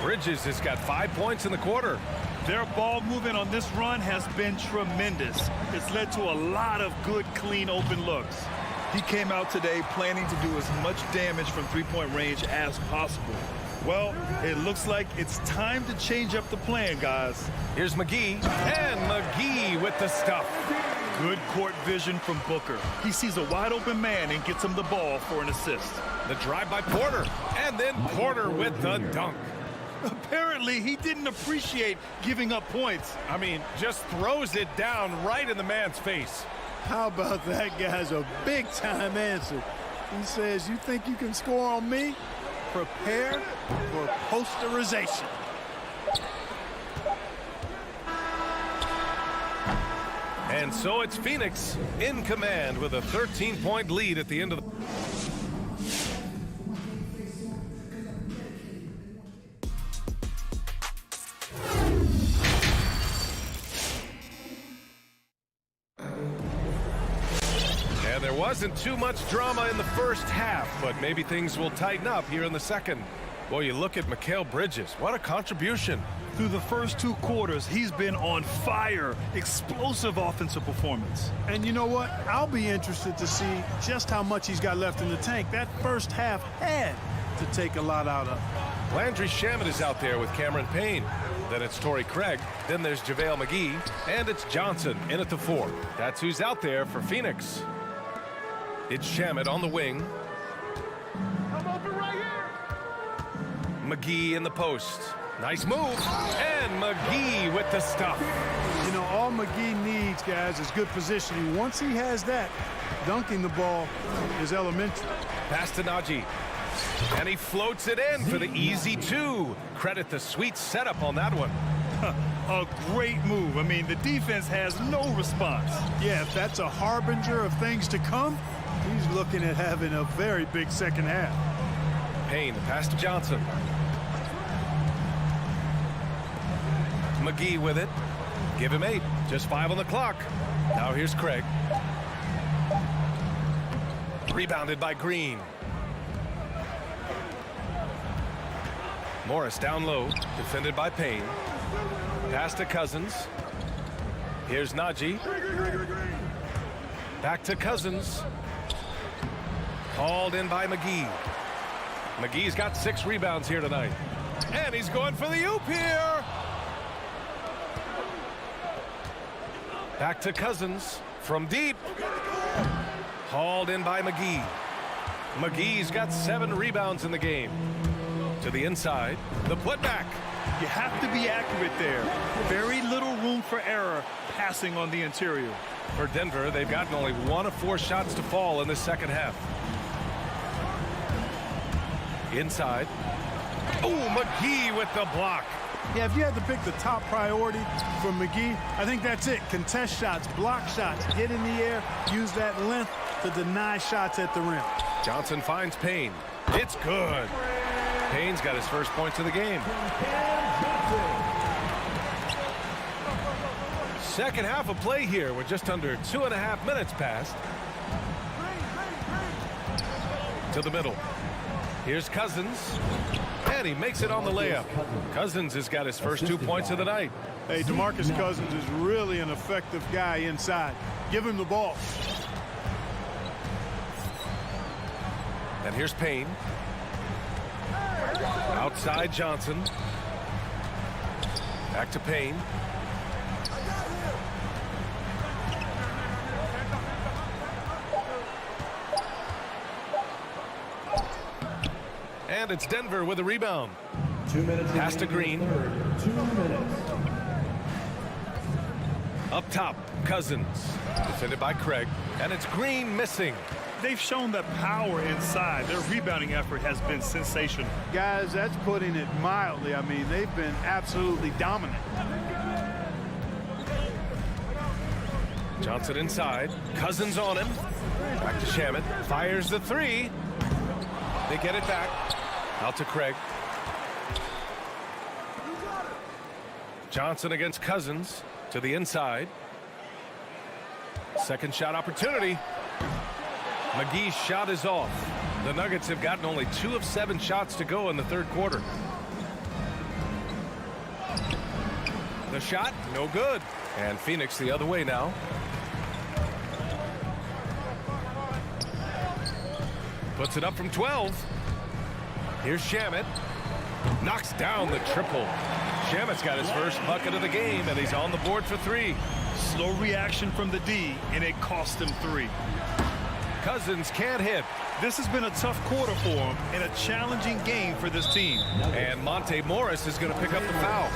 Bridges has got 5 points in the quarter. Their ball movement on this run has been tremendous. It's led to a lot of good, clean, open looks. He came out today planning to do as much damage from three-point range as possible. Well, it looks like it's time to change up the plan, guys. Here's McGee, and McGee with the stuff. Good court vision from Booker. He sees a wide-open man and gets him the ball for an assist. The drive by Porter, and then Porter with the dunk. Apparently, he didn't appreciate giving up points. I mean, just throws it down right in the man's face. How about that guy's a big-time answer? He says, you think you can score on me? Prepare for posterization. And so it's Phoenix in command with a 13-point lead at the end of the... There wasn't too much drama in the first half, but maybe things will tighten up here in the second. Boy, you look at Mikal Bridges. What a contribution. Through the first 2 quarters, he's been on fire. Explosive offensive performance. And you know what? I'll be interested to see just how much he's got left in the tank. That first half had to take a lot out of. Landry Shamet is out there with Cameron Payne. Then it's Torrey Craig. Then there's JaVale McGee. And it's Johnson in at the 4. That's who's out there for Phoenix. It's Shamet on the wing. I'm open right here. McGee in the post. Nice move. And McGee with the stuff. You know, all McGee needs, guys, is good positioning. Once he has that, dunking the ball is elementary. Pass to Najee. And he floats it in for the easy 2. Credit the sweet setup on that one. A great move. I mean, the defense has no response. Yeah, if that's a harbinger of things to come, he's looking at having a very big second half. Payne, pass to Johnson. McGee with it. Give him 8. Just 5 on the clock. Now here's Craig. Rebounded by Green. Morris down low. Defended by Payne. Pass to Cousins. Here's Najee. Back to Cousins. Called in by McGee. McGee's got 6 rebounds here tonight. And he's going for the oop here. Back to Cousins from deep. Hauled in by McGee. McGee's got 7 rebounds in the game. To the inside. The putback. You have to be accurate there. Very little room for error passing on the interior. For Denver, they've gotten only 1 of 4 shots to fall in the second half. Inside. Oh, McGee with the block. Yeah, if you had to pick the top priority for McGee, I think that's it. Contest shots, block shots, get in the air, use that length to deny shots at the rim. Johnson finds Payne. It's good. Payne's got his first points of the game. Second half of play here with just under 2.5 minutes passed. To the middle. Here's Cousins. And he makes it on the layup. Cousins has got his first 2 points of the night. Hey, DeMarcus Cousins is really an effective guy inside. Give him the ball. And here's Payne. Outside Johnson. Back to Payne. And it's Denver with a rebound. 2 minutes. Pass to Green. 2 minutes. Up top, Cousins. Defended by Craig. And it's Green missing. They've shown that power inside. Their rebounding effort has been sensational. Guys, that's putting it mildly. I mean, they've been absolutely dominant. Johnson inside. Cousins on him. Back to Shamet. Fires the three. They get it back. Out to Craig. Johnson against Cousins. To the inside. Second shot opportunity. McGee's shot is off. The Nuggets have gotten only 2 of 7 shots to go in the third quarter. The shot, no good. And Phoenix the other way now. Puts it up from 12. Here's Shamet. Knocks down the triple. Shamet's got his first bucket of the game, and he's on the board for 3. Slow reaction from the D, and it cost him 3. Cousins can't hit. This has been a tough quarter for him and a challenging game for this team. And Monte Morris is going to pick up the foul.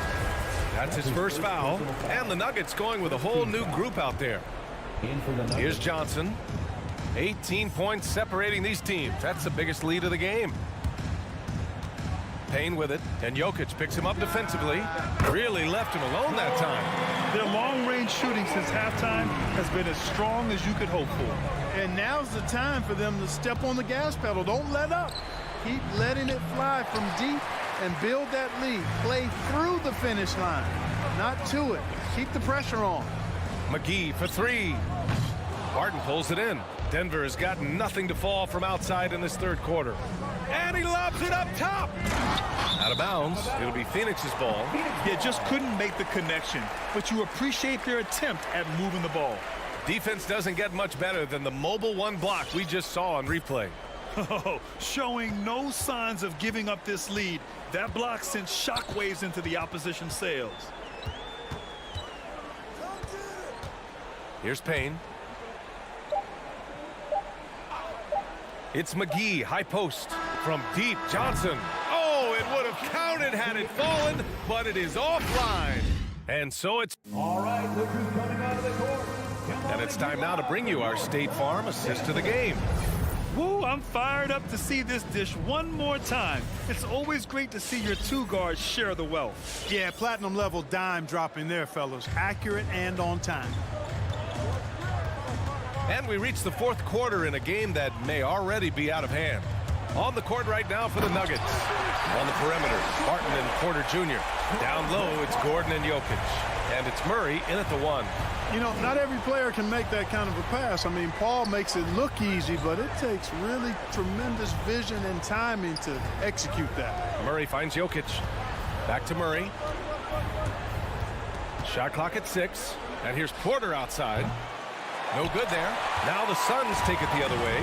That's his first foul. And the Nuggets going with a whole new group out there. Here's Johnson. 18 points separating these teams. That's the biggest lead of the game. Payne with it, and Jokic picks him up defensively. Really left him alone that time. Their long-range shooting since halftime has been as strong as you could hope for. And now's the time for them to step on the gas pedal. Don't let up. Keep letting it fly from deep and build that lead. Play through the finish line, not to it. Keep the pressure on. McGee for 3. Barton pulls it in. Denver has got nothing to fall from outside in this third quarter. And he lobs it up top. Out of bounds. It'll be Phoenix's ball. They just couldn't make the connection, but you appreciate their attempt at moving the ball. Defense doesn't get much better than the mobile 1 block we just saw on replay. Oh, showing no signs of giving up this lead. That block sent shockwaves into the opposition sails. Here's Payne. It's McGee, high post. From deep, Johnson. Oh, it would have counted had it fallen, but it is offline. And so it's... All right, look who's coming out of the court. And it's time now to bring you our State Farm assist to the game. Woo, I'm fired up to see this dish one more time. It's always great to see your 2 guards share the wealth. Yeah, platinum level dime dropping there, fellas. Accurate and on time. And we reach the fourth quarter in a game that may already be out of hand. On the court right now for the Nuggets. On the perimeter, Barton and Porter Jr. Down low, it's Gordon and Jokic. And it's Murray in at the 1. You know, not every player can make that kind of a pass. I mean, Paul makes it look easy, but it takes really tremendous vision and timing to execute that. Murray finds Jokic. Back to Murray. Shot clock at 6. And here's Porter outside. No good there. Now the Suns take it the other way.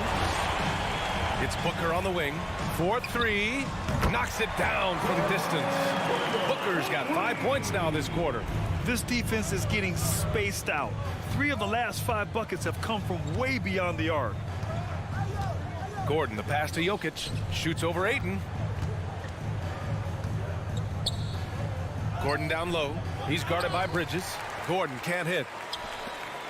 It's Booker on the wing. 4-3. Knocks it down from distance. Booker's got 5 points now this quarter. This defense is getting spaced out. 3 of the last 5 buckets have come from way beyond the arc. Gordon, the pass to Jokic. Shoots over Ayton. Gordon down low. He's guarded by Bridges. Gordon can't hit.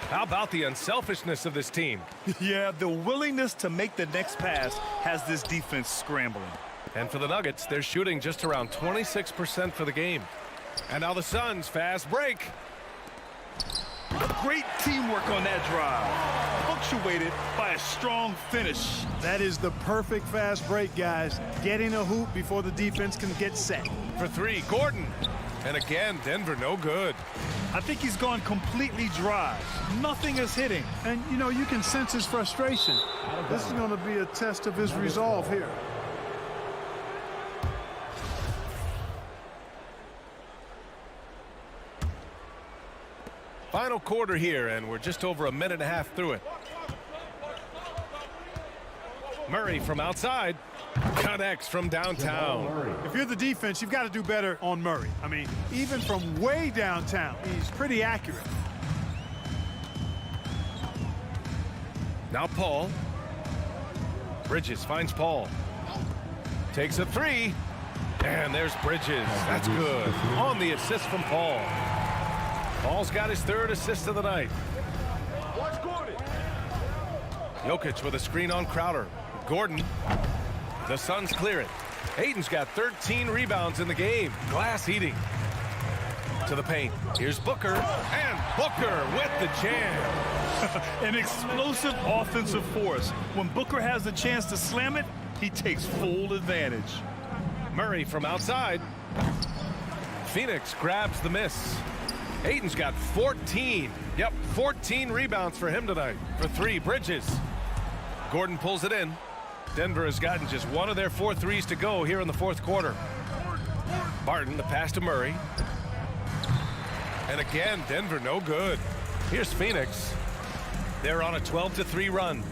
How about the unselfishness of this team? Yeah, the willingness to make the next pass has this defense scrambling. And for the Nuggets, they're shooting just around 26% for the game. And now the Suns, fast break. Great teamwork on that drive, punctuated by a strong finish. That is the perfect fast break, guys. Getting a hoop before the defense can get set. For three, Gordon. And again, Denver no good. I think he's gone completely dry. Nothing is hitting. And, you know, you can sense his frustration. This is going to be a test of his resolve here. Final quarter here, and we're just over a minute and a half through it. Murray from outside. Connects from downtown. If you're the defense, you've got to do better on Murray. I mean, even from way downtown, he's pretty accurate. Now Paul. Bridges finds Paul. Takes a three. And there's Bridges. That's good. On the assist from Paul. Paul's got his third assist of the night. Watch Gordon. Jokic with a screen on Crowder. Gordon. The Suns clear it. Ayton's got 13 rebounds in the game. Glass eating. To the paint. Here's Booker. And Booker with the jam. An explosive offensive force. When Booker has the chance to slam it, he takes full advantage. Murray from outside. Phoenix grabs the miss. Ayton's got 14. Yep, 14 rebounds for him tonight. For three, Bridges. Gordon pulls it in. Denver has gotten just one of their 4 threes to go here in the fourth quarter. Barton, the pass to Murray. And again, Denver no good. Here's Phoenix. They're on a 12-3 run.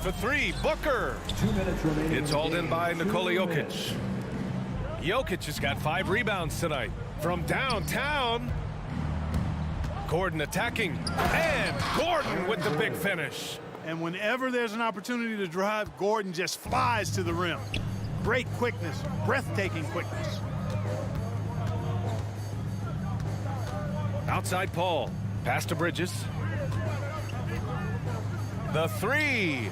For three, Booker. 2 minutes remaining. It's hauled in by Nikola Jokic. Jokic has got 5 rebounds tonight. From downtown. Gordon attacking. And Gordon with the big finish. And whenever there's an opportunity to drive, Gordon just flies to the rim. Great quickness, breathtaking quickness. Outside Paul. Pass to Bridges. The three.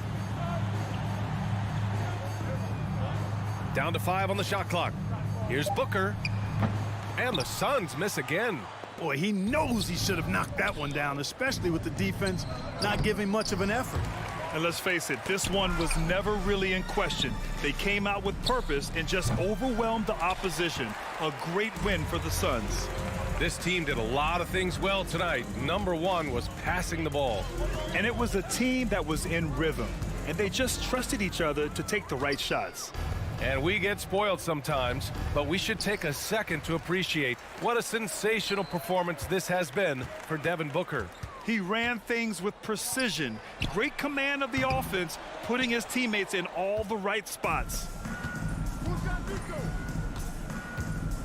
Down to 5 on the shot clock. Here's Booker. And the Suns miss again. Boy, he knows he should have knocked that one down, especially with the defense not giving much of an effort. And let's face it, this one was never really in question. They came out with purpose and just overwhelmed the opposition. A great win for the Suns. This team did a lot of things well tonight. Number one was passing the ball. And it was a team that was in rhythm. And they just trusted each other to take the right shots. And we get spoiled sometimes, but we should take a second to appreciate what a sensational performance this has been for Devon Booker. He ran things with precision, great command of the offense, putting his teammates in all the right spots.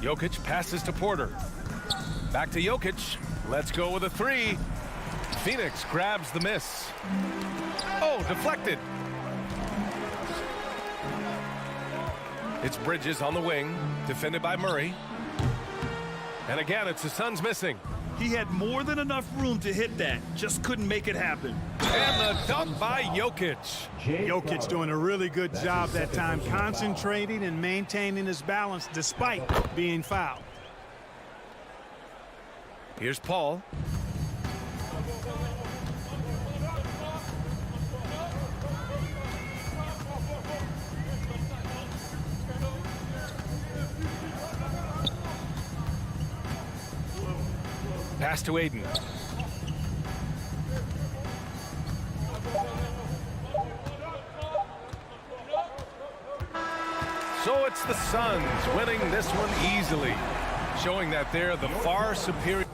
Jokic passes to Porter. Back to Jokic. Let's go with a three. Phoenix grabs the miss. Oh, deflected. It's Bridges on the wing, defended by Murray. And again, it's the Suns missing. He had more than enough room to hit that, just couldn't make it happen. And the dunk by Jokic. Jokic doing a really good job that time, concentrating and maintaining his balance despite being fouled. Here's Paul. Pass to Ayton. So it's the Suns winning this one easily, showing that they're the far superior.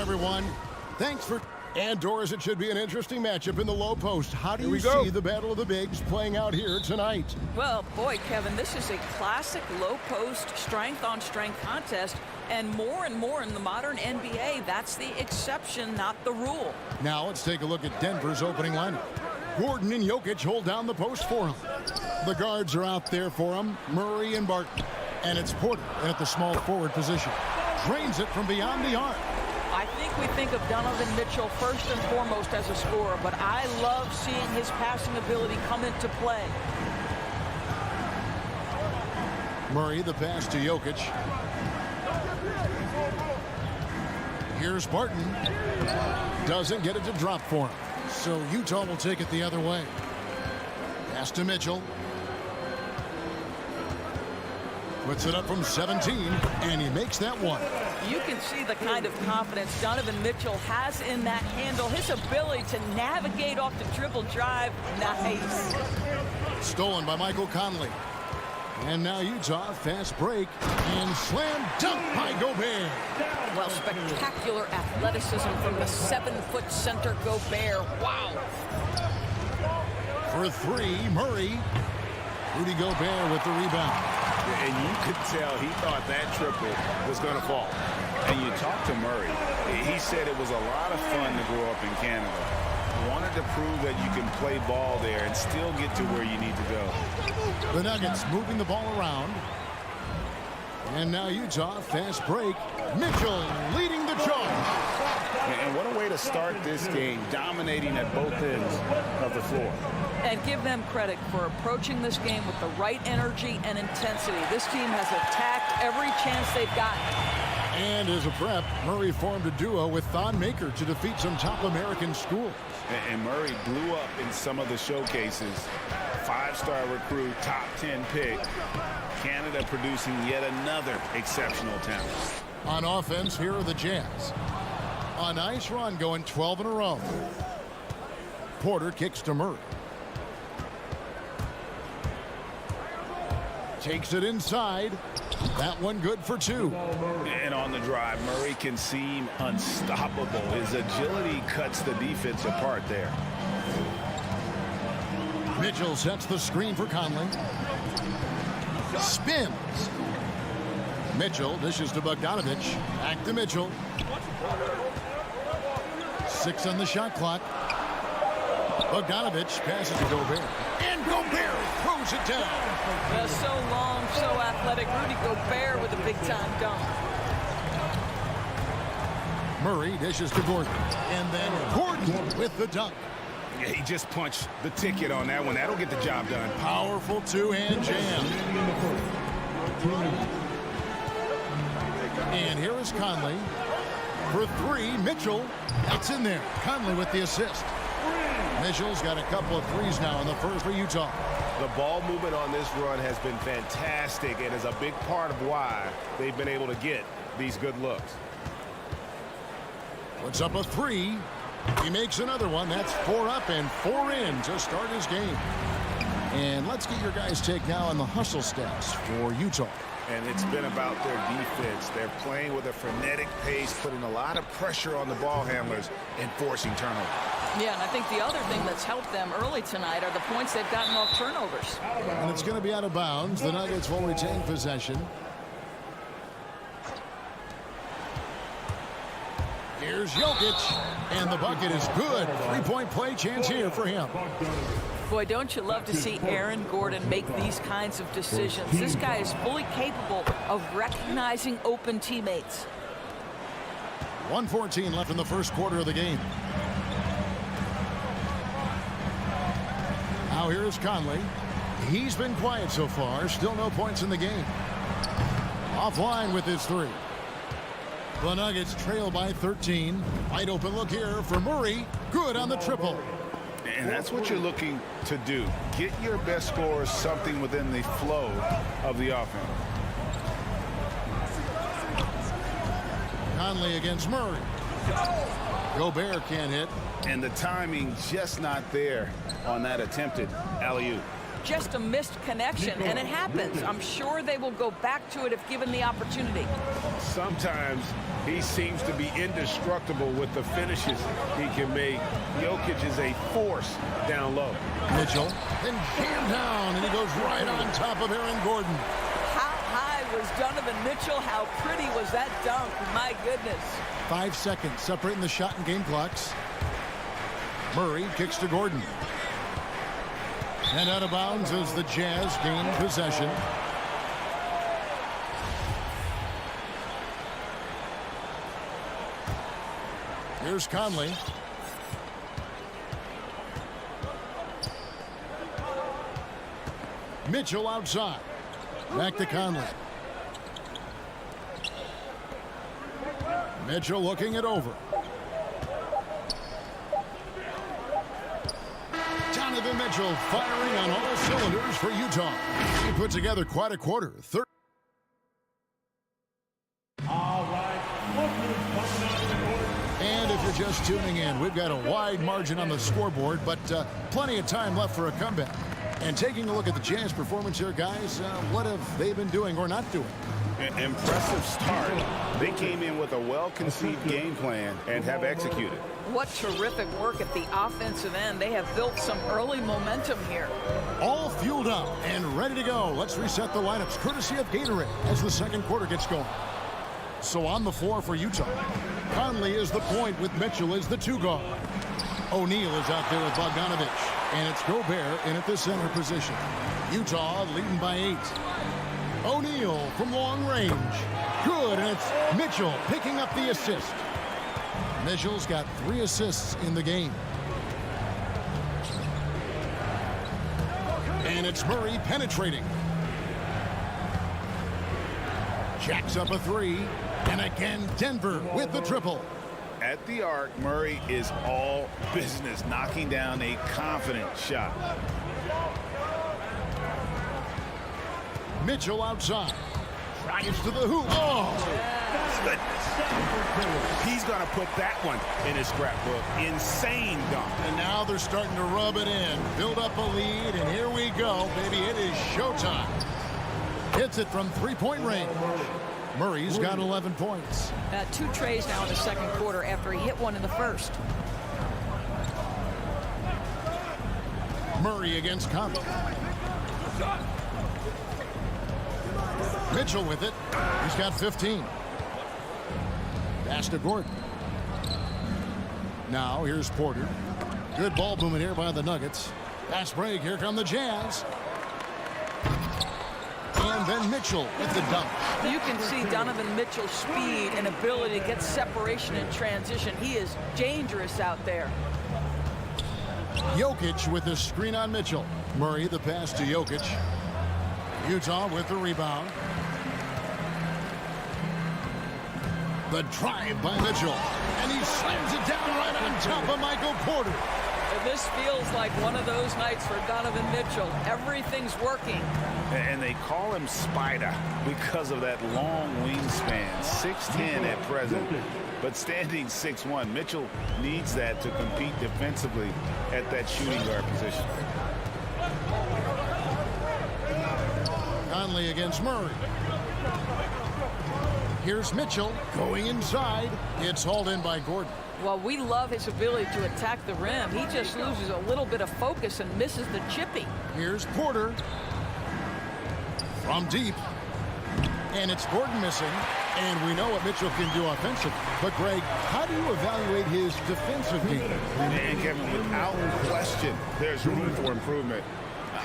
everyone. Thanks for... And Doris, it should be an interesting matchup in the low post. How do you see the battle of the bigs playing out here tonight? Well, boy, Kevin, this is a classic low post strength-on-strength contest. And more in the modern NBA, that's the exception, not the rule. Now let's take a look at Denver's opening lineup. Gordon and Jokic hold down the post for him. The guards are out there for him, Murray and Barton. And it's Porter at the small forward position. Drains it from beyond the arc. I think we think of Donovan Mitchell first and foremost as a scorer, but I love seeing his passing ability come into play. Murray, the pass to Jokic. Here's Barton. Doesn't get it to drop for him. So Utah will take it the other way. Pass to Mitchell. Puts it up from 17, and he makes that one. You can see the kind of confidence Donovan Mitchell has in that handle. His ability to navigate off the dribble drive, nice. Stolen by Michael Conley. And now Utah, fast break, and slam dunk by Gobert. Well, spectacular athleticism from the 7-foot center Gobert. Wow. For three, Murray. Rudy Gobert with the rebound. And you could tell he thought that triple was going to fall. And you talk to Murray. He said it was a lot of fun to grow up in Canada. Wanted to prove that you can play ball there and still get to where you need to go. The Nuggets moving the ball around. And now Utah, fast break. Mitchell leading the charge. And what a way to start this game, dominating at both ends of the floor. And give them credit for approaching this game with the right energy and intensity. This team has attacked every chance they've gotten. And as a prep, Murray formed a duo with Thon Maker to defeat some top American schools. And Murray blew up in some of the showcases. 5-star recruit, top 10 pick. Canada producing yet another exceptional talent. On offense, here are the Jazz. A nice run going 12 in a row. Porter kicks to Murray. Takes it inside. That one good for two. And on the drive, Murray can seem unstoppable. His agility cuts the defense apart there. Mitchell sets the screen for Conley. Spins. Mitchell dishes to Bogdanovich. Back to Mitchell. 6 on the shot clock. Bogdanovich passes to Gobert. And Gobert throws it down. So long, so athletic. Rudy Gobert with a big-time dunk. Murray dishes to Gordon. And then Gordon with the dunk. Yeah, he just punched the ticket on that one. That'll get the job done. Powerful two-hand jam. And here is Conley. For three, Mitchell. That's in there. Conley with the assist. Mitchell's got a couple of threes now in the first for Utah. The ball movement on this run has been fantastic and is a big part of why they've been able to get these good looks. Puts up a three. He makes another one. That's 4 up and 4 in to start his game. And let's get your guys' take now on the hustle stats for Utah. And it's been about their defense. They're playing with a frenetic pace, putting a lot of pressure on the ball handlers and forcing turnovers. Yeah, and I think the other thing that's helped them early tonight are the points they've gotten off turnovers. And it's going to be out of bounds. The Nuggets will retain possession. Here's Jokic, and the bucket is good. 3-point play chance here for him. Boy, don't you love to see Aaron Gordon make these kinds of decisions. This guy is fully capable of recognizing open teammates. 1:14 left in the first quarter of the game. Now here's Conley. He's been quiet so far. Still no points in the game. Offline with his three. The Nuggets trail by 13. Wide open look here for Murray. Good on the triple. And that's what you're looking to do. Get your best scorers something within the flow of the offense. Conley against Murray. Gobert can't hit. And the timing just not there on that attempted alley-oop. just a missed connection, and it happens. I'm sure they will go back to it if given the opportunity. Sometimes he seems to be indestructible with the finishes he can make. Jokic is a force down low. Mitchell, then jammed down, and he goes right on top of Aaron Gordon. How high was Donovan Mitchell? How pretty was that dunk? My goodness. 5 seconds separating the shot and game clocks. Murray kicks to Gordon. And out of bounds as the Jazz gain possession. Here's Conley. Mitchell outside. Back to Conley. Mitchell looking it over. Donovan Mitchell firing on all cylinders for Utah. He put together quite a quarter. And if you're just tuning in, we've got a wide margin on the scoreboard, but plenty of time left for a comeback. And taking a look at the Jazz performance here, guys, what have they been doing or not doing? Impressive start. They came in with a well-conceived game plan and have executed. What terrific work at the offensive end. They have built some early momentum here. All fueled up and ready to go. Let's reset the lineups courtesy of Gatorade as the second quarter gets going. So on the floor for Utah, Conley is the point with Mitchell as the two guard. O'Neal is out there with Bogdanovich, and it's Gobert in at the center position. Utah leading by 8. O'Neal from long range. Good, and it's Mitchell picking up the assist. Mitchell's got 3 assists in the game. And it's Murray penetrating. Jacks up a 3. And again, Denver with the triple. At the arc, Murray is all business, knocking down a confident shot. Mitchell outside. Drives to the hoop. Oh! Goodness. He's going to put that one in his scrapbook. Insane dunk. And now they're starting to rub it in. Build up a lead, and here we go, baby. It is showtime. Hits it from three-point range. Murray's got 11 points. 2 trays now in the second quarter after he hit one in the first. Murray against Conley. Mitchell with it. He's got 15. Pass to Gordon. Now here's Porter. Good ball movement here by the Nuggets. Pass break. Here come the Jazz. And then Mitchell with the dunk. You can see Donovan Mitchell's speed and ability to get separation in transition. He is dangerous out there. Jokic with the screen on Mitchell. Murray the pass to Jokic. Utah with the rebound. The drive by Mitchell. And he slams it down right on top of Michael Porter. This feels like one of those nights for Donovan Mitchell. Everything's working. And they call him Spider because of that long wingspan. 6'10" at present, but standing 6'1". Mitchell needs that to compete defensively at that shooting guard position. Conley against Murray. Here's Mitchell going inside. It's hauled in by Gordon. Well, we love his ability to attack the rim. He just loses a little bit of focus and misses the chippy. Here's Porter. From deep. And it's Gordon missing. And we know what Mitchell can do offensively. But, Greg, how do you evaluate his defensive game? And, Kevin, without question, there's room for improvement.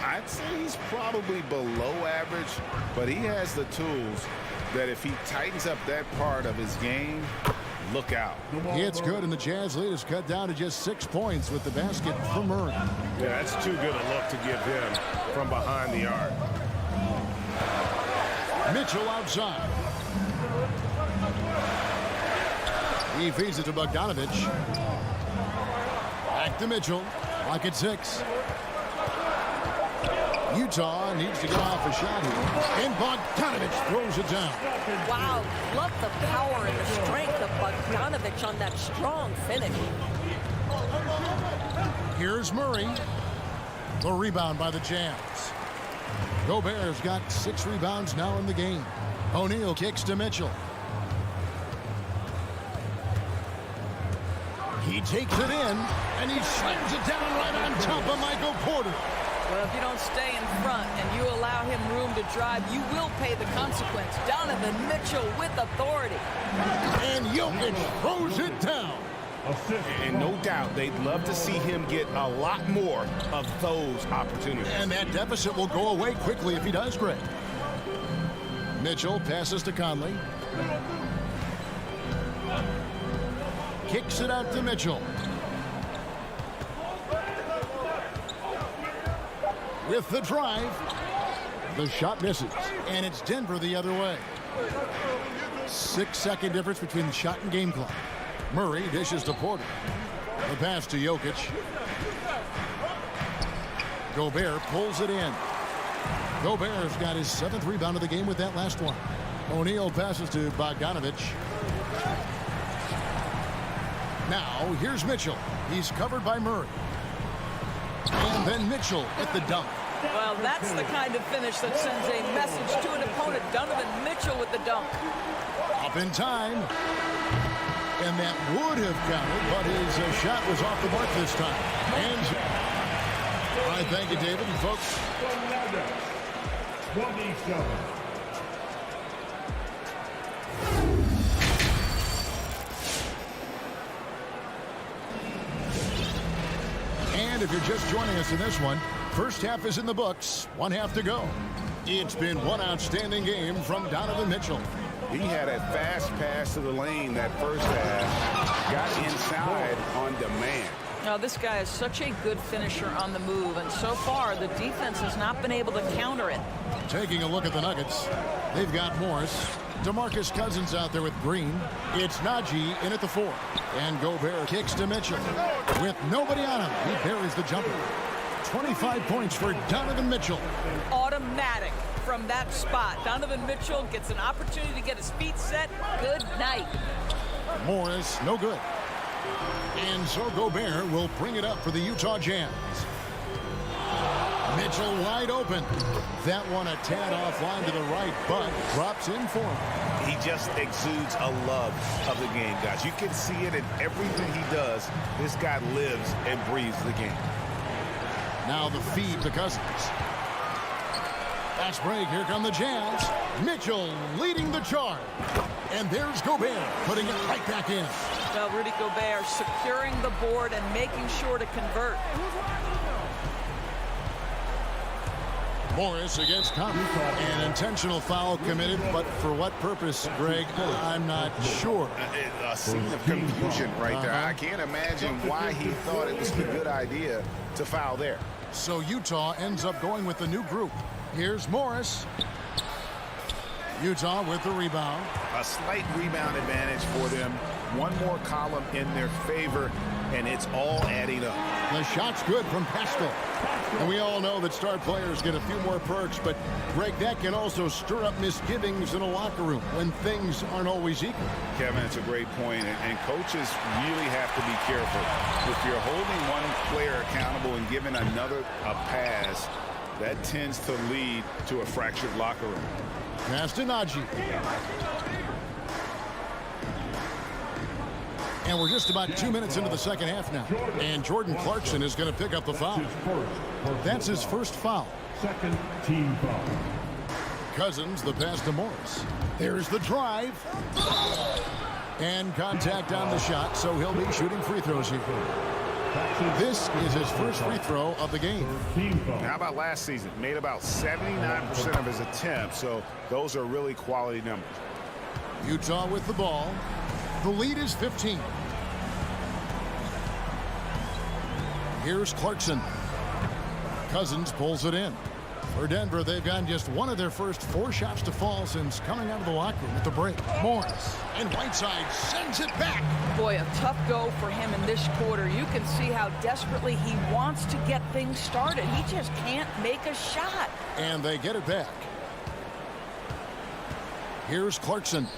I'd say he's probably below average, but he has the tools that if he tightens up that part of his game, look out. It's good, and the Jazz lead is cut down to just 6 points with the basket from Murray. Yeah, that's too good a look to give him from behind the arc. Mitchell outside. He feeds it to Bogdanovich. Back to Mitchell. Lock at 6. Utah needs to get off a shot here. And Bogdanovich throws it down. Wow, love the power and the strength of Bogdanovich on that strong finish. Here's Murray. The rebound by the Jams. Gobert's got 6 rebounds now in the game. O'Neal kicks to Mitchell. He takes it in, and he slams it down right on top of Michael Porter. Well, if you don't stay in front and you allow him room to drive, you will pay the consequence. Donovan Mitchell with authority. And Jokic throws it down. And no doubt they'd love to see him get a lot more of those opportunities. And that deficit will go away quickly if he does, Greg. Mitchell passes to Conley. Kicks it out to Mitchell. With the drive. The shot misses. And it's Denver the other way. 6-second difference between the shot and game clock. Murray dishes to Porter. The pass to Jokic. Gobert pulls it in. Gobert's got his 7th rebound of the game with that last one. O'Neal passes to Bogdanovic. Now, here's Mitchell. He's covered by Murray. And then Mitchell with the dunk. Well, that's the kind of finish that sends a message to an opponent. Donovan Mitchell with the dunk. Up in time. And that would have counted, but his shot was off the mark this time. And all right, thank you, David. And folks, 27. and if you're just joining us in this one, first half is in the books, 1 half to go. It's been one outstanding game from Donovan Mitchell. He had a fast pass to the lane that first half. Got inside on demand. Now, this guy is such a good finisher on the move, and so far the defense has not been able to counter it. Taking a look at the Nuggets, they've got Morris. DeMarcus Cousins out there with Green. It's Najee in at the 4. And Gobert kicks to Mitchell. With nobody on him, he buries the jumper. 25 points for Donovan Mitchell. Automatic from that spot. Donovan Mitchell gets an opportunity to get his feet set. Good night. Morris, no good. And so Gobert will bring it up for the Utah Jazz. Mitchell wide open. That one a tad offline to the right, but drops in for him. He just exudes a love of the game, guys. You can see it in everything he does. This guy lives and breathes the game. Now the feed to Cousins. Fast break, here come the Jazz. Mitchell leading the charge. And there's Gobert putting it right back in. Now Rudy Gobert securing the board and making sure to convert. Morris against Conley. An intentional foul committed, but for what purpose, Greg? I'm not sure. A scene of confusion right there. I can't imagine why he thought it was a good idea to foul there. So Utah ends up going with the new group. Here's Morris. Utah with the rebound. A slight rebound advantage for them. One more column in their favor, and it's all adding up. The shot's good from Pascal. And we all know that star players get a few more perks, but Greg, that can also stir up misgivings in a locker room when things aren't always equal. Kevin, it's a great point, and coaches really have to be careful. If you're holding one player accountable and giving another a pass, that tends to lead to a fractured locker room. Pass to Najee. And we're just about 2 minutes into the second half now. And Jordan Clarkson is going to pick up the foul. That's his first foul. Second team foul. Cousins, the pass to Morris. There's the drive. And contact on the shot, so he'll be shooting free throws here. This is his first free throw of the game. How about last season? Made about 79% of his attempts, so those are really quality numbers. Utah with the ball. The lead is 15. Here's Clarkson. Cousins pulls it in. For Denver, they've gotten just one of their first 4 shots to fall since coming out of the locker room at the break. Morris and Whiteside sends it back. Boy, a tough go for him in this quarter. You can see how desperately he wants to get things started. He just can't make a shot. And they get it back. Here's Clarkson.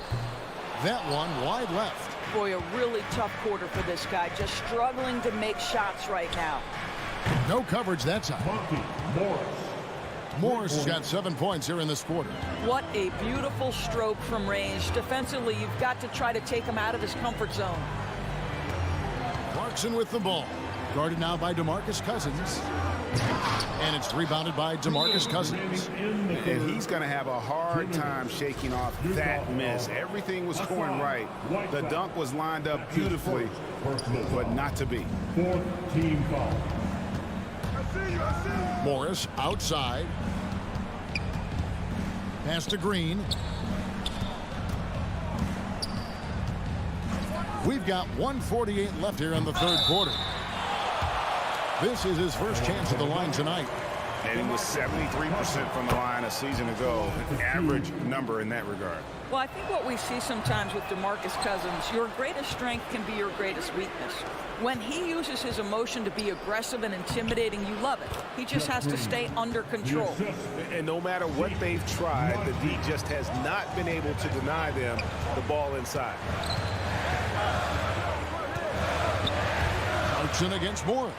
That one wide left. Boy, a really tough quarter for this guy. Just struggling to make shots right now. No coverage that time. Morris has got 7 points here in this quarter. What a beautiful stroke from range. Defensively, you've got to try to take him out of his comfort zone. Clarkson with the ball. Guarded now by DeMarcus Cousins. And it's rebounded by DeMarcus Cousins. And he's going to have a hard time shaking off that miss. Everything was going right. The dunk was lined up beautifully, but not to be. Fourth team foul. Morris outside. Pass to Green. We've got 1:48 left here in the third quarter. This is his first chance at the line tonight. And he was 73% from the line a season ago. An average number in that regard. Well, I think what we see sometimes with DeMarcus Cousins, your greatest strength can be your greatest weakness. When he uses his emotion to be aggressive and intimidating, you love it. He just has to stay under control. And no matter what they've tried, the D just has not been able to deny them the ball inside. Clarkson against Morris.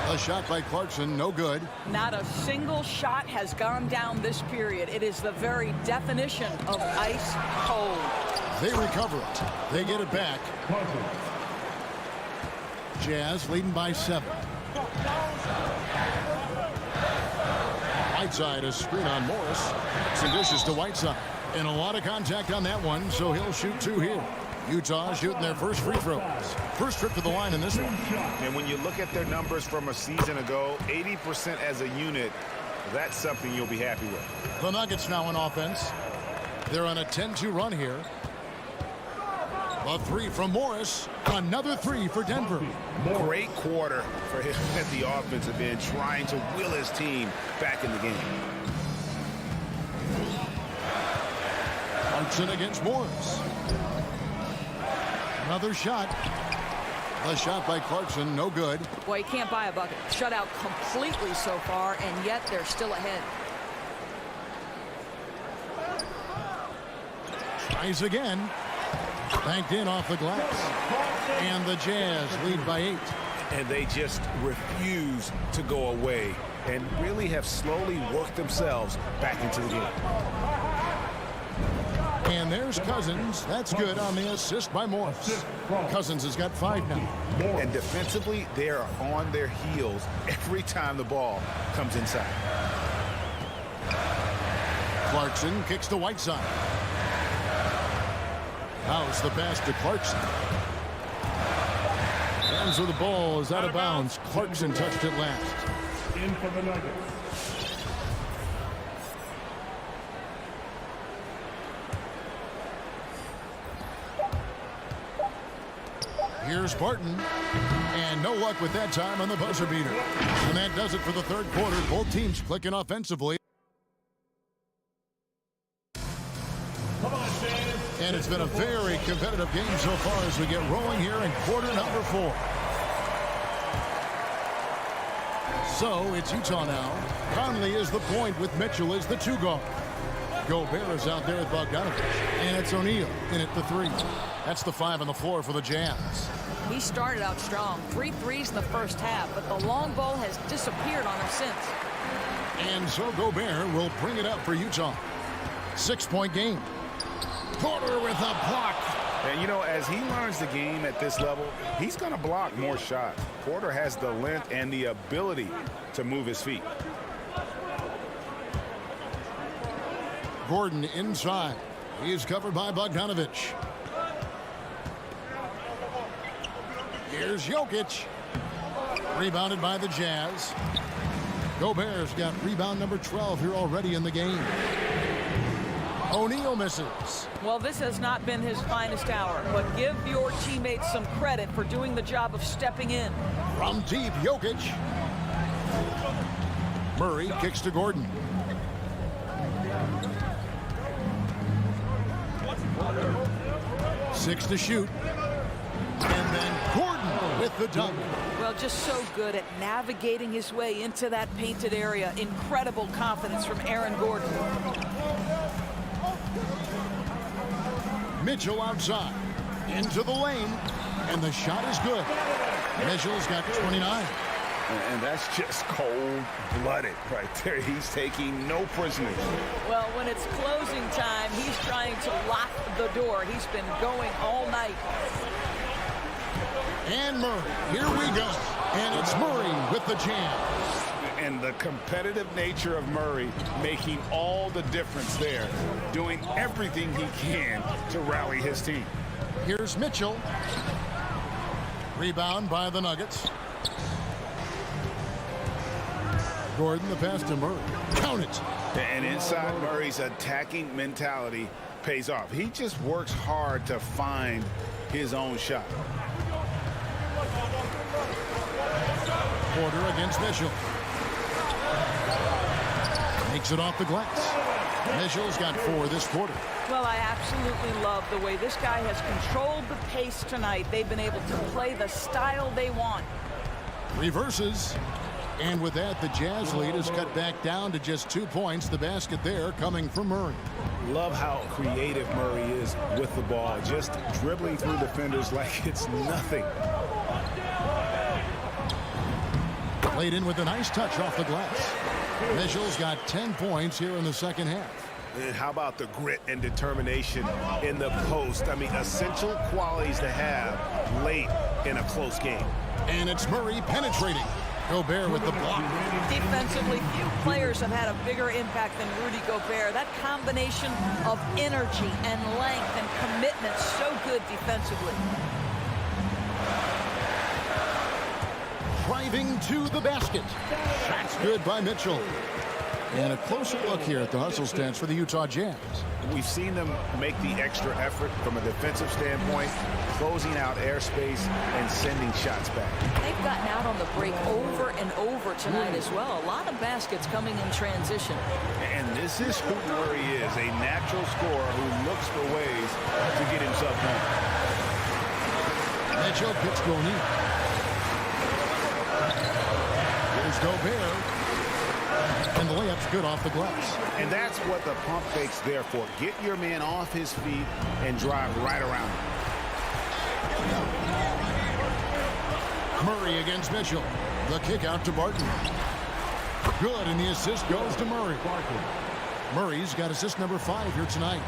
A shot by Clarkson, no good. Not a single shot has gone down this period. It is the very definition of ice cold. They recover it. They get it back. Jazz leading by 7. Whiteside, a screen on Morris. Some dishes to Whiteside. And a lot of contact on that one, so he'll shoot 2 here. Utah shooting their first free throws. First trip to the line in this one. And when you look at their numbers from a season ago, 80% as a unit, that's something you'll be happy with. The Nuggets now in offense. They're on a 10-2 run here. A 3 from Morris. Another 3 for Denver. Great quarter for him at the offensive end, trying to will his team back in the game. Clarkson against Morris. Another shot. A shot by Clarkson, no good. Boy, you can't buy a bucket. Shut out completely so far, and yet they're still ahead. Tries again. Banked in off the glass. And the Jazz lead by 8. And they just refuse to go away and really have slowly worked themselves back into the game. And there's Cousins. That's good on the assist by Morris. Cousins has got 5 now. And defensively, they are on their heels every time the ball comes inside. Clarkson kicks to Whiteside. House the pass to Clarkson. Hands of the ball is out of bounds. Clarkson touched it last. In for the Nuggets. Here's Barton. And no luck with that time on the buzzer beater. And that does it for the third quarter. Both teams clicking offensively. And it's been a very competitive game so far as we get rolling here in quarter number 4. So it's Utah now. Conley is the point with Mitchell as the 2 guard. Gobert is out there with Bogdanovich. And it's O'Neal in at the 3. That's the 5 on the floor for the Jazz. He started out strong. 3 threes in the first half, but the long ball has disappeared on him since. And so Gobert will bring it up for Utah. 6-point game. Porter with a block. And, you know, as he learns the game at this level, he's going to block more shots. Porter has the length and the ability to move his feet. Gordon inside. He's covered by Bogdanovich. Here's Jokic. Rebounded by the Jazz. Gobert's got rebound number 12 here already in the game. O'Neal misses. Well, this has not been his finest hour, but give your teammates some credit for doing the job of stepping in. From deep, Jokic. Murray kicks to Gordon. Six to shoot. And then Gordon with the dunk. Well, just so good at navigating his way into that painted area. Incredible confidence from Aaron Gordon. Mitchell outside. Into the lane. And the shot is good. Mitchell's got 29. And that's just cold-blooded right there. He's taking no prisoners. Well, when it's closing time, he's trying to lock the door. He's been going all night. And Murray, here we go. And it's Murray with the jam. And the competitive nature of Murray making all the difference there, doing everything he can to rally his team. Here's Mitchell. Rebound by the Nuggets. Gordon, the pass to Murray. Count it. And inside Murray's attacking mentality pays off. He just works hard to find his own shot. Porter against Mitchell. Makes it off the glass. Mitchell's got 4 this quarter. Well, I absolutely love the way this guy has controlled the pace tonight. They've been able to play the style they want. Reverses. And with that, the Jazz lead is cut back down to just 2 points. The basket there coming from Murray. Love how creative Murray is with the ball, just dribbling through defenders like it's nothing. Played in with a nice touch off the glass. Mitchell's got 10 points here in the second half. And how about the grit and determination in the post? I mean, essential qualities to have late in a close game. And it's Murray penetrating. Gobert with the block. Defensively, few players have had a bigger impact than Rudy Gobert. That combination of energy and length and commitment, so good defensively. Driving to the basket. Shot's good by Mitchell. And a closer look here at the hustle stance for the Utah Jazz. We've seen them make the extra effort from a defensive standpoint, closing out airspace and sending shots back. They've gotten out on the break over and over tonight as well. A lot of baskets coming in transition. And this is who Murray is, a natural scorer who looks for ways to get himself home. Mitchell kicks to O'Neal. Here's Gobert. And the layup's good off the glass. And that's what the pump fake's there for. Get your man off his feet and drive right around him. Murray against Mitchell. The kick out to Barton. Good, and the assist goes to Murray. Murray's got assist number 5 here tonight.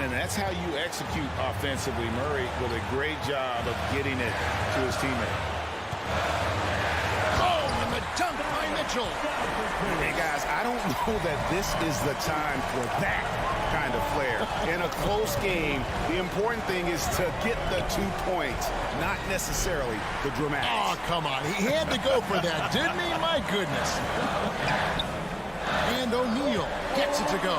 And that's how you execute offensively. Murray with a great job of getting it to his teammate. Oh, and the dunk by Mitchell. Hey, guys, I don't know that this is the time for that kind of flair. In a close game, the important thing is to get the 2 points, not necessarily the dramatics. Oh, come on. He had to go for that, didn't he? My goodness. And O'Neal gets it to go.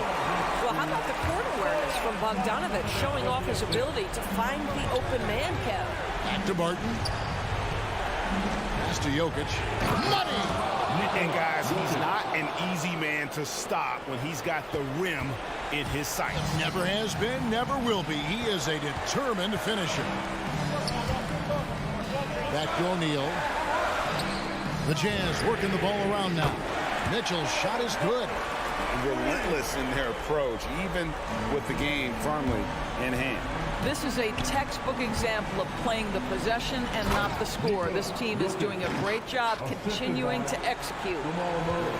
Well, how about the court awareness from Bogdanovic showing off his ability to find the open man, Kev? Back to Barton. Pass to Jokic. Money! And guys, he's not an easy man to stop when he's got the rim in his sights. Never has been, never will be. He is a determined finisher. Back to O'Neal. The Jazz working the ball around now. Mitchell's shot is good. Relentless in their approach, even with the game firmly in hand. This is a textbook example of playing the possession and not the score. This team is doing a great job continuing to execute.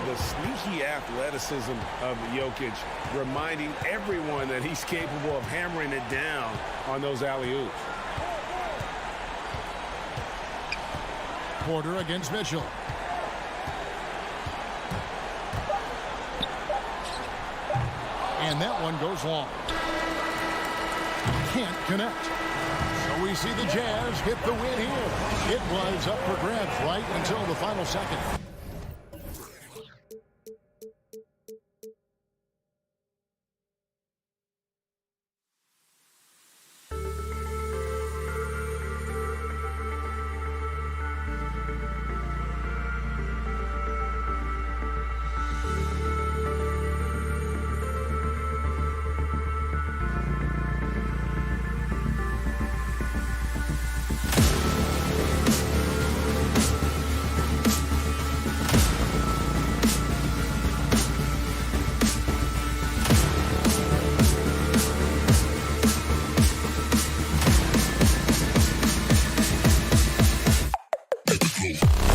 The sneaky athleticism of Jokic, reminding everyone that he's capable of hammering it down on those alley-oops. Porter against Mitchell. And that one goes long. Can't connect. So we see the Jazz get the win here. It was up for grabs right until the final second. go.